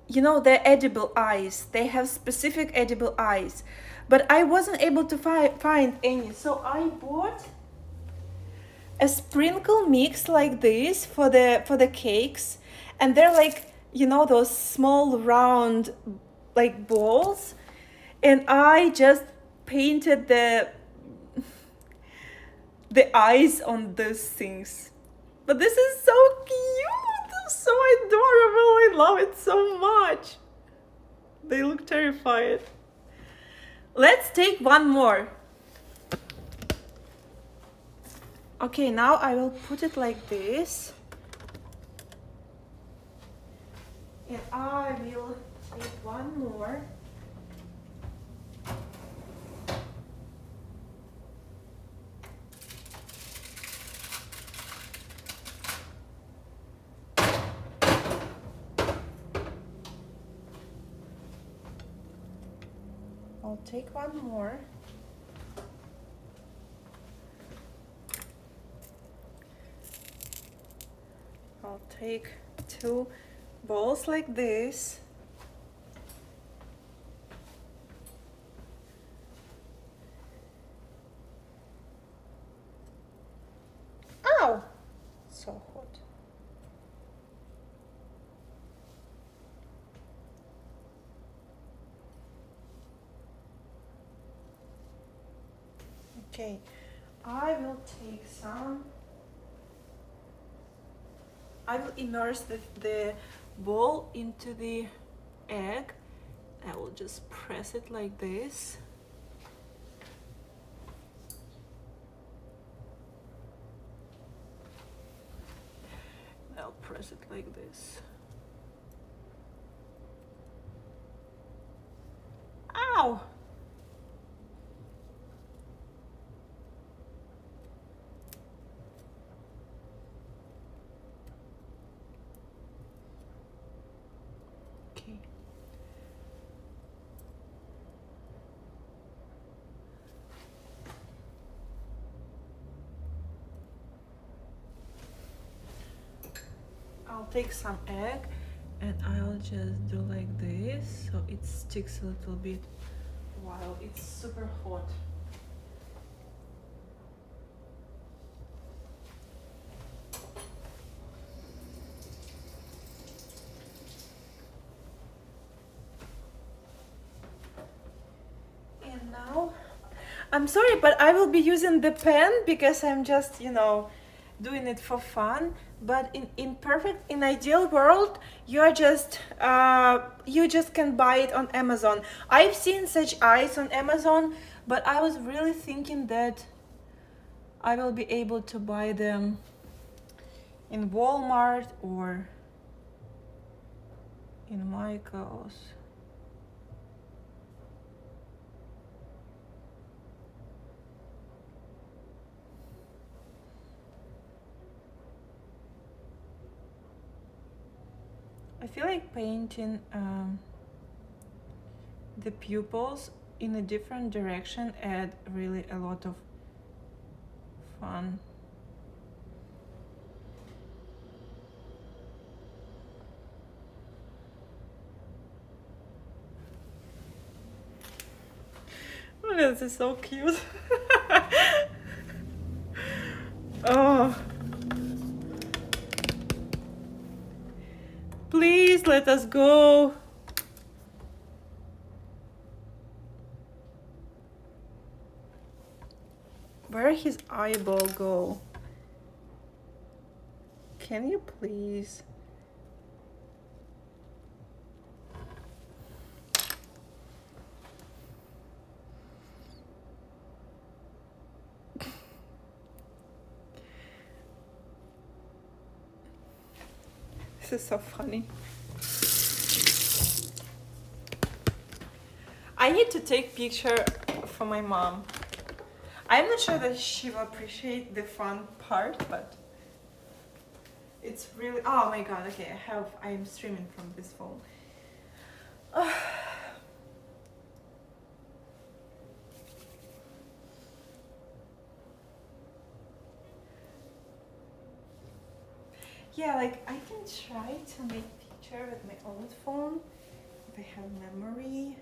you know, the edible eyes. They have specific edible eyes, but I wasn't able to find any. So I bought a sprinkle mix like this for the cakes, and they're like, you know, those small round like balls, and I just painted the eyes on those things. But this is so cute, so adorable. I love it so much. They look terrified. Let's take one more. Okay, now I will put it like this. And I will take one more. I'll take one more. I'll take two balls like this. Ow! So hot. Okay, I will take some. I will immerse the ball into the egg. I will just press it like this. I'll press it like this. Ow! Okay. I'll take some egg and I'll just do like this so it sticks a little bit while it's super hot. And now, I'm sorry, but I will be using the pen because I'm just, doing it for fun. But in ideal world, you just can buy it on Amazon. I've seen such eyes on Amazon, but I was really thinking that I will be able to buy them in Walmart or in Michael's. I feel like painting the pupils in a different direction add really a lot of fun. Oh, this is so cute. Oh. Please let us go. Where his eyeball go? Can you please? This is so funny. I need to take picture for my mom. I'm not sure that she will appreciate the fun part, but it's really, oh my god, okay, I am streaming from this phone. Yeah, like I can try to make picture with my old phone if I have memory.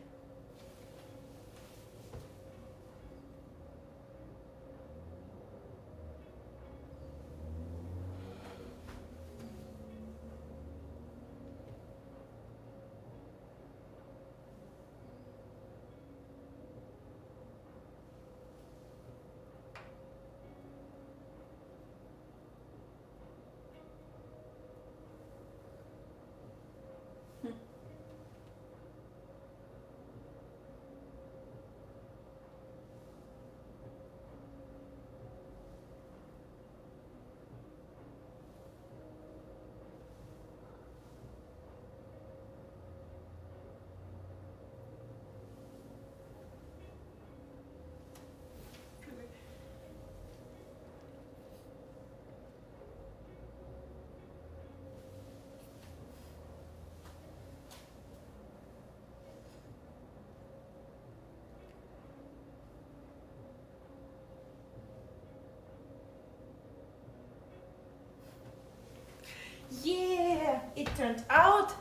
Yeah, it turned out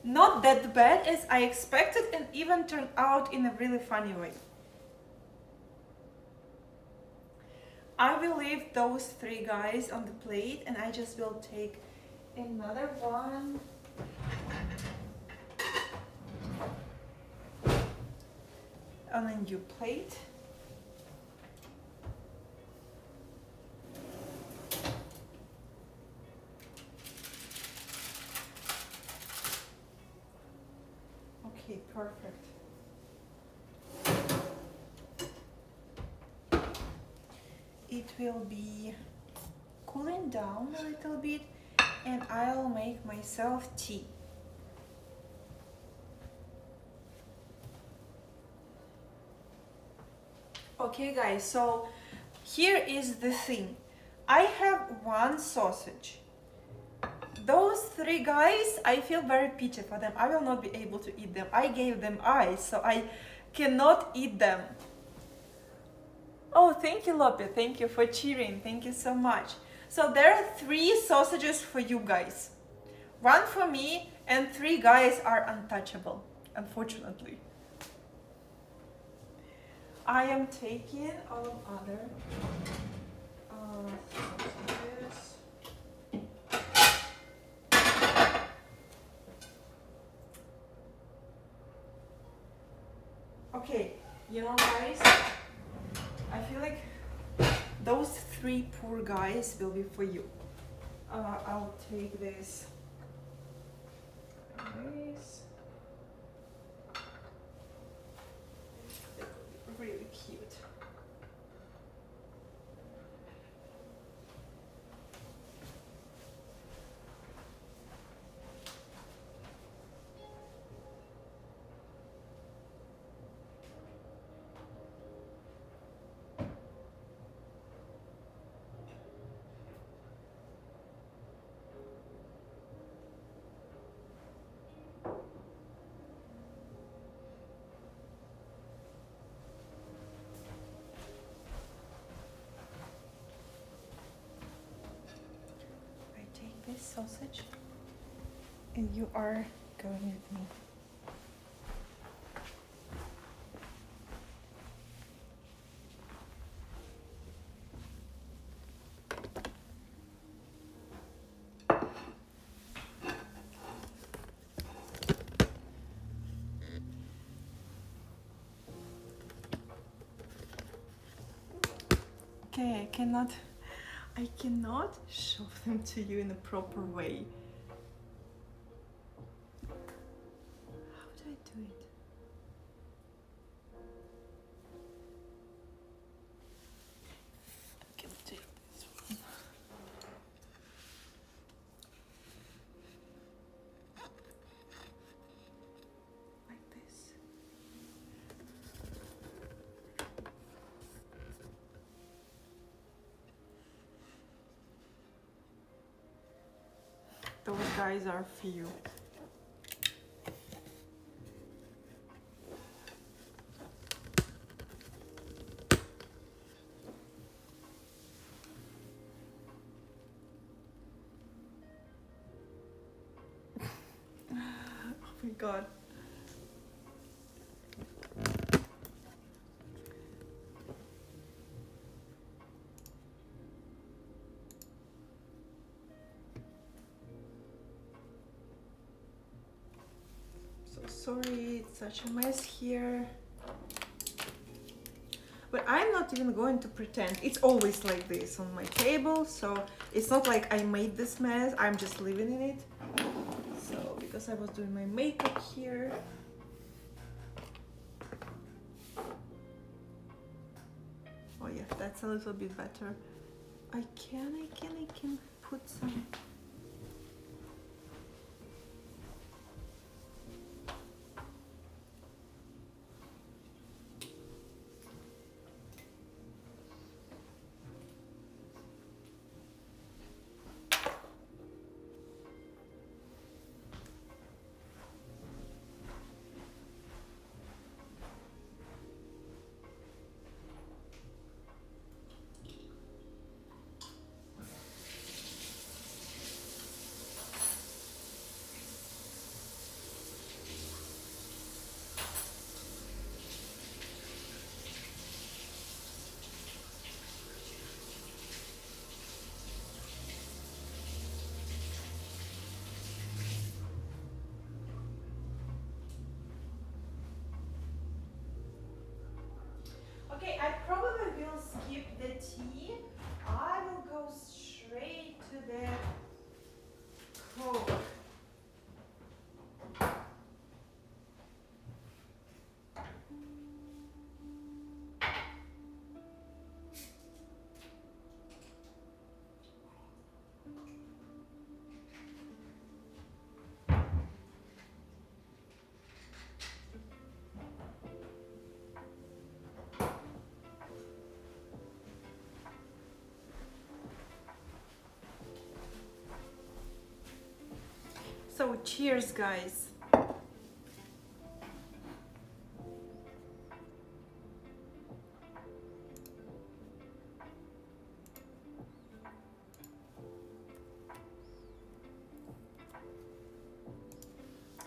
not that bad as I expected, and even turned out in a really funny way. I will leave those 3 guys on the plate, and I just will take another one. On a new plate. Okay, perfect. It will be cooling down a little bit, and I'll make myself tea. Okay guys, so here is the thing. I have 1 sausage. Those 3 guys, I feel very pity for them. I will not be able to eat them. I gave them eyes, so I cannot eat them. Oh, thank you, Lope. Thank you for cheering. Thank you so much. So there are 3 sausages for you guys. 1 for me, and 3 guys are untouchable, unfortunately. I am taking all other sausages. Okay, you know guys, I feel like those 3 poor guys will be for you. I'll take this. Really cute. This sausage, and you are going with me. Okay, I cannot show them to you in a proper way. How do I do it? I can take this one. Like this. Those guys are for you. Oh my god. Sorry, it's such a mess here. But I'm not even going to pretend. It's always like this on my table, so it's not like I made this mess, I'm just living in it. So, because I was doing my makeup here. Oh yeah, that's a little bit better. I can put some. cheers, guys.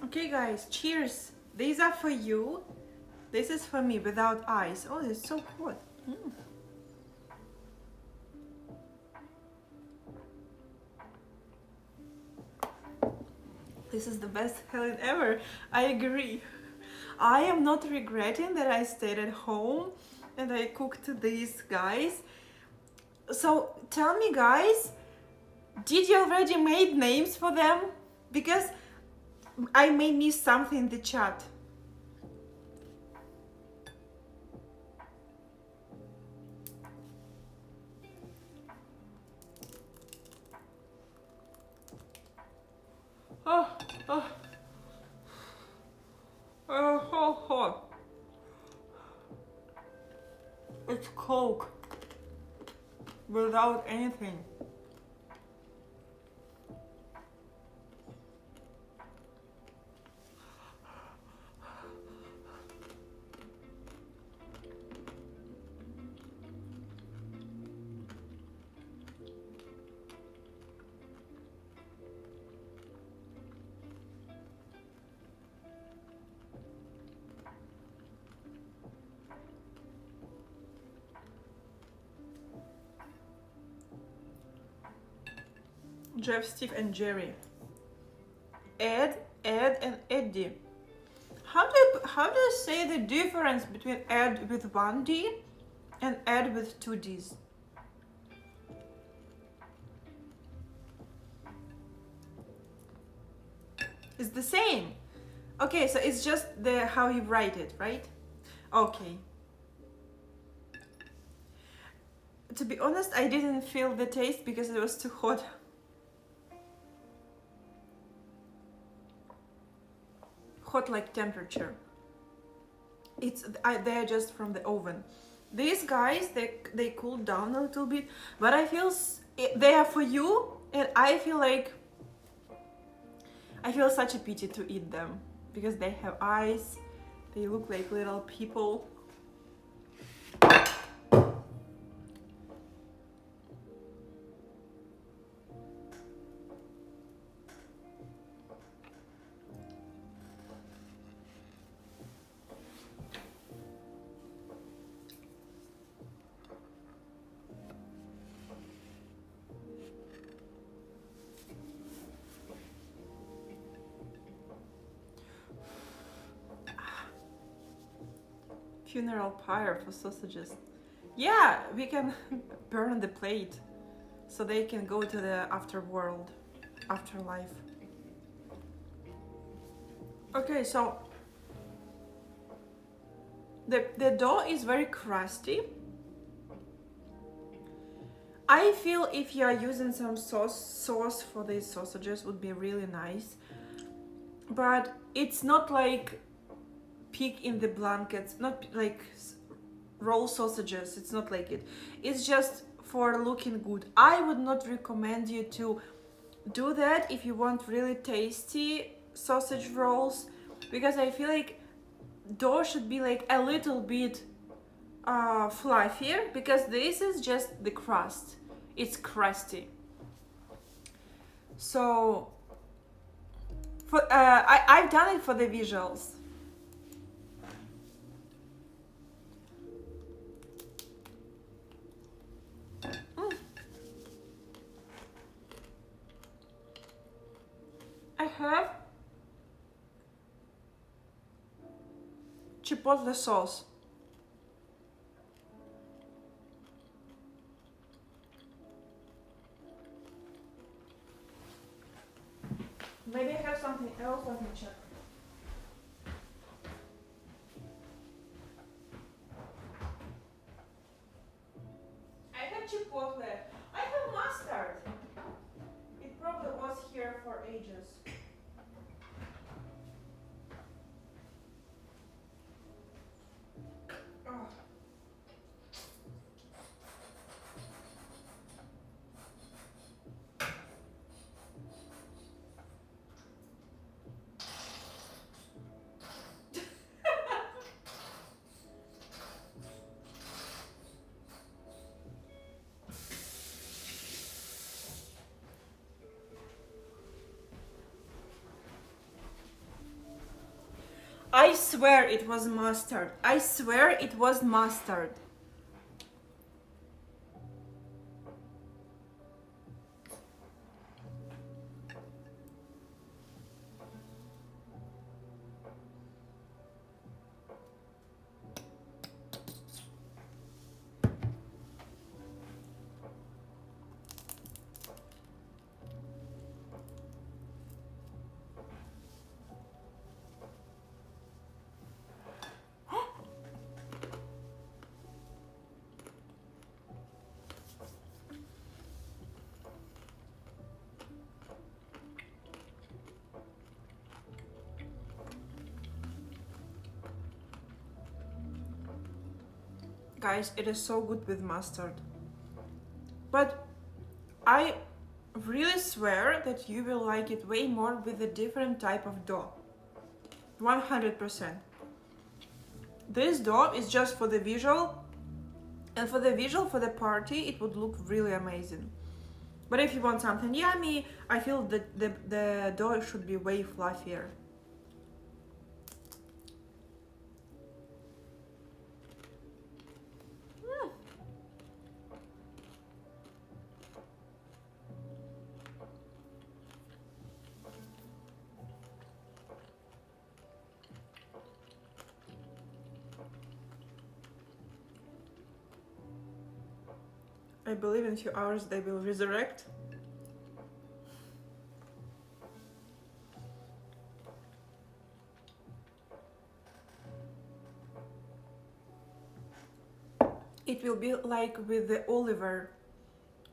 Okay, guys, cheers. These are for you. This is for me without ice. Oh, it's so hot. Mm. This is the best Halloween ever. I agree. I am not regretting that I stayed at home and I cooked these, guys. So tell me, guys, did you already made names for them? Because I may miss something in the chat. Oh, oh, oh. It's Coke without anything. Jeff, Steve, and Jerry. Ed, and Eddie. How do you say the difference between Ed with one D and Ed with two Ds? It's the same. Okay, so it's just the how you write it, right? Okay. To be honest, I didn't feel the taste because it was too hot. Hot like temperature. They're just from the oven. These guys, they cool down a little bit, but I feel they are for you, and I feel such a pity to eat them because they have eyes. They look like little people. Funeral pyre for sausages. Yeah, we can burn the plate so they can go to the afterworld, afterlife. Okay, so the dough is very crusty. I feel if you are using some sauce for these sausages would be really nice, but it's not like pig in the blankets, not like roll sausages. It's not like it. It's just for looking good. I would not recommend you to do that if you want really tasty sausage rolls, because I feel like dough should be like a little bit fluffier, because this is just the crust. It's crusty. So for I've done it for the visuals. I have chipotle sauce. Maybe I have something else. Let me check. I have chipotle. I have mustard. It probably was here for ages. Oh. I swear it was mustard. I swear it was mustard. Guys, it is so good with mustard. But I really swear that you will like it way more with a different type of dough. 100%. This dough is just for the visual, and for the visual for the party it would look really amazing. But if you want something yummy, I feel that the dough should be way fluffier. I believe in a few hours they will resurrect. It will be like with the Oliver,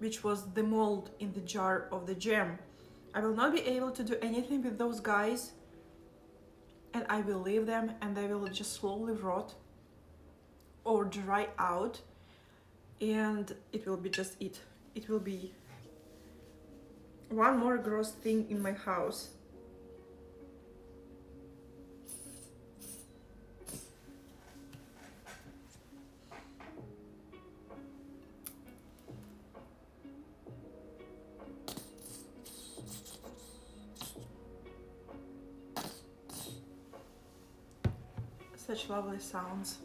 which was the mold in the jar of the jam. I will not be able to do anything with those guys, and I will leave them and they will just slowly rot or dry out, and it will be just it. It will be one more gross thing in my house. Such lovely sounds.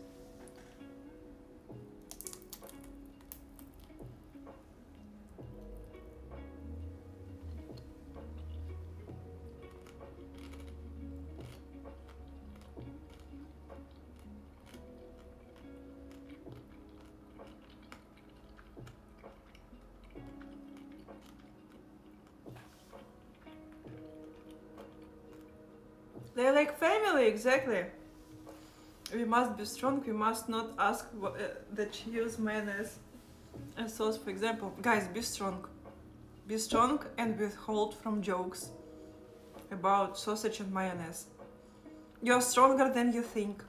They're like family, exactly. We must be strong, we must not ask that she use mayonnaise and sauce, for example. Guys, be strong. Be strong and withhold from jokes about sausage and mayonnaise. You're stronger than you think.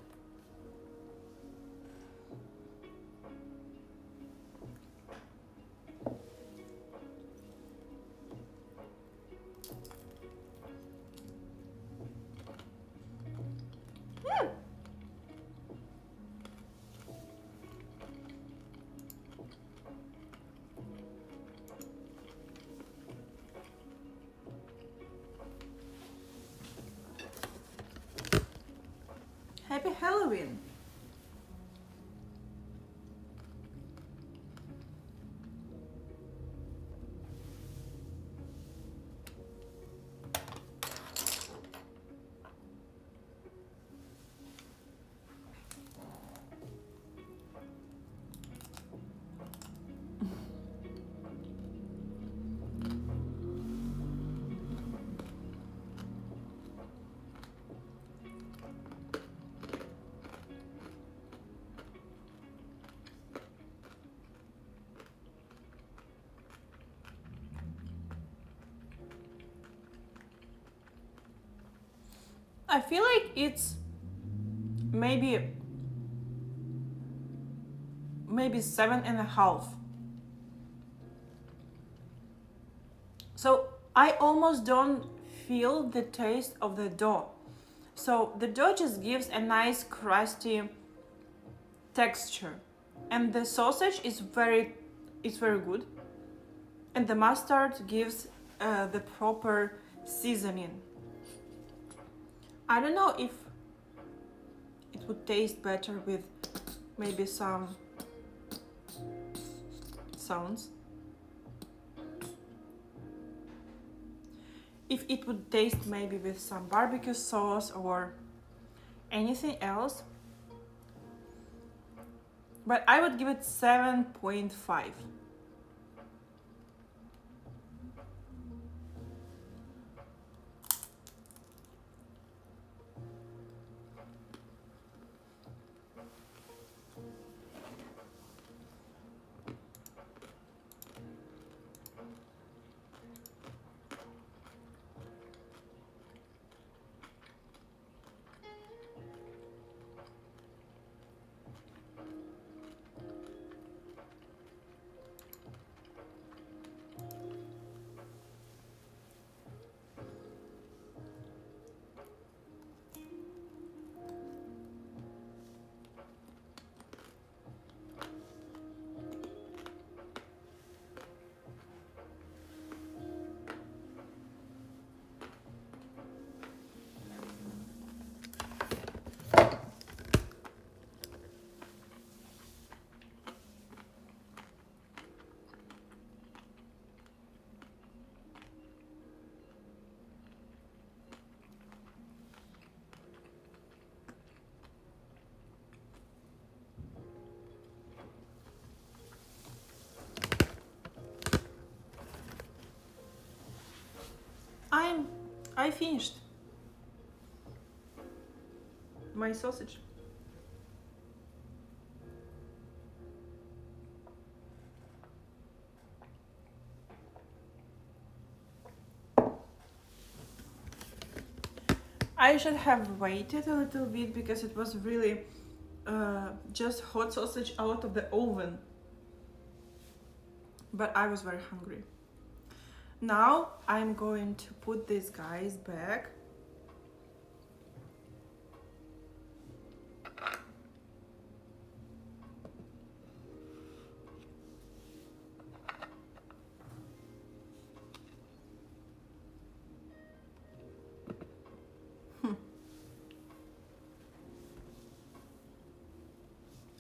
Happy Halloween! I feel like it's maybe 7.5. So I almost don't feel the taste of the dough. So the dough just gives a nice crusty texture, and the sausage is very good, and the mustard gives the proper seasoning. I don't know if it would taste better with maybe some sounds. If it would taste maybe with some barbecue sauce or anything else. But I would give it 7.5. I finished my sausage. I should have waited a little bit because it was really just hot sausage out of the oven. But I was very hungry. Now I'm going to put these guys back.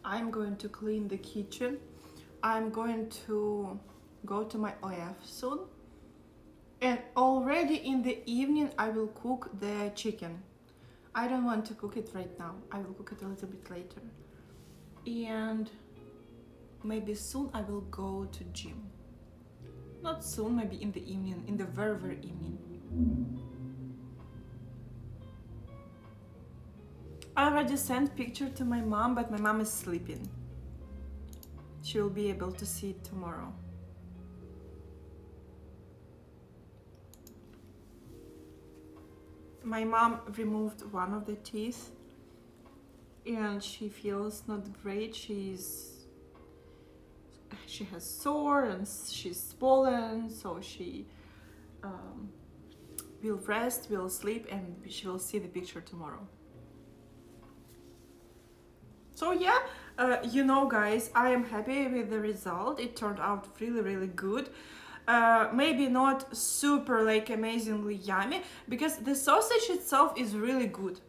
I'm going to clean the kitchen. I'm going to go to my OF soon. And already in the evening I will cook the chicken. I don't want to cook it right now. I will cook it a little bit later. And maybe soon I will go to gym. Not soon, maybe in the evening, in the very, very evening. I already sent picture to my mom, but my mom is sleeping. She will be able to see it tomorrow. My mom removed one of the teeth and she feels not great. She has sore and she's swollen, so she will rest, will sleep, and she will see the picture tomorrow. So yeah, you know guys, I am happy with the result. It turned out really, really good. Maybe not super like amazingly yummy, because the sausage itself is really good.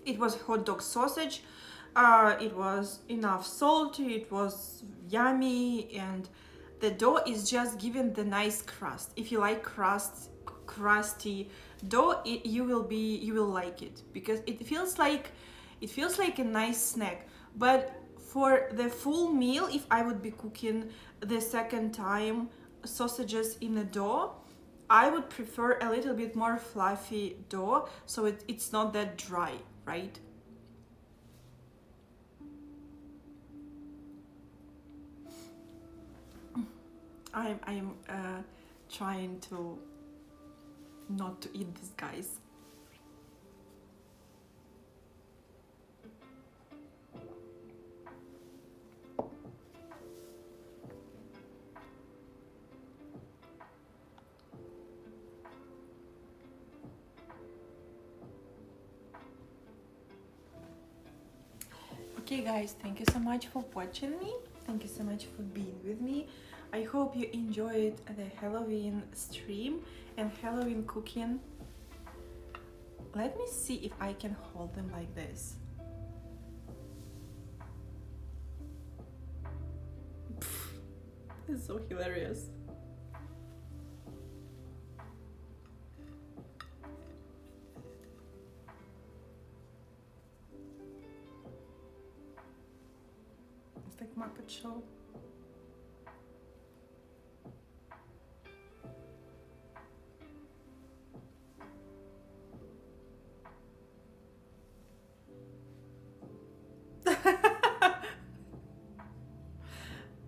It was hot dog sausage, it was enough salty, it was yummy, and the dough is just giving the nice crust. If you like crusty dough, you will like it, because it feels like a nice snack. But for the full meal, if I would be cooking the second time sausages in a dough, I would prefer a little bit more fluffy dough, so it's not that dry, right? I'm trying to not to eat these guys. Okay guys, thank you so much for watching me. Thank you so much for being with me. I hope you enjoyed the Halloween stream and Halloween cooking. Let me see if I can hold them like this. It's so hilarious. It's like Muppet Show.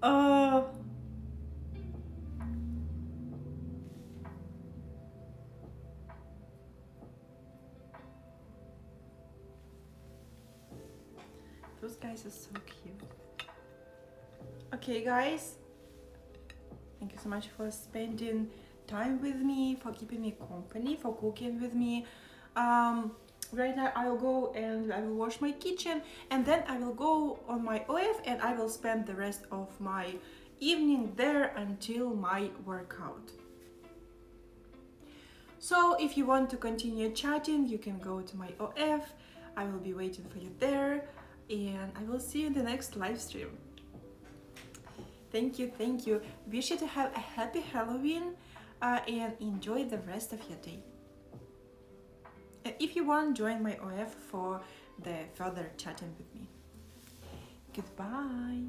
Oh. Those guys are so cute. Okay, guys. Thank you so much for spending time with me, for keeping me company, for cooking with me. Right now I will go and I will wash my kitchen, and then I will go on my OF and I will spend the rest of my evening there until my workout. So if you want to continue chatting, you can go to my OF. I will be waiting for you there, and I will see you in the next live stream. Thank you, thank you. Wish you to have a happy Halloween and enjoy the rest of your day. If you want, join my OF for the further chatting with me. Goodbye.